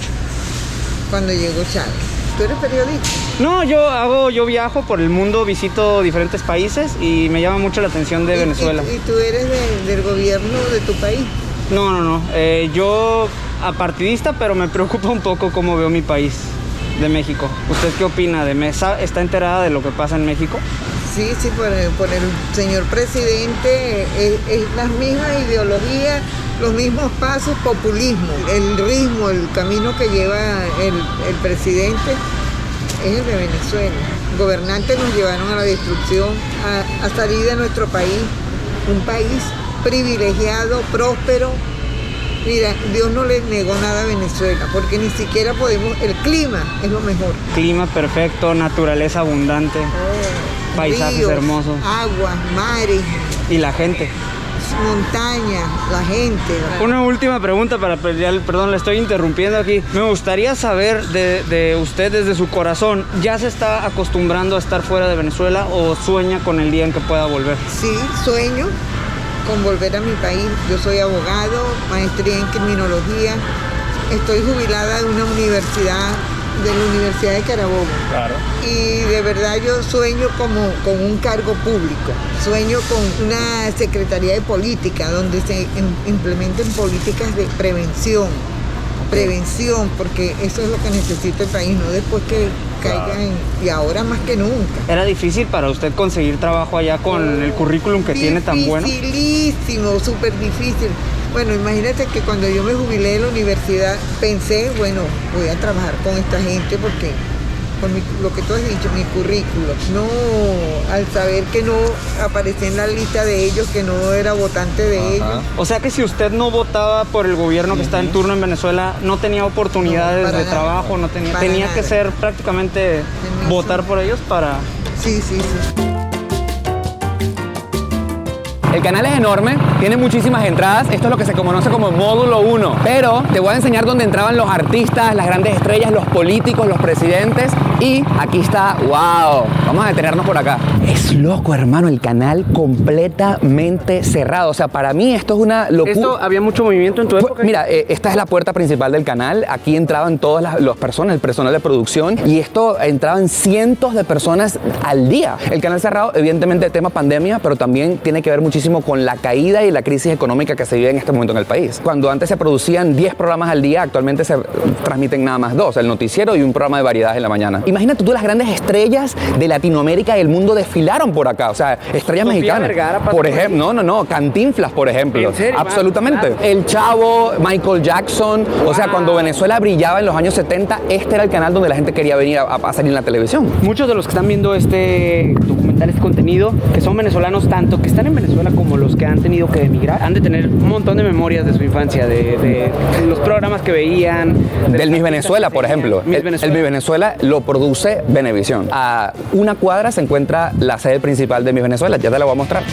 S9: Cuando llegó Chávez. ¿Tú eres periodista?
S2: No, yo viajo por el mundo, visito diferentes países y me llama mucho la atención de Venezuela.
S9: ¿Y tú eres del gobierno de tu país?
S2: No. Yo apartidista, pero me preocupa un poco cómo veo mi país de México. ¿Usted qué opina de Mesa? ¿Está enterada de lo que pasa en México?
S9: Sí, por el señor presidente es las mismas ideologías, los mismos pasos, populismo. El ritmo, el camino que lleva el presidente es el de Venezuela. Gobernantes nos llevaron a la destrucción, a salir de nuestro país, un país privilegiado, próspero. Mira, Dios no le negó nada a Venezuela, porque ni siquiera podemos, el clima es lo mejor.
S2: Clima perfecto, naturaleza abundante, paisajes
S9: Ríos,
S2: hermosos
S9: aguas, mares,
S2: y la gente.
S9: montañas, la gente.
S2: Una última pregunta para pelear, perdón, le estoy interrumpiendo aquí. Me gustaría saber de usted desde su corazón, ¿ya se está acostumbrando a estar fuera de Venezuela o sueña con el día en que pueda volver?
S9: Sí, sueño con volver a mi país. Yo soy abogado, maestría en criminología. Estoy jubilada de una universidad, de la Universidad de Carabobo.
S2: Claro.
S9: Y de verdad yo sueño con un cargo público. Sueño con una Secretaría de Política donde se implementen políticas de prevención. Prevención, porque eso es lo que necesita el país, no después que caiga y ahora más que nunca.
S2: ¿Era difícil para usted conseguir trabajo allá con el currículum que tiene tan bueno?
S9: Dificilísimo, súper difícil. Bueno, imagínate que cuando yo me jubilé de la universidad pensé, bueno, voy a trabajar con esta gente porque por lo que tú has dicho, mi currículum. No, al saber que no aparecía en la lista de ellos, que no era votante de ellos.
S2: O sea que si usted no votaba por el gobierno que está en turno en Venezuela, no tenía oportunidades
S9: para
S2: de
S9: nada.
S2: trabajo, tenía
S9: Para
S2: que
S9: nada.
S2: ser prácticamente votar por ellos para...
S9: Sí.
S10: El canal es enorme, tiene muchísimas entradas, esto es lo que se conoce como módulo 1, pero te voy a enseñar dónde entraban los artistas, las grandes estrellas, los políticos, los presidentes y aquí está, wow, vamos a detenernos por acá. Es loco, hermano, el canal completamente cerrado, o sea, para mí esto es una locura.
S2: ¿Esto había mucho movimiento en tu época?
S10: Mira, esta es la puerta principal del canal, aquí entraban todas las personas, el personal de producción y esto entraban cientos de personas al día. El canal cerrado, evidentemente tema pandemia, pero también tiene que ver muchísimo muchísimo con la caída y la crisis económica que se vive en este momento en el país. Cuando antes se producían 10 programas al día, actualmente se transmiten nada más 2, el noticiero y un programa de variedades en la mañana. Imagínate tú, las grandes estrellas de Latinoamérica y el mundo desfilaron por acá, o sea, estrellas mexicanas. Vergara, por ejemplo, no, Cantinflas, por ejemplo.
S2: ¿En serio?
S10: Absolutamente.
S2: Claro.
S10: El Chavo, Michael Jackson, o sea, cuando Venezuela brillaba en los años 70, este era el canal donde la gente quería venir a salir en la televisión.
S2: Muchos de los que están viendo este documental, este contenido, que son venezolanos, tanto que están en Venezuela como los que han tenido que emigrar, han de tener un montón de memorias de su infancia, de los programas que veían.
S10: Del Miss Venezuela, por ejemplo. El Miss Venezuela lo produce Venevisión. A una cuadra se encuentra la sede principal de Miss Venezuela, ya te la voy a mostrar.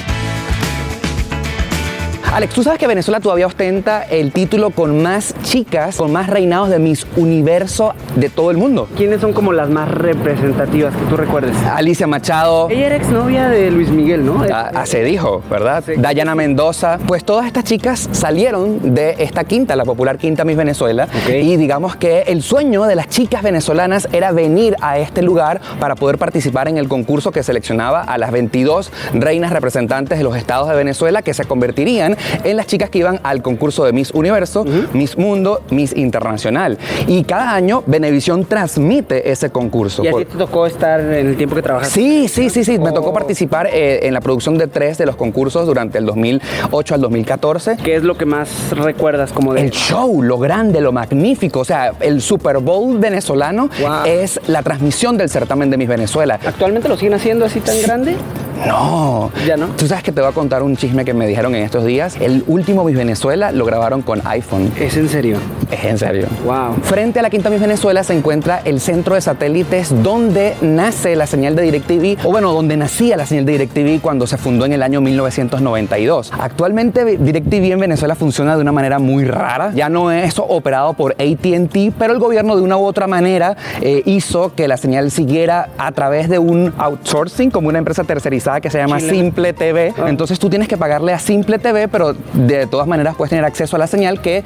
S10: Alex, ¿tú sabes que Venezuela todavía ostenta el título con más chicas, con más reinados de Miss Universo de todo el mundo?
S2: ¿Quiénes son como las más representativas que tú recuerdes?
S10: Alicia Machado.
S2: Ella era exnovia de Luis Miguel, ¿no?
S10: Se dijo, ¿verdad? Sí. Dayana Mendoza. Pues todas estas chicas salieron de esta quinta, la popular quinta Miss Venezuela. Okay. Y digamos que el sueño de las chicas venezolanas era venir a este lugar para poder participar en el concurso que seleccionaba a las 22 reinas representantes de los estados de Venezuela, que se convertirían en las chicas que iban al concurso de Miss Universo, Miss Mundo, Miss Internacional. Y cada año Venevisión transmite ese concurso.
S2: ¿Y a ti te tocó estar en el tiempo que trabajaste?
S10: Sí. Me tocó participar en la producción de 3 de los concursos durante el 2008 al 2014.
S2: ¿Qué es lo que más recuerdas como de...?
S10: El show, lo grande, lo magnífico. O sea, el Super Bowl venezolano es la transmisión del certamen de Miss Venezuela.
S2: ¿Actualmente lo siguen haciendo así tan grande?
S10: No.
S2: ¿Ya no?
S10: Tú sabes que te voy a contar un chisme que me dijeron en estos días. El último Miss Venezuela lo grabaron con iPhone.
S2: ¿Es en serio?
S10: Es en serio.
S2: Wow.
S10: Frente a la quinta Miss Venezuela se encuentra el centro de satélites donde nace la señal de DirecTV, o bueno, donde nacía la señal de DirecTV cuando se fundó en el año 1992. Actualmente DirecTV en Venezuela funciona de una manera muy rara. Ya no es operado por AT&T, pero el gobierno de una u otra manera hizo que la señal siguiera a través de un outsourcing, como una empresa tercerizada que se llama Simple TV. Entonces tú tienes que pagarle a Simple TV, pero de todas maneras puedes tener acceso a la señal que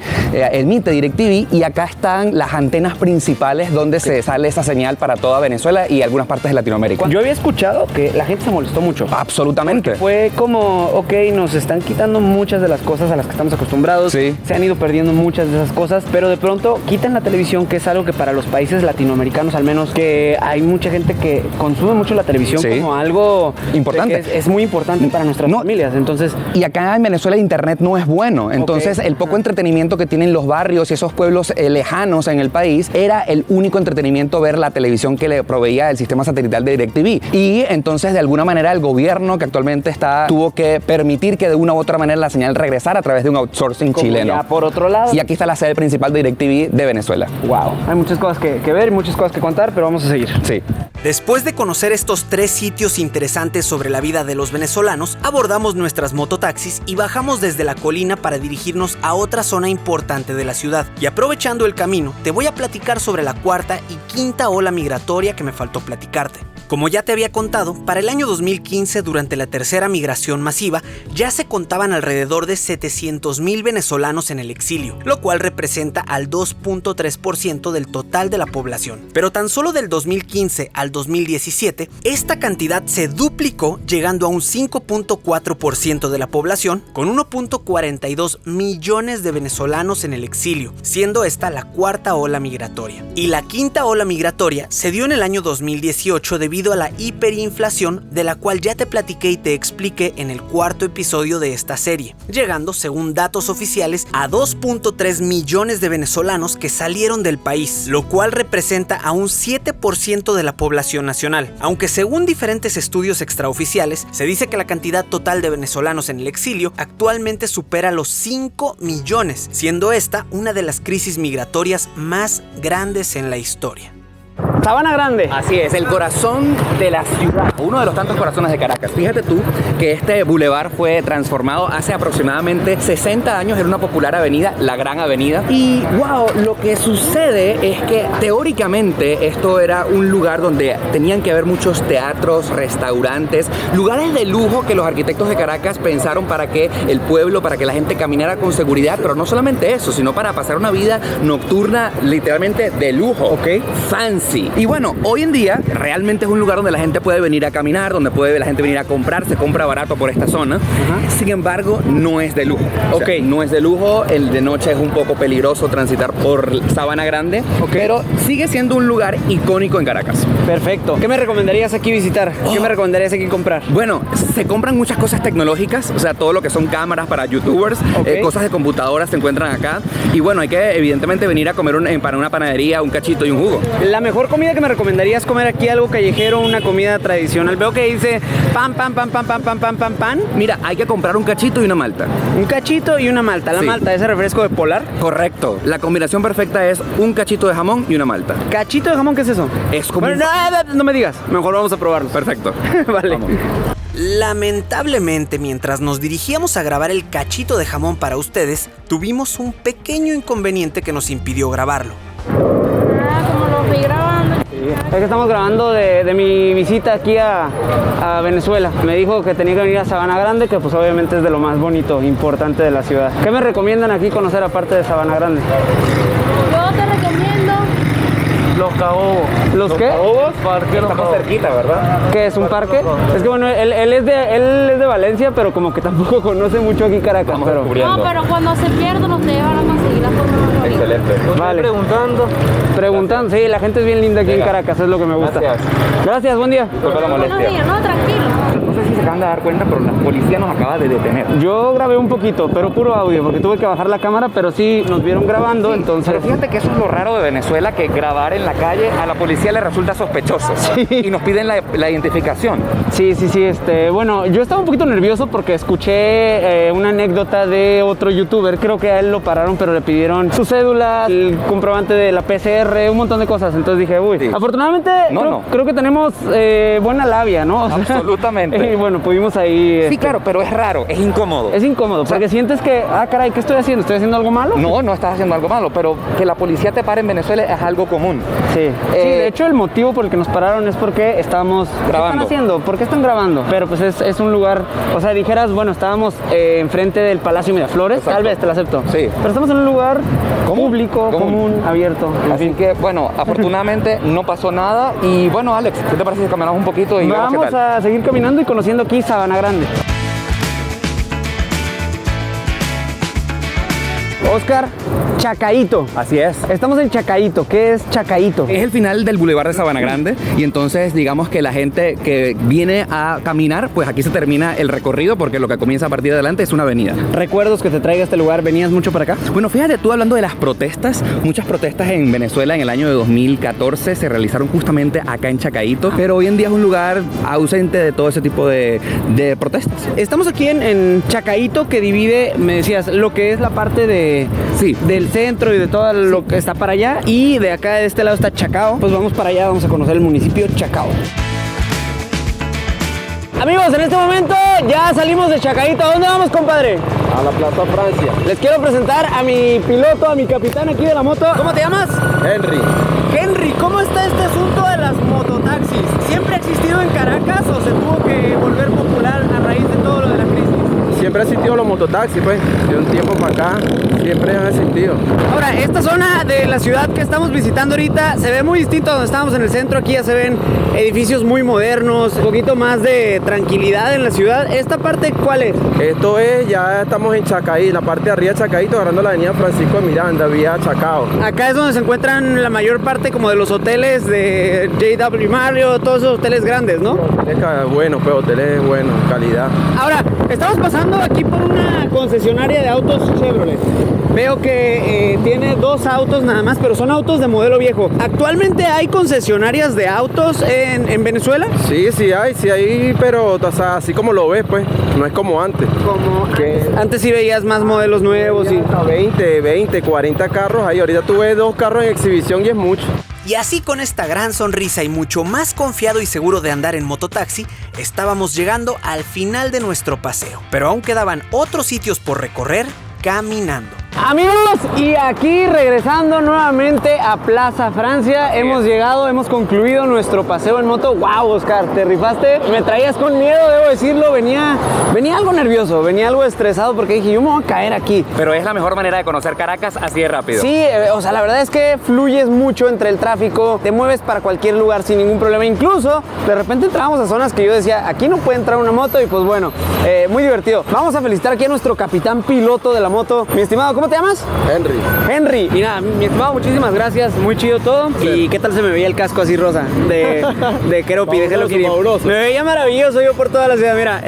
S10: emite DirecTV, y acá están las antenas principales donde se sale esa señal para toda Venezuela y algunas partes de Latinoamérica.
S2: Yo había escuchado que la gente se molestó mucho.
S10: Absolutamente.
S2: Porque fue como, ok, nos están quitando muchas de las cosas a las que estamos acostumbrados. Sí. Se han ido perdiendo muchas de esas cosas, pero de pronto quitan la televisión, que es algo que para los países latinoamericanos al menos, que hay mucha gente que consume mucho la televisión como algo importante. Es muy importante para nuestras familias. Entonces,
S10: y acá en Venezuela el internet no es bueno. Entonces el poco entretenimiento que tienen los barrios y esos pueblos lejanos en el país era el único entretenimiento, ver la televisión que le proveía el sistema satelital de DirecTV. Y entonces de alguna manera el gobierno que actualmente tuvo que permitir que de una u otra manera la señal regresara a través de un outsourcing chileno.
S2: Ya por otro lado.
S10: Y aquí está la sede principal de DirecTV de Venezuela.
S2: Wow. Hay muchas cosas que ver, muchas cosas que contar, pero vamos a seguir.
S10: Sí.
S1: Después de conocer estos 3 sitios interesantes sobre la vida de los venezolanos, abordamos nuestras mototaxis y bajamos desde la colina para dirigirnos a otra zona importante de la ciudad. Y aprovechando el camino, te voy a platicar sobre la cuarta y quinta ola migratoria que me faltó platicarte. Como ya te había contado, para el año 2015, durante la tercera migración masiva, ya se contaban alrededor de 700,000 venezolanos en el exilio, lo cual representa al 2.3% del total de la población. Pero tan solo del 2015 al 2017, esta cantidad se duplicó, llegando a un 5.4% de la población, con 1.42 millones de venezolanos en el exilio, siendo esta la cuarta ola migratoria. Y la quinta ola migratoria se dio en el año 2018 debido a la hiperinflación, de la cual ya te platiqué y te expliqué en el 4º episodio de esta serie, llegando, según datos oficiales, a 2.3 millones de venezolanos que salieron del país, lo cual representa a un 7% de la población nacional, aunque según diferentes estudios extraoficiales, se dice que la cantidad total de venezolanos en el exilio actualmente supera los 5 millones, siendo esta una de las crisis migratorias más grandes en la historia.
S2: Sabana Grande.
S10: Así es, el corazón de la ciudad, uno de los tantos corazones de Caracas. Fíjate tú que este bulevar fue transformado hace aproximadamente 60 años en una popular avenida, la Gran Avenida. Y wow, lo que sucede es que teóricamente esto era un lugar donde tenían que haber muchos teatros, restaurantes, lugares de lujo que los arquitectos de Caracas pensaron para que el pueblo, para que la gente caminara con seguridad, pero no solamente eso, sino para pasar una vida nocturna literalmente de lujo, fancy. Y bueno, hoy en día realmente es un lugar donde la gente puede venir a caminar, donde puede la gente venir a comprar, se compra barato por esta zona. Sin embargo, no es de lujo. O sea, no es de lujo, el de noche es un poco peligroso transitar por Sabana Grande, pero sigue siendo un lugar icónico en Caracas.
S2: Perfecto. ¿Qué me recomendarías aquí visitar? ¿Qué me recomendarías aquí comprar?
S10: Bueno, se compran muchas cosas tecnológicas, o sea, todo lo que son cámaras para youtubers, cosas de computadoras se encuentran acá. Y bueno, hay que evidentemente venir a comer para una panadería, un cachito y un jugo.
S2: La mejor comida que me recomendarías comer aquí, algo callejero, una comida tradicional. Veo que dice pan.
S10: Mira, hay que comprar un cachito y una malta.
S2: Un cachito y una malta. La malta, ¿ese refresco de Polar?
S10: Correcto. La combinación perfecta es un cachito de jamón y una malta.
S2: ¿Cachito de jamón qué es eso?
S10: Es como...
S2: Bueno, no me digas. Mejor vamos a probarlo.
S10: Perfecto.
S2: Vale.
S10: Vamos.
S1: Lamentablemente, mientras nos dirigíamos a grabar el cachito de jamón para ustedes, tuvimos un pequeño inconveniente que nos impidió grabarlo.
S11: Como lo fui grabando.
S2: Es que estamos grabando de mi visita aquí a Venezuela. Me dijo que tenía que venir a Sabana Grande, que pues obviamente es de lo más bonito, importante de la ciudad. ¿Qué me recomiendan aquí conocer aparte de Sabana Grande?
S11: Yo te recomiendo
S2: Los Caobos. ¿Los qué?
S10: Caobos, parque estamos cerquita, ¿verdad?
S2: ¿Qué es un parque? Es que bueno, él es de Valencia, pero como que tampoco conoce mucho aquí Caracas.
S11: No, pero cuando se pierde no te van a conseguir la forma.
S10: Excelente.
S2: Vale. Preguntando, sí, la gente es bien linda aquí en Caracas, es lo que me gusta. Gracias, buen día.
S10: Disculpa la molestia.
S11: Buenos días, no, tranquilo.
S10: No sé si se acaban de dar cuenta, pero la policía nos acaba de detener.
S2: Yo grabé un poquito, pero puro audio, porque tuve que bajar la cámara, pero sí nos vieron grabando, entonces...
S10: Pero fíjate que eso es lo raro de Venezuela, que grabar en la calle a la policía le resulta sospechoso.
S2: Sí.
S10: Y nos piden la identificación.
S2: Sí, bueno, yo estaba un poquito nervioso porque escuché una anécdota de otro youtuber. Creo que a él lo pararon, pero le pidieron su cédula, el comprobante de la PCR, un montón de cosas. Entonces dije, uy, sí. Afortunadamente creo que tenemos buena labia, ¿no? O sea,
S10: absolutamente.
S2: Y bueno, pudimos ahí...
S10: Sí, claro, pero es raro, es incómodo.
S2: Es incómodo, o sea, porque sientes que, caray, ¿qué estoy haciendo? ¿Estoy haciendo algo malo?
S10: No estás haciendo algo malo, pero que la policía te pare en Venezuela es algo común.
S2: Sí. Sí, de hecho el motivo por el que nos pararon es porque estábamos grabando. ¿Qué están haciendo? ¿Por qué están grabando? Pero pues es un lugar, o sea, dijeras, bueno, estábamos enfrente del Palacio Miraflores. Exacto. Tal vez, te lo acepto. Sí. Pero estamos en un lugar público, común, abierto.
S10: Así que, bueno, afortunadamente no pasó nada. Y bueno, Alex, ¿qué te parece si caminamos un poquito y
S2: vamos
S10: qué tal?
S2: A seguir caminando y conociendo aquí Sabana Grande. Oscar, Chacaíto.
S10: Así es.
S2: Estamos en Chacaíto. ¿Qué es Chacaíto?
S10: Es el final del Boulevard de Sabana Grande y entonces digamos que la gente que viene a caminar, pues aquí se termina el recorrido porque lo que comienza a partir de adelante es una avenida.
S2: ¿Recuerdos que te traiga este lugar? ¿Venías mucho para acá?
S10: Bueno, fíjate, tú hablando de las protestas, muchas protestas en Venezuela en el año de 2014 se realizaron justamente acá en Chacaíto, pero hoy en día es un lugar ausente de todo ese tipo de protestas.
S2: Estamos aquí en Chacaíto, que divide, me decías, lo que es la parte del centro y de todo lo que está para allá, y de acá de este lado está Chacao. Pues vamos para allá, vamos a conocer el municipio Chacao. Amigos, en este momento ya salimos de Chacaíto. ¿A dónde vamos, compadre?
S12: A la Plaza Francia.
S2: Les quiero presentar a mi piloto, a mi capitán aquí de la moto. ¿Cómo te llamas?
S12: Henry.
S2: Henry, ¿cómo está este asunto de las mototaxis? ¿Siempre ha existido en Caracas o se tuvo que volver popular a raíz de todo lo de la crisis?
S12: Siempre han existido los mototaxis, pues. De un tiempo para acá, siempre han existido.
S2: Ahora, esta zona de la ciudad que estamos visitando ahorita se ve muy distinto a donde estábamos en el centro. Aquí ya se ven edificios muy modernos, un poquito más de tranquilidad en la ciudad. ¿Esta parte cuál es?
S12: Esto es, ya estamos en Chacaí, la parte de arriba de Chacaíto, agarrando la avenida Francisco de Miranda, vía Chacao.
S2: Acá es donde se encuentran la mayor parte como de los hoteles de JW Marriott, todos esos hoteles grandes, ¿no?
S12: Hoteles buenos, pues hoteles buenos, calidad.
S2: Ahora, estamos pasando aquí por una concesionaria de autos Chevrolet. Veo que tiene dos autos nada más, pero son autos de modelo viejo. ¿Actualmente hay concesionarias de autos en Venezuela?
S12: Sí hay, pero o sea, así como lo ves, pues, no es como antes.
S2: Como antes sí veías más modelos nuevos y
S12: 20, 40 carros ahí. Ahorita tú ves 2 carros en exhibición y es mucho.
S1: Y así, con esta gran sonrisa y mucho más confiado y seguro de andar en mototaxi, estábamos llegando al final de nuestro paseo. Pero aún quedaban otros sitios por recorrer caminando.
S2: Amigos, y aquí regresando nuevamente a Plaza Francia, hemos llegado, hemos concluido nuestro paseo en moto. Wow, Oscar, te rifaste, me traías con miedo, debo decirlo, venía algo nervioso, venía algo estresado porque dije, yo me voy a caer aquí.
S10: Pero es la mejor manera de conocer Caracas así de rápido.
S2: Sí, o sea, la verdad es que fluyes mucho entre el tráfico, te mueves para cualquier lugar sin ningún problema. Incluso, de repente entrábamos a zonas que yo decía, aquí no puede entrar una moto y pues bueno, muy divertido. Vamos a felicitar aquí a nuestro capitán piloto de la moto. Mi estimado, ¿cómo te llamas? Henry. Y nada, mi estimado, muchísimas gracias, muy chido todo. Sí. ¿Y qué tal se me veía el casco así rosa de Keropi, de Hello Kitty? Me veía maravilloso yo por toda la ciudad, mira.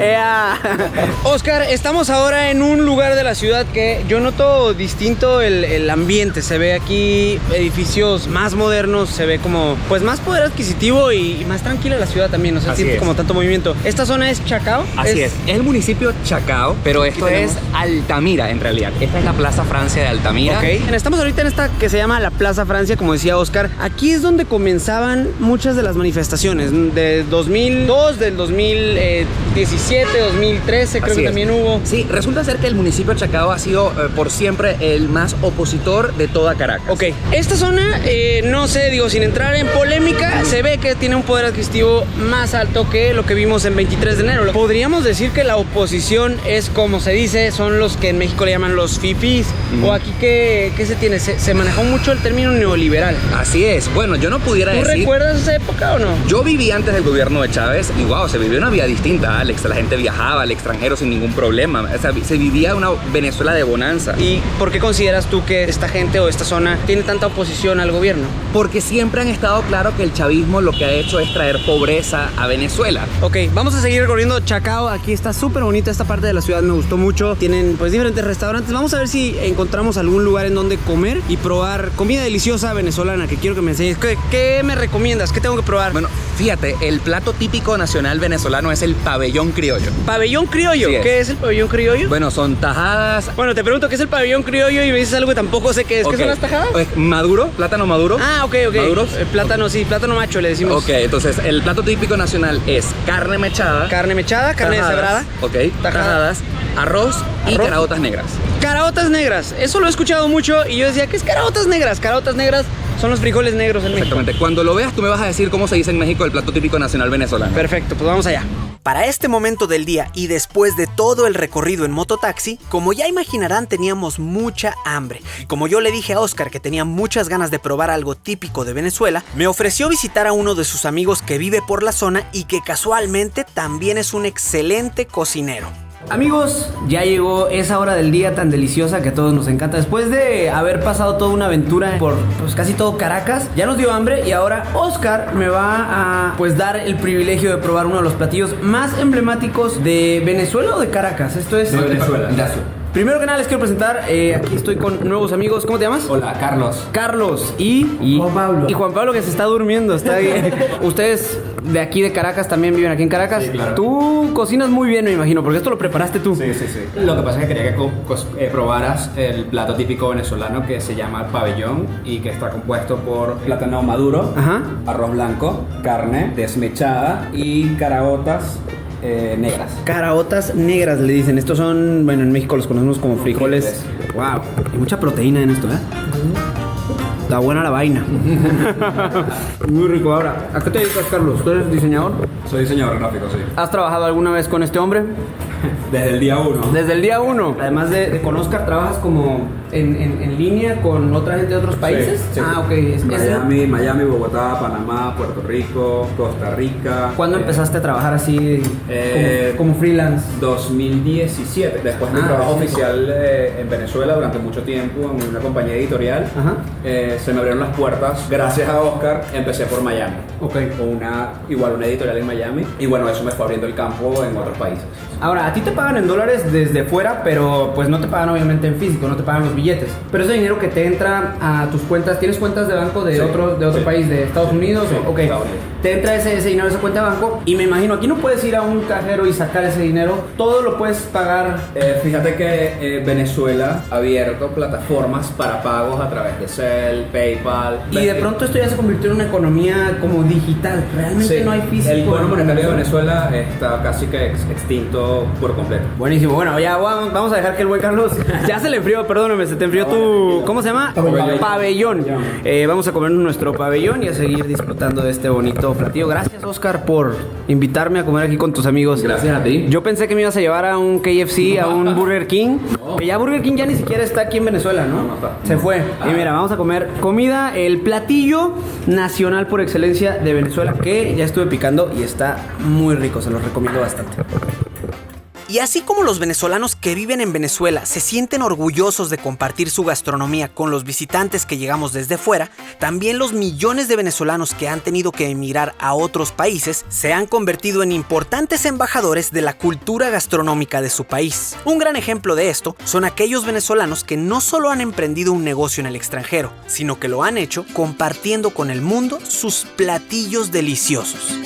S2: Oscar, estamos ahora en un lugar de la ciudad que yo noto distinto el ambiente. Se ve aquí edificios más modernos, se ve como pues más poder adquisitivo y más tranquila la ciudad también, no se siente como tanto movimiento. ¿Esta zona es Chacao?
S3: Así es el municipio Chacao, pero esto es Altamira en realidad. Esta es la Plaza Francia de Altamira.
S2: Okay. Estamos ahorita en esta que se llama la Plaza Francia, como decía Oscar. Aquí es donde comenzaban muchas de las manifestaciones de 2002, del 2017, 2013, creo que también hubo.
S3: Sí, resulta ser que el municipio de Chacao ha sido por siempre el más opositor de toda Caracas.
S2: Ok, esta zona, no sé, digo, sin entrar en polémica, se ve que tiene un poder adquisitivo más alto que lo que vimos en 23 de enero. Podríamos decir que la oposición es, como se dice, son los que en México le llaman los fifís. O aquí, ¿qué se tiene? Se manejó mucho el término neoliberal.
S3: Así es. Bueno, yo no pudiera decir...
S2: ¿Tú recuerdas esa época o no?
S3: Yo viví antes del gobierno de Chávez y wow, se vivió una vida distinta, Alex. La gente viajaba al extranjero sin ningún problema. O sea, se vivía una Venezuela de bonanza.
S2: ¿Y por qué consideras tú que esta gente o esta zona tiene tanta oposición al gobierno?
S3: Porque siempre han estado claro que el chavismo lo que ha hecho es traer pobreza a Venezuela.
S2: Ok, vamos a seguir recorriendo Chacao. Aquí está súper bonita esta parte de la ciudad, me gustó mucho. Tienen pues diferentes restaurantes. Vamos a ver si encontramos algún lugar en donde comer y probar comida deliciosa venezolana, que quiero que me enseñes. ¿Qué me recomiendas? ¿Qué tengo que probar?
S3: Bueno, fíjate, el plato típico nacional venezolano es el pabellón criollo.
S2: ¿Pabellón criollo? Sí, ¿qué es el pabellón criollo?
S3: Bueno, son tajadas.
S2: Bueno, te pregunto qué es el pabellón criollo y me dices algo que tampoco sé qué es. ¿Qué son las tajadas?
S3: Maduro, plátano maduro.
S2: Ah, ok.
S3: Maduros.
S2: Plátano, sí, plátano macho le decimos.
S3: Ok, entonces el plato típico nacional es carne mechada.
S2: Carne deshebrada.
S3: Ok, tajadas, arroz y caraotas negras.
S2: Caraotas negras, eso lo he escuchado mucho y yo decía, ¿qué es caraotas negras? Caraotas negras son los frijoles negros en México.
S3: Exactamente, cuando lo veas tú me vas a decir cómo se dice en México el plato típico nacional venezolano.
S2: Perfecto, pues vamos allá.
S1: Para este momento del día y después de todo el recorrido en mototaxi, como ya imaginarán, teníamos mucha hambre. Y como yo le dije a Oscar que tenía muchas ganas de probar algo típico de Venezuela, me ofreció visitar a uno de sus amigos que vive por la zona y que casualmente también es un excelente cocinero.
S2: Amigos, ya llegó esa hora del día tan deliciosa que a todos nos encanta. Después de haber pasado toda una aventura por pues, casi todo Caracas, ya nos dio hambre y ahora Oscar me va a pues dar el privilegio de probar uno de los platillos más emblemáticos de Venezuela o de Caracas. Esto es
S10: de Venezuela.
S2: Primero que nada les quiero presentar, aquí estoy con nuevos amigos. ¿Cómo te llamas?
S10: Hola, Carlos.
S2: Carlos y
S10: Juan Pablo.
S2: Y Juan Pablo, que se está durmiendo, está bien. Ustedes de aquí de Caracas también viven aquí en Caracas.
S10: Sí, claro.
S2: Tú cocinas muy bien, me imagino, porque esto lo preparaste tú.
S10: Sí. Lo que pasa es que quería que probaras el plato típico venezolano que se llama pabellón y que está compuesto por plátano maduro, arroz blanco, carne desmechada y caraotas negras.
S2: Caraotas negras le dicen. Estos son, bueno, en México los conocemos como frijoles. Wow, hay mucha proteína en esto, ¿eh? Está buena la vaina. Muy rico. Ahora, ¿a qué te dedicas, Carlos? ¿Tú eres diseñador?
S10: Soy diseñador gráfico, sí.
S2: ¿Has trabajado alguna vez con este hombre?
S10: Desde el día 1.
S2: Desde el día 1. Además de con Oscar, ¿trabajas como en línea con otra gente de otros países?
S10: Sí.
S2: Ah, ok.
S10: Miami, Bogotá, Panamá, Puerto Rico, Costa Rica.
S2: ¿Cuándo empezaste a trabajar así como freelance?
S10: 2017. Después de mi trabajo oficial en Venezuela durante mucho tiempo en una compañía editorial. Se me abrieron las puertas. Gracias a Oscar empecé por Miami.
S2: Ok.
S10: Una editorial en Miami. Y bueno, eso me fue abriendo el campo en otros países.
S2: Ahora, a ti te pagan en dólares desde fuera, pero pues no te pagan obviamente en físico, no te pagan los billetes. Pero ese dinero que te entra a tus cuentas, ¿tienes cuentas de banco de otro país, de Estados Unidos? Ok. Te entra ese dinero a esa cuenta de banco y me imagino, aquí no puedes ir a un cajero y sacar ese dinero, todo lo puedes pagar.
S10: Fíjate que Venezuela ha abierto plataformas para pagos a través de Zelle, PayPal.
S2: Y de pronto esto ya se convirtió en una economía como digital. Realmente no hay físico.
S10: El Fondo Monetario de Venezuela está casi que extinto por completo.
S2: Buenísimo. Bueno, ya vamos a dejar que el buen Carlos ya se le enfrió, perdóname, se te enfrió tu... ¿Cómo se llama? Pabellón. Vamos a comernos nuestro pabellón y a seguir disfrutando de este bonito platillo. Gracias, Oscar, por invitarme a comer aquí con tus amigos.
S10: Gracias a ti.
S2: Yo pensé que me ibas a llevar a un KFC, a un Burger King. Que ya Burger King ya ni siquiera está aquí en Venezuela, ¿no?
S10: No está.
S2: Se fue. Y mira, vamos a comer comida, el platillo nacional por excelencia de Venezuela, que ya estuve picando y está muy rico, se los recomiendo bastante.
S1: Y así como los venezolanos que viven en Venezuela se sienten orgullosos de compartir su gastronomía con los visitantes que llegamos desde fuera, también los millones de venezolanos que han tenido que emigrar a otros países se han convertido en importantes embajadores de la cultura gastronómica de su país. Un gran ejemplo de esto son aquellos venezolanos que no solo han emprendido un negocio en el extranjero, sino que lo han hecho compartiendo con el mundo sus platillos deliciosos.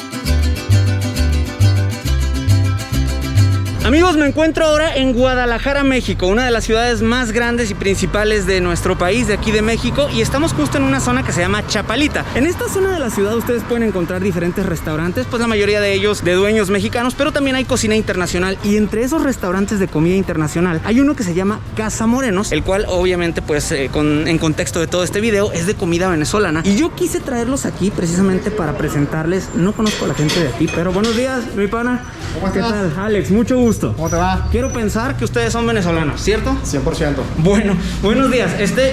S2: Amigos, me encuentro ahora en Guadalajara, México, una de las ciudades más grandes y principales de nuestro país, de aquí de México, y estamos justo en una zona que se llama Chapalita. En esta zona de la ciudad ustedes pueden encontrar diferentes restaurantes, pues la mayoría de ellos de dueños mexicanos, pero también hay cocina internacional, y entre esos restaurantes de comida internacional hay uno que se llama Casa Morenos, el cual obviamente pues en contexto de todo este video es de comida venezolana, y yo quise traerlos aquí precisamente para presentarles. No conozco a la gente de aquí, pero buenos días, mi pana. ¿Qué tal? Alex, mucho gusto.
S13: ¿Cómo te va?
S2: Quiero pensar que ustedes son venezolanos, ¿cierto?
S13: 100%.
S2: Bueno, buenos días.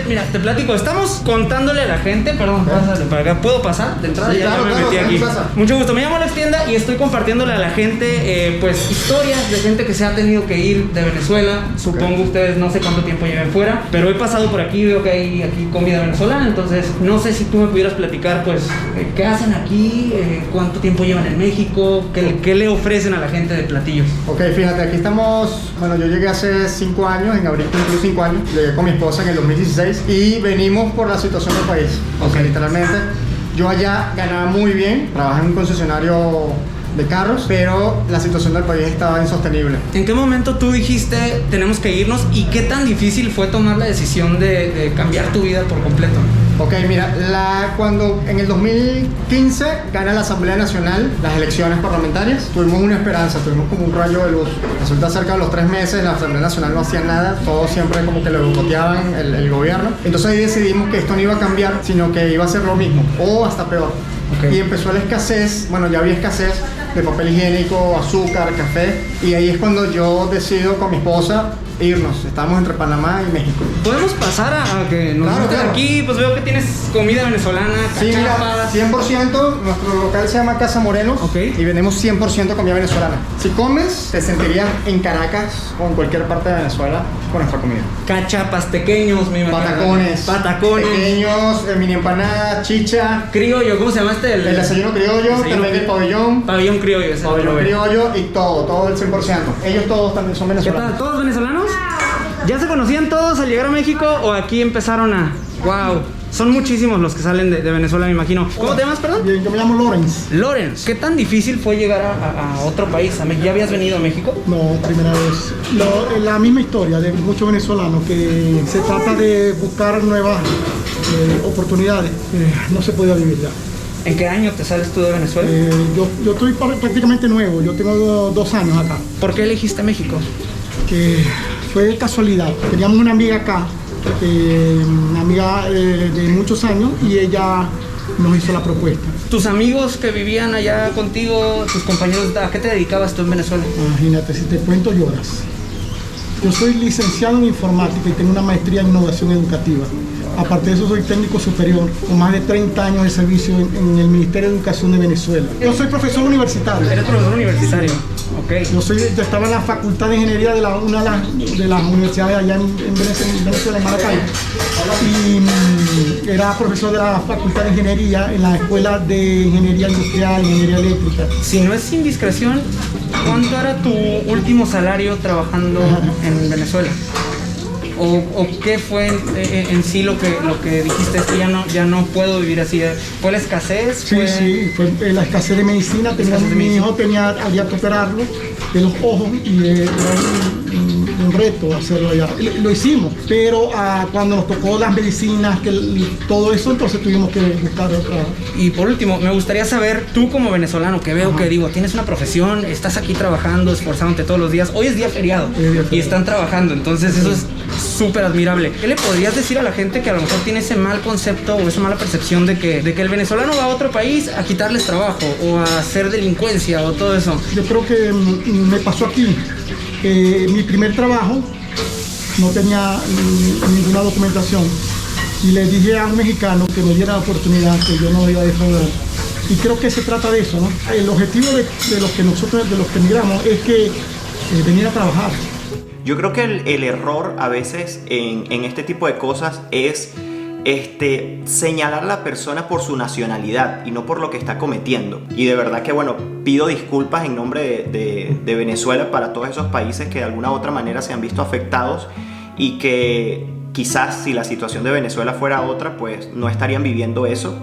S2: Mira, te platico. Estamos contándole a la gente, perdón, pásale para acá. ¿Puedo pasar? De entrada,
S13: sí,
S2: ya
S13: claro,
S2: me metí aquí.
S13: Pasa.
S2: Mucho gusto. Me llamo Alex Tienda y estoy compartiéndole a la gente, pues, historias de gente que se ha tenido que ir de Venezuela. Supongo ustedes no sé cuánto tiempo lleven fuera, pero he pasado por aquí, veo que hay aquí comida venezolana. Entonces, no sé si tú me pudieras platicar, pues, qué hacen aquí, cuánto tiempo llevan en México, qué le ofrecen a la gente de platillos.
S13: Ok, fíjate, aquí estamos. Bueno, yo llegué hace 5 años, en abril cumplí 5 años. Llegué con mi esposa en el 2016 y venimos por la situación del país. O sea, literalmente, yo allá ganaba muy bien, trabajaba en un concesionario de carros, pero la situación del país estaba insostenible.
S2: ¿En qué momento tú dijiste tenemos que irnos y qué tan difícil fue tomar la decisión de cambiar tu vida por completo?
S13: Ok, mira, cuando en el 2015 gana la Asamblea Nacional las elecciones parlamentarias, tuvimos una esperanza, tuvimos como un rayo de luz. Resulta cerca de los 3 meses la Asamblea Nacional no hacía nada, todos siempre como que le boicoteaban el gobierno. Entonces ahí decidimos que esto no iba a cambiar, sino que iba a ser lo mismo, o hasta peor. Okay. Y empezó la escasez, bueno, ya había escasez de papel higiénico, azúcar, café, y ahí es cuando yo decido con mi esposa irnos. Estamos entre Panamá y México.
S2: ¿Podemos pasar a que nos claro. Aquí? Pues veo que tienes comida venezolana, cachapas.
S13: Sí, mira, 100%. Nuestro local se llama Casa Morenos, y vendemos 100% comida venezolana. Si comes, te sentirías en Caracas o en cualquier parte de Venezuela con nuestra comida.
S2: Cachapas pequeños, me imagino.
S13: Patacones. Pequeños, mini empanada, chicha.
S2: Criollo, ¿cómo se llama este?
S13: El desayuno criollo, también el pabellón.
S2: Pabellón criollo.
S13: Pabellón criollo y todo el 100%. Ellos todos también son venezolanos.
S2: ¿Qué tal? ¿Todos venezolanos? ¿Ya se conocían todos al llegar a México o aquí empezaron a...? ¡Wow! Son muchísimos los que salen de Venezuela, me imagino. ¿Cómo te llamas, perdón?
S13: Yo me llamo Lorenz.
S2: Lorenz. ¿Qué tan difícil fue llegar a otro país? ¿Ya habías venido a México?
S14: No, primera vez. La misma historia de muchos venezolanos que se trata de buscar nuevas oportunidades. No se podía vivir ya.
S2: ¿En qué año te sales tú de Venezuela?
S14: Yo estoy prácticamente nuevo. Yo tengo 2 años acá.
S2: ¿Por qué elegiste México?
S14: Que fue casualidad. Teníamos una amiga acá, una amiga de muchos años, y ella nos hizo la propuesta.
S2: ¿Tus amigos que vivían allá contigo, tus compañeros, a qué te dedicabas tú en Venezuela?
S14: Imagínate, si te cuento lloras. Yo soy licenciado en informática y tengo una maestría en innovación educativa. Aparte de eso, soy técnico superior con más de 30 años de servicio en el Ministerio de Educación de Venezuela. Yo soy profesor universitario.
S2: ¿Eres profesor universitario? Ok.
S14: Yo estaba en la Facultad de Ingeniería de una de las universidades allá en Venezuela, en Maracaibo. Y era profesor de la Facultad de Ingeniería en la Escuela de Ingeniería Industrial, Ingeniería Eléctrica.
S2: Si no es indiscreción, ¿cuánto era tu último salario trabajando en Venezuela? ¿O qué fue en sí lo que dijiste? Es que ya no puedo vivir así. ¿Fue la escasez?
S14: Sí, fue la escasez de medicina. Mi hijo había que operarlo de los ojos y era un reto hacerlo allá. Lo hicimos, pero cuando nos tocó las medicinas, todo eso, entonces tuvimos que buscar otra.
S2: Y por último, me gustaría saber, tú como venezolano, que veo que digo, tienes una profesión, estás aquí trabajando, esforzándote todos los días, hoy es día feriado y están trabajando, entonces eso es súper admirable. ¿Qué le podrías decir a la gente que a lo mejor tiene ese mal concepto o esa mala percepción de que el venezolano va a otro país a quitarles trabajo o a hacer delincuencia o todo eso?
S14: Yo creo que me pasó aquí. Mi primer trabajo no tenía ninguna documentación y le dije a un mexicano que me diera la oportunidad, que yo no iba a defraudar. Y creo que se trata de eso, ¿no? El objetivo de los que migramos es que venir a trabajar.
S8: Yo creo que el error a veces en este tipo de cosas es señalar a la persona por su nacionalidad y no por lo que está cometiendo. Y de verdad que bueno, pido disculpas en nombre de Venezuela para todos esos países que de alguna u otra manera se han visto afectados y que quizás si la situación de Venezuela fuera otra, pues no estarían viviendo eso.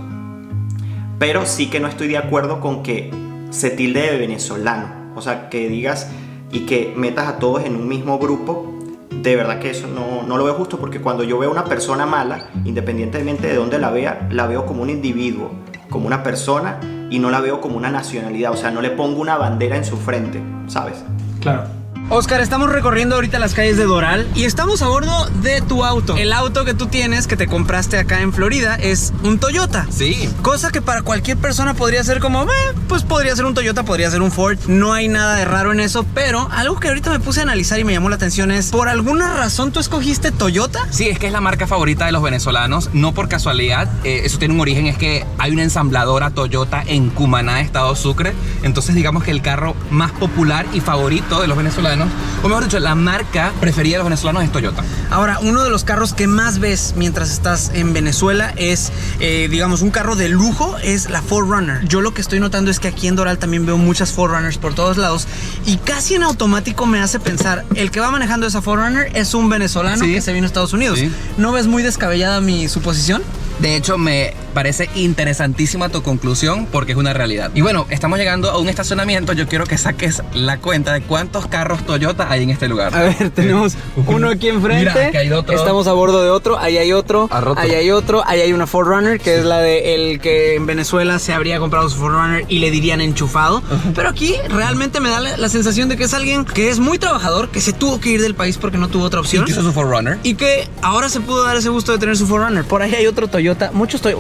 S8: Pero sí que no estoy de acuerdo con que se tilde de venezolano. O sea, que digas y que metas a todos en un mismo grupo. De verdad que eso no lo veo justo, porque cuando yo veo a una persona mala, independientemente de dónde la vea, la veo como un individuo, como una persona, y no la veo como una nacionalidad. O sea, no le pongo una bandera en su frente, ¿sabes?
S2: Claro. Oscar, estamos recorriendo ahorita las calles de Doral y estamos a bordo de tu auto. El auto que tú tienes, que te compraste acá en Florida, es un Toyota.
S3: Sí.
S2: Cosa que para cualquier persona podría ser como, pues podría ser un Toyota, podría ser un Ford. No hay nada de raro en eso, pero algo que ahorita me puse a analizar y me llamó la atención es, ¿por alguna razón tú escogiste Toyota?
S3: Sí, es que es la marca favorita de los venezolanos, no por casualidad. Eso tiene un origen, es que hay una ensambladora Toyota en Cumaná, estado Sucre. Entonces digamos que el carro más popular y favorito de los venezolanos, o mejor dicho, la marca preferida de los venezolanos es Toyota.
S2: Ahora, uno de los carros que más ves mientras estás en Venezuela es, digamos, un carro de lujo, es la 4Runner. Yo lo que estoy notando es que aquí en Doral también veo muchas 4Runners por todos lados y casi en automático me hace pensar, el que va manejando esa 4Runner es un venezolano que se vino a Estados Unidos. Sí. ¿No ves muy descabellada mi suposición?
S3: De hecho, me parece interesantísima tu conclusión porque es una realidad. Y bueno, estamos llegando a un estacionamiento. Yo quiero que saques la cuenta de cuántos carros Toyota hay en este lugar.
S2: A ver, tenemos uno aquí enfrente.
S3: Mira, aquí hay otro.
S2: Estamos a bordo de otro. Ahí hay otro. Ahí hay otro. Ahí hay una 4Runner, que es la de el que en Venezuela se habría comprado su 4Runner y le dirían enchufado. Pero aquí realmente me da la sensación de que es alguien que es muy trabajador, que se tuvo que ir del país porque no tuvo otra opción.
S3: Y quiso su 4Runner.
S2: Y que ahora se pudo dar ese gusto de tener su 4Runner. Por ahí hay otro Toyota.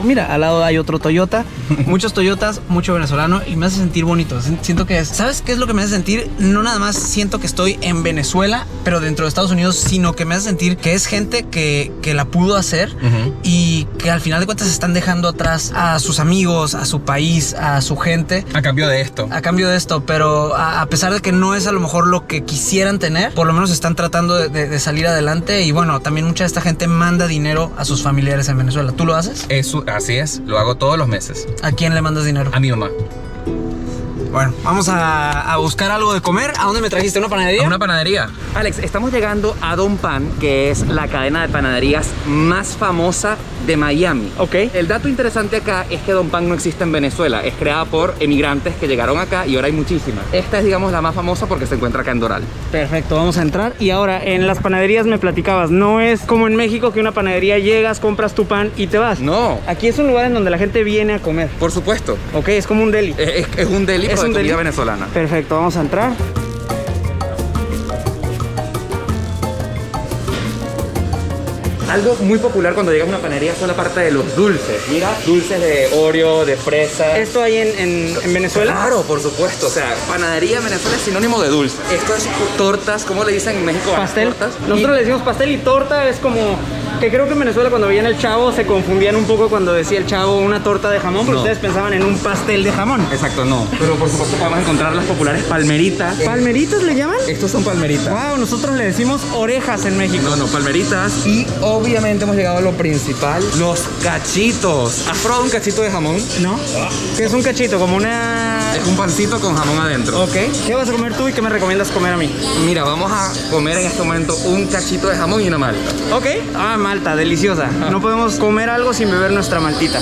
S2: Mira, al lado hay otro Toyota. Muchos Toyotas, mucho venezolano y me hace sentir bonito. Siento que es... ¿Sabes qué es lo que me hace sentir? No nada más siento que estoy en Venezuela, pero dentro de Estados Unidos, sino que me hace sentir que es gente que la pudo hacer y que al final de cuentas están dejando atrás a sus amigos, a su país, a su gente.
S3: A cambio de esto.
S2: A cambio de esto, pero a pesar de que no es a lo mejor lo que quisieran tener, por lo menos están tratando de salir adelante y bueno, también mucha de esta gente manda dinero a sus familiares en Venezuela. ¿Tú lo haces?
S3: Así es, lo hago todos los meses.
S2: ¿A quién le mandas dinero?
S3: A mi mamá.
S2: Bueno, vamos a buscar algo de comer. ¿A dónde me trajiste? ¿Una panadería?
S3: A una panadería. Alex, estamos llegando a Don Pan, que es la cadena de panaderías más famosa de Miami.
S2: Ok.
S3: El dato interesante acá es que Don Pan no existe en Venezuela. Es creada por emigrantes que llegaron acá y ahora hay muchísimas. Esta es, digamos, la más famosa porque se encuentra acá en Doral.
S2: Perfecto, vamos a entrar. Y ahora, en las panaderías me platicabas, no es como en México que una panadería llegas, compras tu pan y te vas.
S3: No.
S2: Aquí es un lugar en donde la gente viene a comer.
S3: Por supuesto.
S2: Ok, es como un deli.
S3: Es un deli, pero de comida venezolana.
S2: Perfecto, vamos a entrar.
S3: Algo muy popular cuando llegas a una panadería son la parte de los dulces. Mira, dulces de Oreo, de fresa.
S2: ¿Esto hay en Venezuela?
S3: Claro, por supuesto. O sea, panadería en Venezuela es sinónimo de dulce. Esto es tortas, ¿cómo le dicen en México?
S2: Pastel.
S3: Tortas.
S2: Nosotros le decimos pastel y torta es como... Que creo que en Venezuela cuando veían el Chavo se confundían un poco cuando decía el Chavo una torta de jamón, pero ustedes pensaban en un pastel de jamón.
S3: Exacto, no. Pero por supuesto podemos encontrar las populares palmeritas.
S2: ¿Palmeritas le llaman?
S3: Estos son palmeritas.
S2: Wow, nosotros le decimos orejas en México.
S3: No, palmeritas. Y obviamente hemos llegado a lo principal, los cachitos. ¿Has probado un cachito de jamón?
S2: No. ¿Qué es un cachito? Como una...
S3: Es un pancito con jamón adentro.
S2: Ok. ¿Qué vas a comer tú y qué me recomiendas comer a mí?
S3: Mira, vamos a comer en este momento un cachito de jamón y una malta.
S2: Ok. malta, deliciosa. No podemos comer algo sin beber nuestra maltita.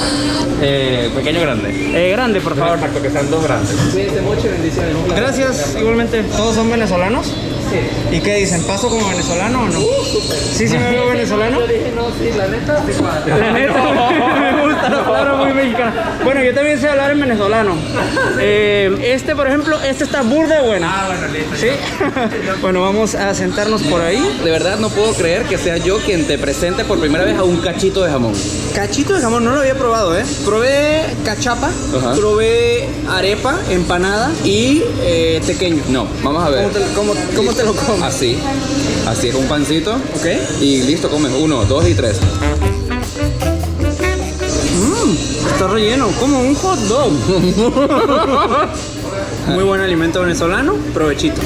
S15: Pequeño o grande.
S2: Grande, por favor.
S15: Exacto, que sean 2 grandes.
S2: Cuídense mucho y bendiciones. Gracias, igualmente. ¿Todos son venezolanos? Sí. ¿Y qué dicen? ¿Paso como venezolano o no?
S15: Súper.
S2: ¿Sí me veo venezolano?
S15: Yo dije, no, sí, la neta, te cuadra.
S2: La neta, me gusta la palabra muy mexicana. Bueno, yo también sé hablar en venezolano. Por ejemplo, está burda de bueno.
S15: Bueno, listo.
S2: ¿Sí? Bueno, vamos a sentarnos por ahí.
S3: De verdad no puedo creer que sea yo quien te presente por primera vez a un cachito de jamón.
S2: Cachito de jamón, no lo había probado, ¿eh? Probé cachapa, probé arepa, empanada y tequeño.
S3: No, vamos a ver.
S2: ¿Cómo te lo comes?
S3: Así es un pancito.
S2: Ok.
S3: Y listo, comes 1, 2 y 3.
S2: Está relleno, como un hot dog. Muy buen alimento venezolano, provechito.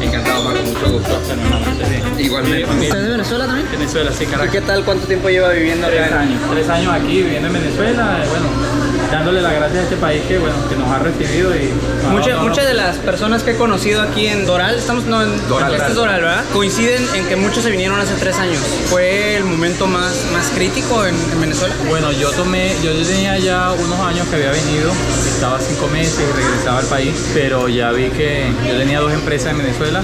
S3: Encantado, Marco, mucho gusto. Igualmente.
S2: ¿Usted es de Venezuela también?
S15: Venezuela, sí, Caracas.
S2: ¿Y qué tal? ¿Cuánto tiempo lleva viviendo acá?
S15: 3 años. 3 años aquí viviendo en Venezuela. Bueno, dándole las gracias a este país que nos ha recibido y
S2: Muchas de las personas que he conocido aquí en Doral, este es Doral, ¿verdad? Coinciden en que muchos se vinieron hace 3 años. ¿Fue el momento más crítico en Venezuela?
S15: Bueno, yo tenía ya unos años que había venido, estaba 5 meses y regresaba al país, pero ya vi que yo tenía 2 empresas en Venezuela,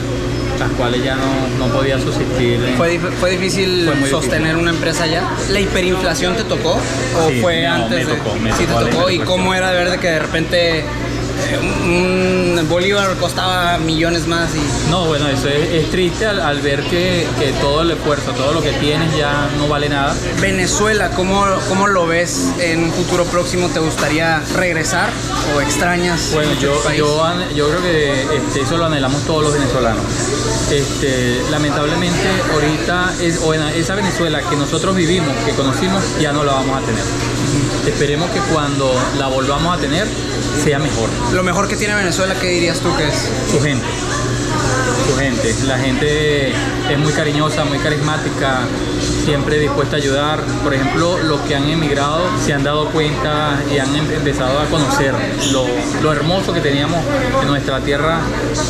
S15: las cuales ya no podía subsistir.
S2: ¿Fue difícil sostener una empresa allá? ¿La hiperinflación te tocó? ¿O
S15: sí,
S2: fue antes?
S15: Sí, te tocó.
S2: ¿Y cómo era ver de que de repente un bolívar costaba millones más?
S15: No, bueno, eso es triste al ver que todo el esfuerzo, todo lo que tienes ya no vale nada.
S2: Venezuela, ¿cómo lo ves en un futuro próximo? ¿Te gustaría regresar o extrañas?
S15: Bueno, yo creo que eso lo anhelamos todos los venezolanos. Lamentablemente ahorita esa Venezuela que nosotros vivimos, que conocimos, ya no la vamos a tener. Esperemos que cuando la volvamos a tener sea mejor.
S2: Lo mejor que tiene Venezuela, ¿qué dirías tú que es?
S15: Su gente. La gente es muy cariñosa, muy carismática, siempre dispuesta a ayudar. Por ejemplo, los que han emigrado se han dado cuenta y han empezado a conocer lo hermoso que teníamos en nuestra tierra,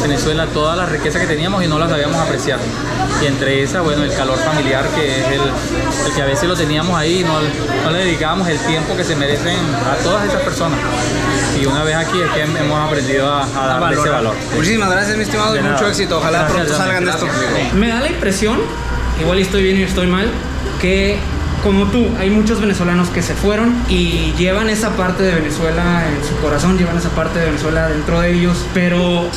S15: Venezuela, toda la riqueza que teníamos y no la sabíamos apreciar. Y entre esas, bueno, el calor familiar, que es el que a veces lo teníamos ahí y no le dedicábamos el tiempo que se merecen a todas esas personas. Y una vez aquí es que hemos aprendido a darle ese valor.
S2: Muchísimas gracias, mi estimado, y mucho éxito. Ojalá pronto salgan de esto. Me da la impresión, igual estoy bien y estoy mal, que como tú, hay muchos venezolanos que se fueron y llevan esa parte de Venezuela en su corazón, llevan esa parte de Venezuela dentro de ellos, pero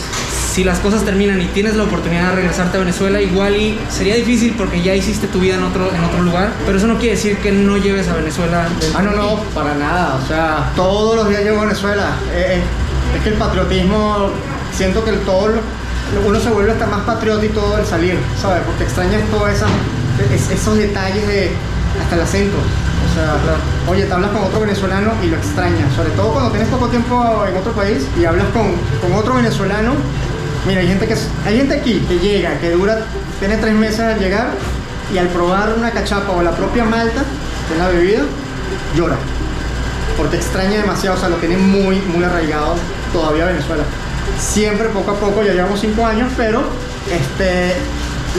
S2: si las cosas terminan y tienes la oportunidad de regresarte a Venezuela, igual y sería difícil porque ya hiciste tu vida en otro lugar, pero eso no quiere decir que no lleves a Venezuela.
S13: No, para nada. O sea, todos los días llevo a Venezuela. Es que el patriotismo, siento que uno se vuelve hasta más patriótico al salir, ¿sabes? Porque extrañas todos esos detalles hasta el acento. O sea, oye, te hablas con otro venezolano y lo extrañas, sobre todo cuando tienes poco tiempo en otro país y hablas con otro venezolano. Mira, hay gente aquí que llega, tiene 3 meses al llegar y al probar una cachapa o la propia malta, que es la bebida, llora. Porque extraña demasiado, o sea, lo tiene muy, muy arraigado todavía Venezuela. Siempre, poco a poco, ya llevamos 5 años, pero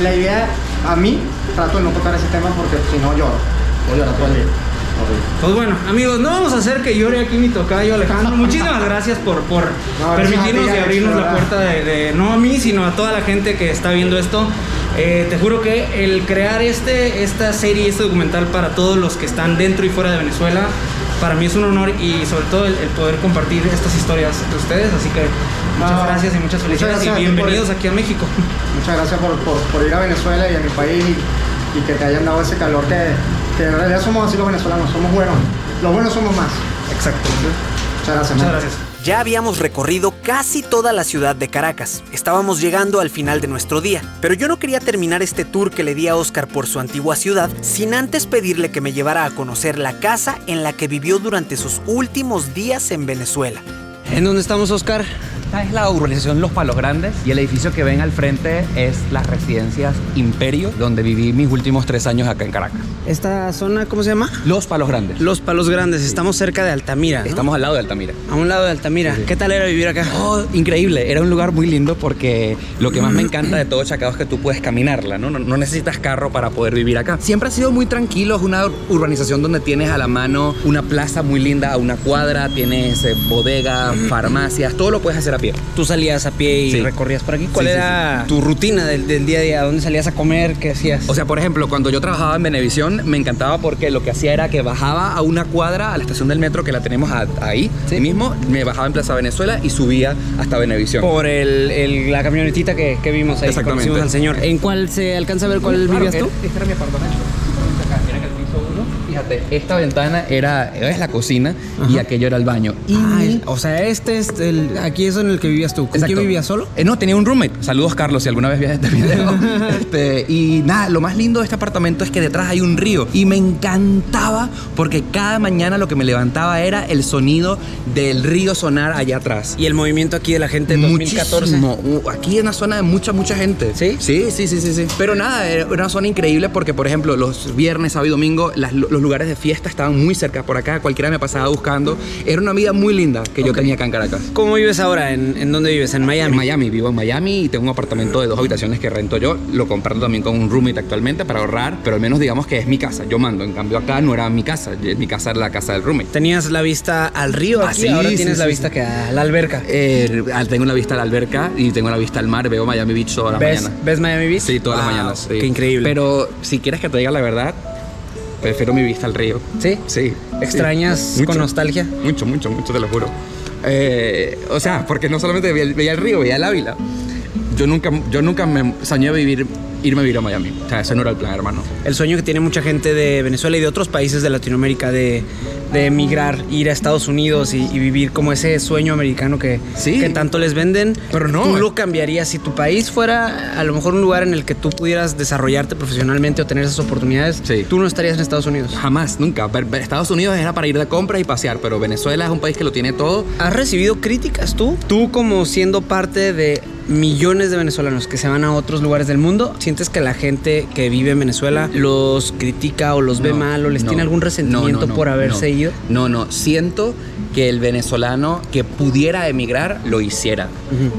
S13: la idea, a mí, trato de no tocar ese tema porque si no lloro. Voy a llorar todo el día.
S2: Pues bueno, amigos, no vamos a hacer que llore aquí mi tocayo Alejandro. Muchísimas gracias por permitirnos y abrirnos la puerta no a mí, sino a toda la gente que está viendo esto. Te juro que el crear esta serie, este documental para todos los que están dentro y fuera de Venezuela, para mí es un honor y sobre todo el poder compartir estas historias de ustedes. Así que muchas gracias y muchas felicidades y bienvenidos aquí a México.
S13: Muchas gracias por ir a Venezuela y a mi país y que te hayan dado ese calor que en realidad somos así los venezolanos, somos buenos. Los buenos somos más.
S2: Exacto.
S13: Muchas gracias.
S1: Ya habíamos recorrido casi toda la ciudad de Caracas. Estábamos llegando al final de nuestro día, pero yo no quería terminar este tour que le di a Oscar por su antigua ciudad sin antes pedirle que me llevara a conocer la casa en la que vivió durante sus últimos días en Venezuela.
S2: ¿En dónde estamos, Oscar?
S10: esta es la urbanización Los Palos Grandes y el edificio que ven al frente es las residencias Imperio, donde viví mis últimos 3 años acá en Caracas.
S2: ¿Esta zona cómo se llama?
S10: Los Palos Grandes.
S2: Los Palos Grandes. Estamos cerca de Altamira, ¿no?
S10: Estamos al lado de Altamira.
S2: A un lado de Altamira. Sí. ¿Qué tal era vivir acá?
S10: Oh, increíble. Era un lugar muy lindo porque lo que más me encanta de todo Chacao es que tú puedes caminarla, ¿no? No necesitas carro para poder vivir acá. Siempre ha sido muy tranquilo. Es una urbanización donde tienes a la mano una plaza muy linda, a una cuadra, tienes bodega, farmacias, todo lo puedes hacer a pie.
S2: Tú salías a pie y recorrías por aquí. ¿Cuál era tu rutina del día a día? ¿Dónde salías a comer? ¿Qué hacías?
S10: O sea, por ejemplo, cuando yo trabajaba en Venevisión, me encantaba porque lo que hacía era que bajaba a una cuadra a la estación del metro que la tenemos ahí mismo, me bajaba en Plaza Venezuela y subía hasta Venevisión.
S2: Por la camionetita que vimos ahí.
S10: Exactamente.
S2: Conocimos al señor. ¿En cuál se alcanza a ver cuál vivías tú?
S10: Este era mi apartamento. Era en el piso 1. Fíjate, esta ventana es la cocina. Ajá. Y aquello era el baño.
S2: O sea, aquí es en el que vivías tú. ¿Con quién vivías solo?
S10: No, tenía un roommate. Saludos, Carlos, si alguna vez vieras este video. Y nada, lo más lindo de este apartamento es que detrás hay un río. Y me encantaba porque cada mañana lo que me levantaba era el sonido del río sonar allá atrás.
S2: ¿Y el movimiento aquí de la gente en 2014?
S10: Aquí es una zona de mucha gente.
S2: ¿Sí?
S10: Sí. Pero nada, era una zona increíble porque, por ejemplo, los viernes, sábado y domingo, los lugares de fiesta estaban muy cerca por acá. Cualquiera me pasaba buscando. Era una vida muy linda que yo tenía acá en Caracas.
S2: ¿Cómo vives ahora? ¿En dónde vives? ¿En Miami?
S10: En Miami. Vivo en Miami y tengo un apartamento de 2 habitaciones que rento yo. Lo comparto también con un roommate actualmente para ahorrar, pero al menos digamos que es mi casa. Yo mando. En cambio acá no era mi casa. Mi casa era la casa del roommate.
S2: ¿Tenías la vista al río aquí? Ahora tienes la vista que a la alberca.
S10: Tengo la vista a la alberca y tengo la vista al mar. Veo Miami Beach todas las mañanas.
S2: ¿Ves Miami Beach?
S10: Sí, todas las mañanas. Sí.
S2: Qué increíble.
S10: Pero si quieres que te diga la verdad, prefiero mi vista al río.
S2: ¿Sí?
S10: Sí.
S2: ¿Extrañas con nostalgia?
S10: Mucho, te lo juro. O sea, porque no solamente veía el río, veía el Ávila. Yo nunca me soñé irme a vivir a Miami. O sea, ese no era el plan, hermano.
S2: El sueño que tiene mucha gente de Venezuela y de otros países de Latinoamérica de emigrar, ir a Estados Unidos y vivir como ese sueño americano que tanto les venden.
S10: Pero no.
S2: ¿Tú lo cambiarías si tu país fuera a lo mejor un lugar en el que tú pudieras desarrollarte profesionalmente o tener esas oportunidades?
S10: Sí.
S2: ¿Tú no estarías en Estados Unidos?
S10: Jamás, nunca. Estados Unidos era para ir de compras y pasear, pero Venezuela es un país que lo tiene todo.
S2: ¿Has recibido críticas tú? Tú como siendo parte de millones de venezolanos que se van a otros lugares del mundo, ¿sientes que la gente que vive en Venezuela los critica o los ve mal o les tiene algún resentimiento por haberse ido?
S10: No, siento que el venezolano que pudiera emigrar lo hiciera,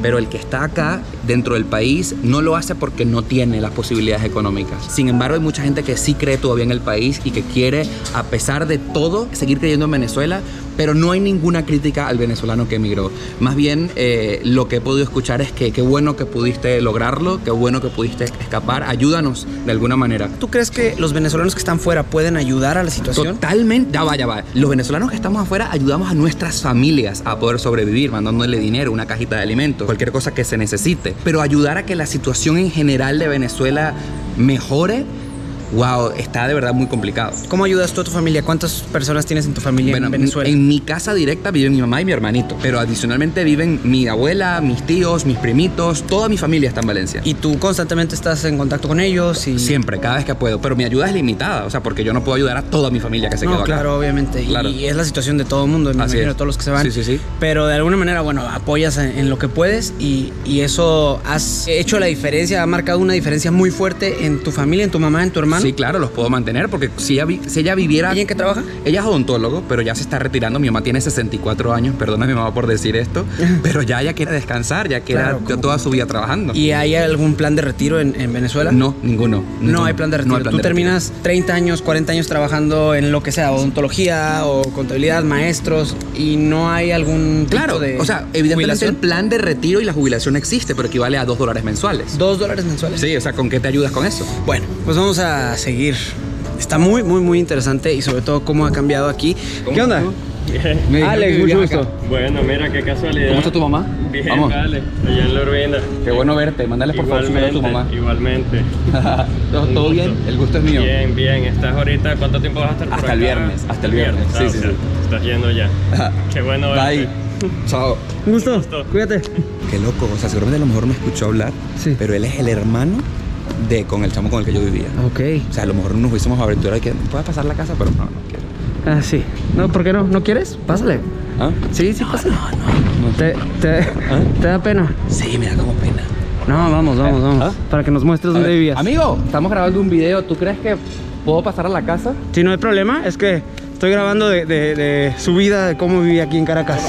S10: pero el que está acá dentro del país no lo hace porque no tiene las posibilidades económicas. Sin embargo, hay mucha gente que sí cree todavía en el país y que quiere, a pesar de todo, seguir creyendo en Venezuela, pero no hay ninguna crítica al venezolano que emigró. Más bien, lo que he podido escuchar es que qué bueno que pudiste lograrlo, qué bueno que pudiste escapar, ayúdanos de alguna manera.
S2: ¿Tú crees que los venezolanos que están fuera pueden ayudar a la situación?
S10: Totalmente, ya va. Los venezolanos que estamos afuera ayudamos a nuestras familias a poder sobrevivir, mandándole dinero, una cajita de alimentos, cualquier cosa que se necesite. Pero ayudar a que la situación en general de Venezuela mejore, wow, está de verdad muy complicado.
S2: ¿Cómo ayudas tú a tu familia? ¿Cuántas personas tienes en tu familia en Venezuela?
S10: En mi casa directa viven mi mamá y mi hermanito, pero adicionalmente viven mi abuela, mis tíos, mis primitos, toda mi familia está en Valencia.
S2: ¿Y tú constantemente estás en contacto con ellos?
S10: Siempre, cada vez que puedo, pero mi ayuda es limitada, o sea, porque yo no puedo ayudar a toda mi familia que se quedó acá.
S2: Claro, obviamente,
S10: claro.
S2: Y es la situación de todo el mundo, me imagino, de todos los que se van.
S10: Sí.
S2: Pero de alguna manera, bueno, apoyas en lo que puedes y eso has hecho la diferencia, ha marcado una diferencia muy fuerte en tu familia, en tu mamá, en tu hermano.
S10: Sí, claro, los puedo mantener porque si ella viviera...
S2: ¿Y en qué trabaja?
S10: Ella es odontólogo, pero ya se está retirando. Mi mamá tiene 64 años, perdona a mi mamá por decir esto, pero ya ella quiere descansar, ya quiere toda su vida trabajando.
S2: ¿Y hay algún plan de retiro en Venezuela?
S10: No, ninguno.
S2: No hay plan de retiro. Tú terminas 30 años, 40 años trabajando en lo que sea, odontología o contabilidad, maestros, y no hay algún tipo de
S10: o sea, evidentemente jubilación. El plan de retiro y la jubilación existe, pero equivale a $2 mensuales.
S2: $2 mensuales.
S10: Sí, o sea, ¿con qué te ayudas con eso?
S2: Bueno, pues vamos a seguir. Está muy, muy, muy interesante y sobre todo cómo ha cambiado aquí. ¿Qué onda?
S6: Bien.
S2: Alex, mucho gusto.
S6: Bueno, mira, qué casualidad.
S10: ¿Cómo está tu mamá?
S6: Bien,
S10: vamos.
S6: Vale, allá en la Urbina.
S10: Qué bueno verte, mándale por favor a tu mamá.
S6: Igualmente.
S10: ¿Todo bien? El gusto es mío.
S6: Bien. ¿Estás ahorita? ¿Cuánto tiempo vas a estar por acá?
S10: Hasta el viernes. Sí.
S6: Estás yendo ya. Qué bueno verte.
S10: Bye. Chao.
S2: Un gusto. Cuídate.
S10: Qué loco, o sea, seguramente a lo mejor me escuchó hablar, pero él es el hermano con el chamo con el que yo vivía.
S2: Ok.
S10: O sea, a lo mejor nos hubiésemos aventurado y que puedes pasar la casa, pero no quiero.
S2: Sí. No, ¿por qué no? ¿No quieres? Pásale. ¿Ah? Sí, pasa. No. ¿Te da pena?
S10: Sí, me da como pena.
S2: No, vamos.
S10: ¿Ah?
S2: Para que nos muestres dónde vivías.
S10: Amigo, estamos grabando un video. ¿Tú crees que puedo pasar a la casa?
S2: Sí, no hay problema. Es que estoy grabando de su vida, de cómo vivía aquí en Caracas.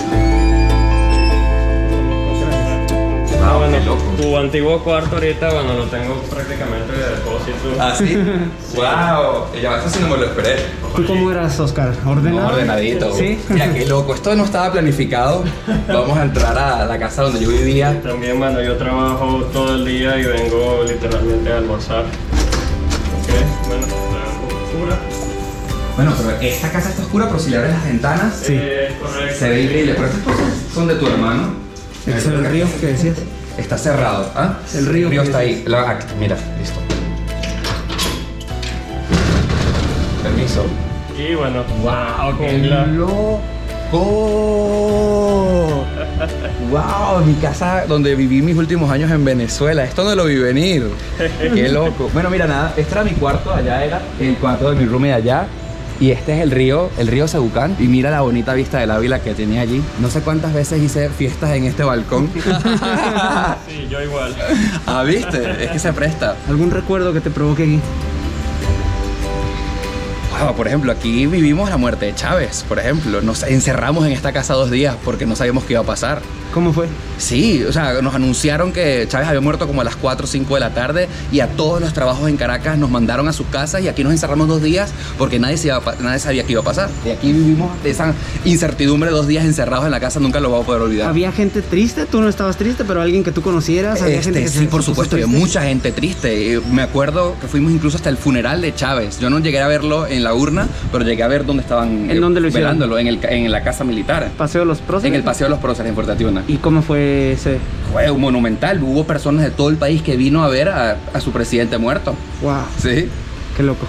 S6: Bueno, tu antiguo cuarto ahorita, bueno, lo tengo prácticamente de depósito.
S3: ¿Ah, sí? ¡Wow! Ya esto sí no me lo esperé.
S2: ¿Tú cómo eras, Oscar? ¿Ordenado?
S3: No, ordenadito.
S2: ¿Sí?
S3: Mira, qué loco. Esto no estaba planificado. Vamos a entrar a la casa donde yo vivía.
S6: También, bueno, yo trabajo todo el día y vengo literalmente a almorzar. Ok, bueno, está un poco oscura.
S3: Bueno, pero esta casa está oscura, pero si le abres las ventanas,
S6: Sí, correcto.
S3: se ve increíble. Pero estas cosas son de tu hermano.
S2: ¿Es el río que decías?
S3: Está cerrado, ¿ah?
S2: El río
S3: está ahí. Aquí, mira, listo. Permiso.
S6: Y bueno,
S3: ¡Wow! ¡Qué loco! ¡Wow! Mi casa donde viví mis últimos años en Venezuela. Esto no lo vi venir. ¡Qué loco! Bueno, mira, nada. Este era mi cuarto, allá era el cuarto de mi roomie allá. Y este es el río Sagucán. Y mira la bonita vista del Ávila que tenía allí. No sé cuántas veces hice fiestas en este balcón.
S6: Sí, yo igual.
S3: Ah, ¿viste? Es que se presta.
S2: ¿Algún recuerdo que te provoque aquí?
S3: Wow, por ejemplo, aquí vivimos la muerte de Chávez, por ejemplo. Nos encerramos en esta casa 2 días porque no sabíamos qué iba a pasar.
S2: ¿Cómo fue?
S3: Sí, o sea, nos anunciaron que Chávez había muerto como a las 4 o 5 de la tarde y a todos los trabajos en Caracas nos mandaron a sus casas y aquí nos encerramos 2 días porque nadie sabía qué iba a pasar. Y aquí vivimos esa incertidumbre, 2 días encerrados en la casa, nunca lo vamos a poder olvidar.
S2: ¿Había gente triste? Tú no estabas triste, pero alguien que tú conocieras. ¿Había gente que
S3: sí, por supuesto, había mucha gente triste. Me acuerdo que fuimos incluso hasta el funeral de Chávez. Yo no llegué a verlo en la urna, pero llegué a ver dónde estaban
S2: ¿En dónde lo hicieron?
S3: velándolo, en la casa militar.
S2: ¿Paseo de los Próceres?
S3: En el Paseo de los Próceres, en Fuerte Tiuna.
S2: ¿Y cómo fue ese?
S3: Fue monumental. Hubo personas de todo el país que vino a ver a su presidente muerto.
S2: Wow.
S3: Sí.
S2: Qué loco.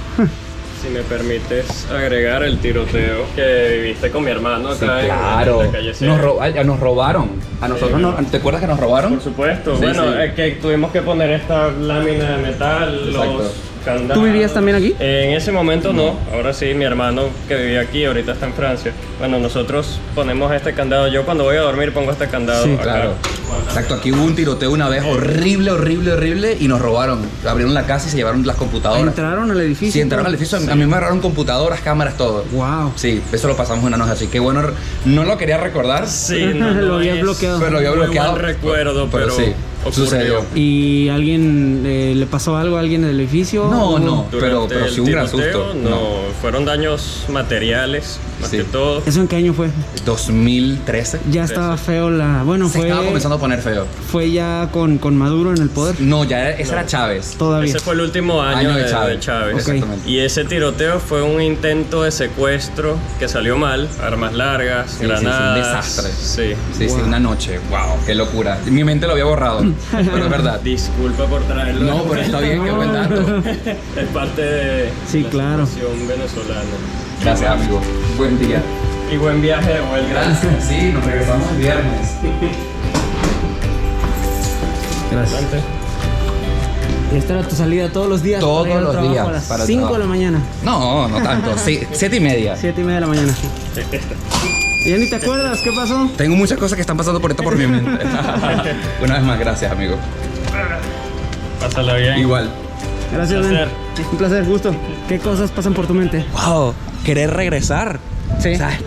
S6: Si me permites agregar el tiroteo que viviste con mi hermano acá
S3: Sí, claro.
S6: en la calle.
S3: Nos robaron. A nosotros ¿te acuerdas que nos robaron?
S6: Por supuesto.
S3: Sí,
S6: Bueno,
S3: sí.
S6: es que tuvimos que poner esta lámina de metal,
S3: Exacto.
S6: los candados.
S2: ¿Tú vivías también aquí?
S6: En ese momento no. Ahora sí, mi hermano que vivía aquí, ahorita está en Francia. Bueno, nosotros ponemos este candado. Yo cuando voy a dormir pongo este candado
S3: Sí,
S6: acá.
S3: claro. Exacto, aquí hubo un tiroteo una vez horrible y nos robaron. Abrieron la casa y se llevaron las computadoras.
S2: ¿Entraron al edificio?
S3: Sí, entraron al edificio. A mí me agarraron computadoras, cámaras, todo.
S2: Wow.
S3: Sí, eso lo pasamos una noche, así que bueno, no lo quería recordar.
S6: Sí, no,
S2: Lo
S6: no
S2: habías
S6: es
S2: bloqueado.
S3: Pero lo había
S6: muy
S3: bloqueado.
S6: buen recuerdo, pero
S3: sí, sucedió.
S2: ¿Y alguien le pasó algo a alguien del edificio?
S3: No, pero
S6: Durante
S3: sí un gran
S6: el tiroteo,
S3: susto.
S6: No, fueron daños materiales, más
S3: Sí.
S6: que todo.
S2: ¿Eso en qué año fue?
S3: 2013.
S2: Ya estaba feo la... Bueno,
S3: Se
S2: fue...
S3: estaba comenzando a poner feo.
S2: ¿Fue ya con Maduro en el poder?
S3: No, ese era Chávez.
S2: Todavía.
S6: Ese fue el último año de Chávez.
S2: Ok.
S3: Exactamente.
S6: Y ese tiroteo fue un intento de secuestro que salió mal, armas largas,
S3: Sí,
S6: granadas.
S3: un desastre.
S6: Sí.
S3: Sí,
S2: Wow.
S3: una noche. Wow, qué locura. Mi mente lo había borrado, pero es verdad.
S6: Disculpa por traerlo.
S3: No, pero está bien, qué buen dato.
S6: Es parte de
S2: Sí,
S6: la
S2: claro.
S6: situación venezolana.
S3: Gracias, amigo. Buen día.
S6: Y buen viaje de vuelta.
S3: Gracias. Sí, nos regresamos el viernes.
S2: Gracias. ¿Y esta era tu salida todos los días?
S3: Todos
S2: para ir al
S3: los
S2: trabajo
S3: días
S2: A las
S3: para el
S2: 5 de
S3: trabajo.
S2: la mañana.
S3: No, no tanto. Sí, 7:30.
S2: 7:30 de la mañana. ¿Y ya ni te acuerdas? ¿Qué pasó?
S3: Tengo muchas cosas que están pasando por esto por mi mente. Una vez más, gracias, amigo.
S6: Pásala bien.
S3: Igual.
S2: Gracias,
S6: Un
S2: men. Un placer, gusto. ¿Qué cosas pasan por tu mente?
S3: Wow, querer regresar.
S2: Sí.
S3: O sea,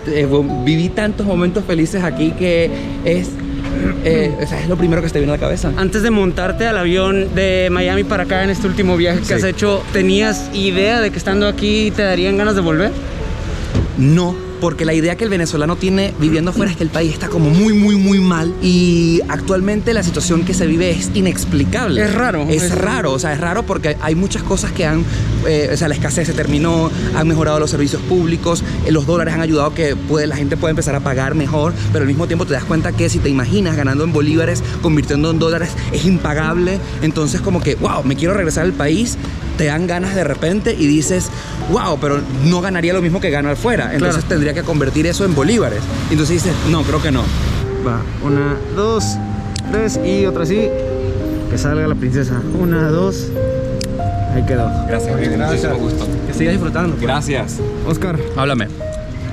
S3: viví tantos momentos felices aquí que es lo primero que se te viene a la cabeza.
S2: Antes de montarte al avión de Miami para acá en este último viaje que
S3: Sí.
S2: has hecho, ¿tenías idea de que estando aquí te darían ganas de volver?
S3: No, porque la idea que el venezolano tiene viviendo afuera es que el país está como muy mal y actualmente la situación que se vive es inexplicable.
S2: Es raro.
S3: Es raro, o sea, es raro porque hay muchas cosas que han, o sea, la escasez se terminó, han mejorado los servicios públicos, los dólares han ayudado que la gente pueda empezar a pagar mejor, pero al mismo tiempo te das cuenta que si te imaginas ganando en bolívares, convirtiendo en dólares, es impagable. Entonces como que, wow, me quiero regresar al país, te dan ganas de repente y dices, wow, pero no ganaría lo mismo que gano afuera. Entonces tendría que convertir eso en bolívares. Entonces dices, no, creo que no.
S2: Va, 1, 2, 3 y otra así. Que salga la princesa. 1, 2. Ahí quedó.
S3: Gracias, amigo. Muchísimo gusto.
S2: Que sigas disfrutando.
S3: Gracias.
S2: Oscar,
S3: Háblame.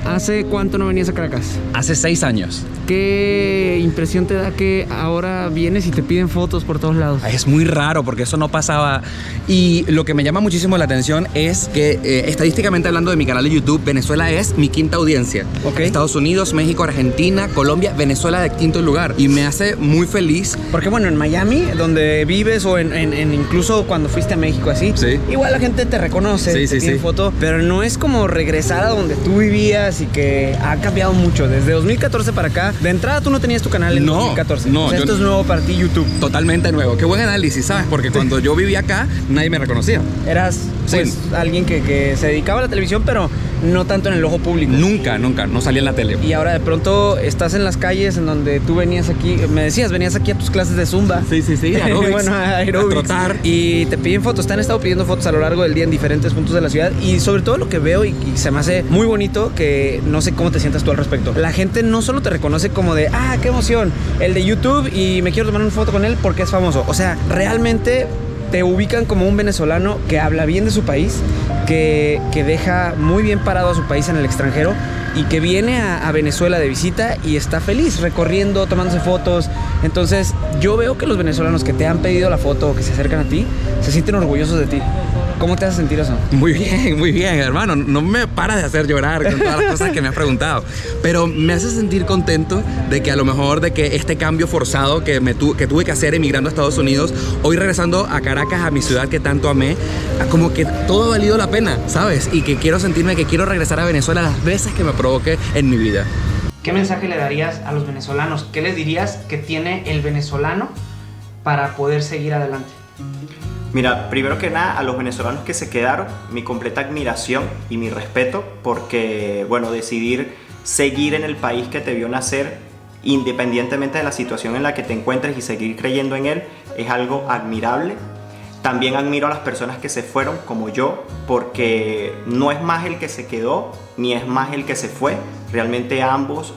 S2: ¿Hace cuánto no venías a Caracas?
S3: Hace 6 años.
S2: ¿Qué impresión te da que ahora vienes y te piden fotos por todos lados?
S3: Es muy raro porque eso no pasaba. Y lo que me llama muchísimo la atención es que estadísticamente hablando de mi canal de YouTube, Venezuela es mi 5ª audiencia.
S2: Okay.
S3: Estados Unidos, México, Argentina, Colombia, Venezuela de 5º lugar. Y me hace muy feliz.
S2: Porque bueno, en Miami, donde vives, o en incluso cuando fuiste a México así,
S3: sí,
S2: igual la gente te reconoce, te pide foto, pero no es como regresar a donde tú vivías y que ha cambiado mucho. Desde 2014 para acá, de entrada tú no tenías tu canal en 2014.
S3: No,
S2: o sea, esto es nuevo para ti, YouTube.
S3: Totalmente nuevo. Qué buen análisis, ¿sabes? Porque cuando yo vivía acá, nadie me reconocía.
S2: Eras pues alguien que se dedicaba a la televisión, pero no tanto en el ojo público.
S3: Nunca, no salía en la tele.
S2: Y ahora de pronto estás en las calles en donde tú venías aquí, me decías, venías aquí a tus clases de Zumba.
S3: Sí, aerobics.
S2: Bueno, aerobics. A trotar. Y te piden fotos, te han estado pidiendo fotos a lo largo del día en diferentes puntos de la ciudad. Y sobre todo lo que veo y se me hace muy bonito, que no sé cómo te sientas tú al respecto. La gente no solo te reconoce como de, qué emoción, el de YouTube y me quiero tomar una foto con él porque es famoso. O sea, realmente te ubican como un venezolano que habla bien de su país, que deja muy bien parado a su país en el extranjero y que viene a Venezuela de visita y está feliz recorriendo, tomándose fotos. Entonces yo veo que los venezolanos que te han pedido la foto o que se acercan a ti se sienten orgullosos de ti. ¿Cómo te hace sentir eso?
S3: Muy bien, hermano. No me paras de hacer llorar con todas las cosas que me has preguntado. Pero me hace sentir contento de que a lo mejor de que este cambio forzado que tuve que hacer emigrando a Estados Unidos, hoy regresando a Caracas, a mi ciudad que tanto amé, como que todo ha valido la pena, ¿sabes? Y que quiero sentirme que quiero regresar a Venezuela las veces que me provoque en mi vida.
S7: ¿Qué mensaje le darías a los venezolanos? ¿Qué les dirías que tiene el venezolano para poder seguir adelante?
S8: Mira, primero que nada, a los venezolanos que se quedaron, mi completa admiración y mi respeto, porque, bueno, decidir seguir en el país que te vio nacer, independientemente de la situación en la que te encuentres, y seguir creyendo en él, es algo admirable. También admiro a las personas que se fueron, como yo, porque no es más el que se quedó, ni es más el que se fue. Realmente ambos,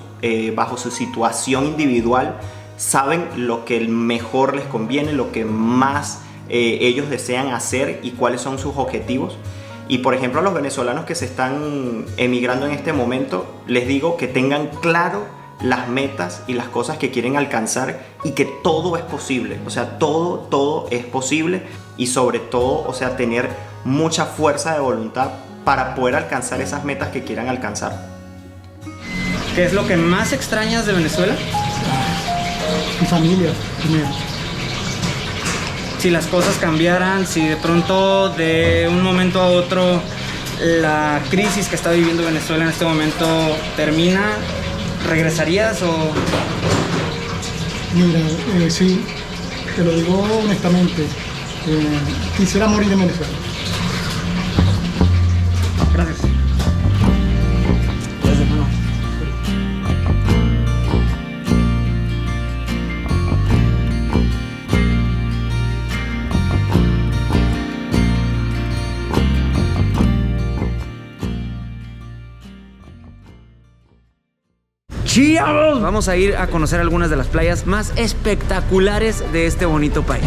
S8: bajo su situación individual, saben lo que mejor les conviene, lo que más ellos desean hacer y cuáles son sus objetivos. Y por ejemplo, a los venezolanos que se están emigrando en este momento, les digo que tengan claro las metas y las cosas que quieren alcanzar, y que todo es posible. O sea, todo es posible, y sobre todo, o sea, tener mucha fuerza de voluntad para poder alcanzar esas metas que quieran alcanzar.
S2: ¿Qué es lo que más extrañas de Venezuela?
S14: Mi familia, primero.
S2: Si las cosas cambiaran, si de pronto de un momento a otro la crisis que está viviendo Venezuela en este momento termina, ¿regresarías o...?
S14: Mira, sí, te lo digo honestamente, quisiera morir en Venezuela.
S2: Gracias. Gracias, hermano. ¡Chiamos! Vamos a ir a conocer algunas de las playas más espectaculares de este bonito país.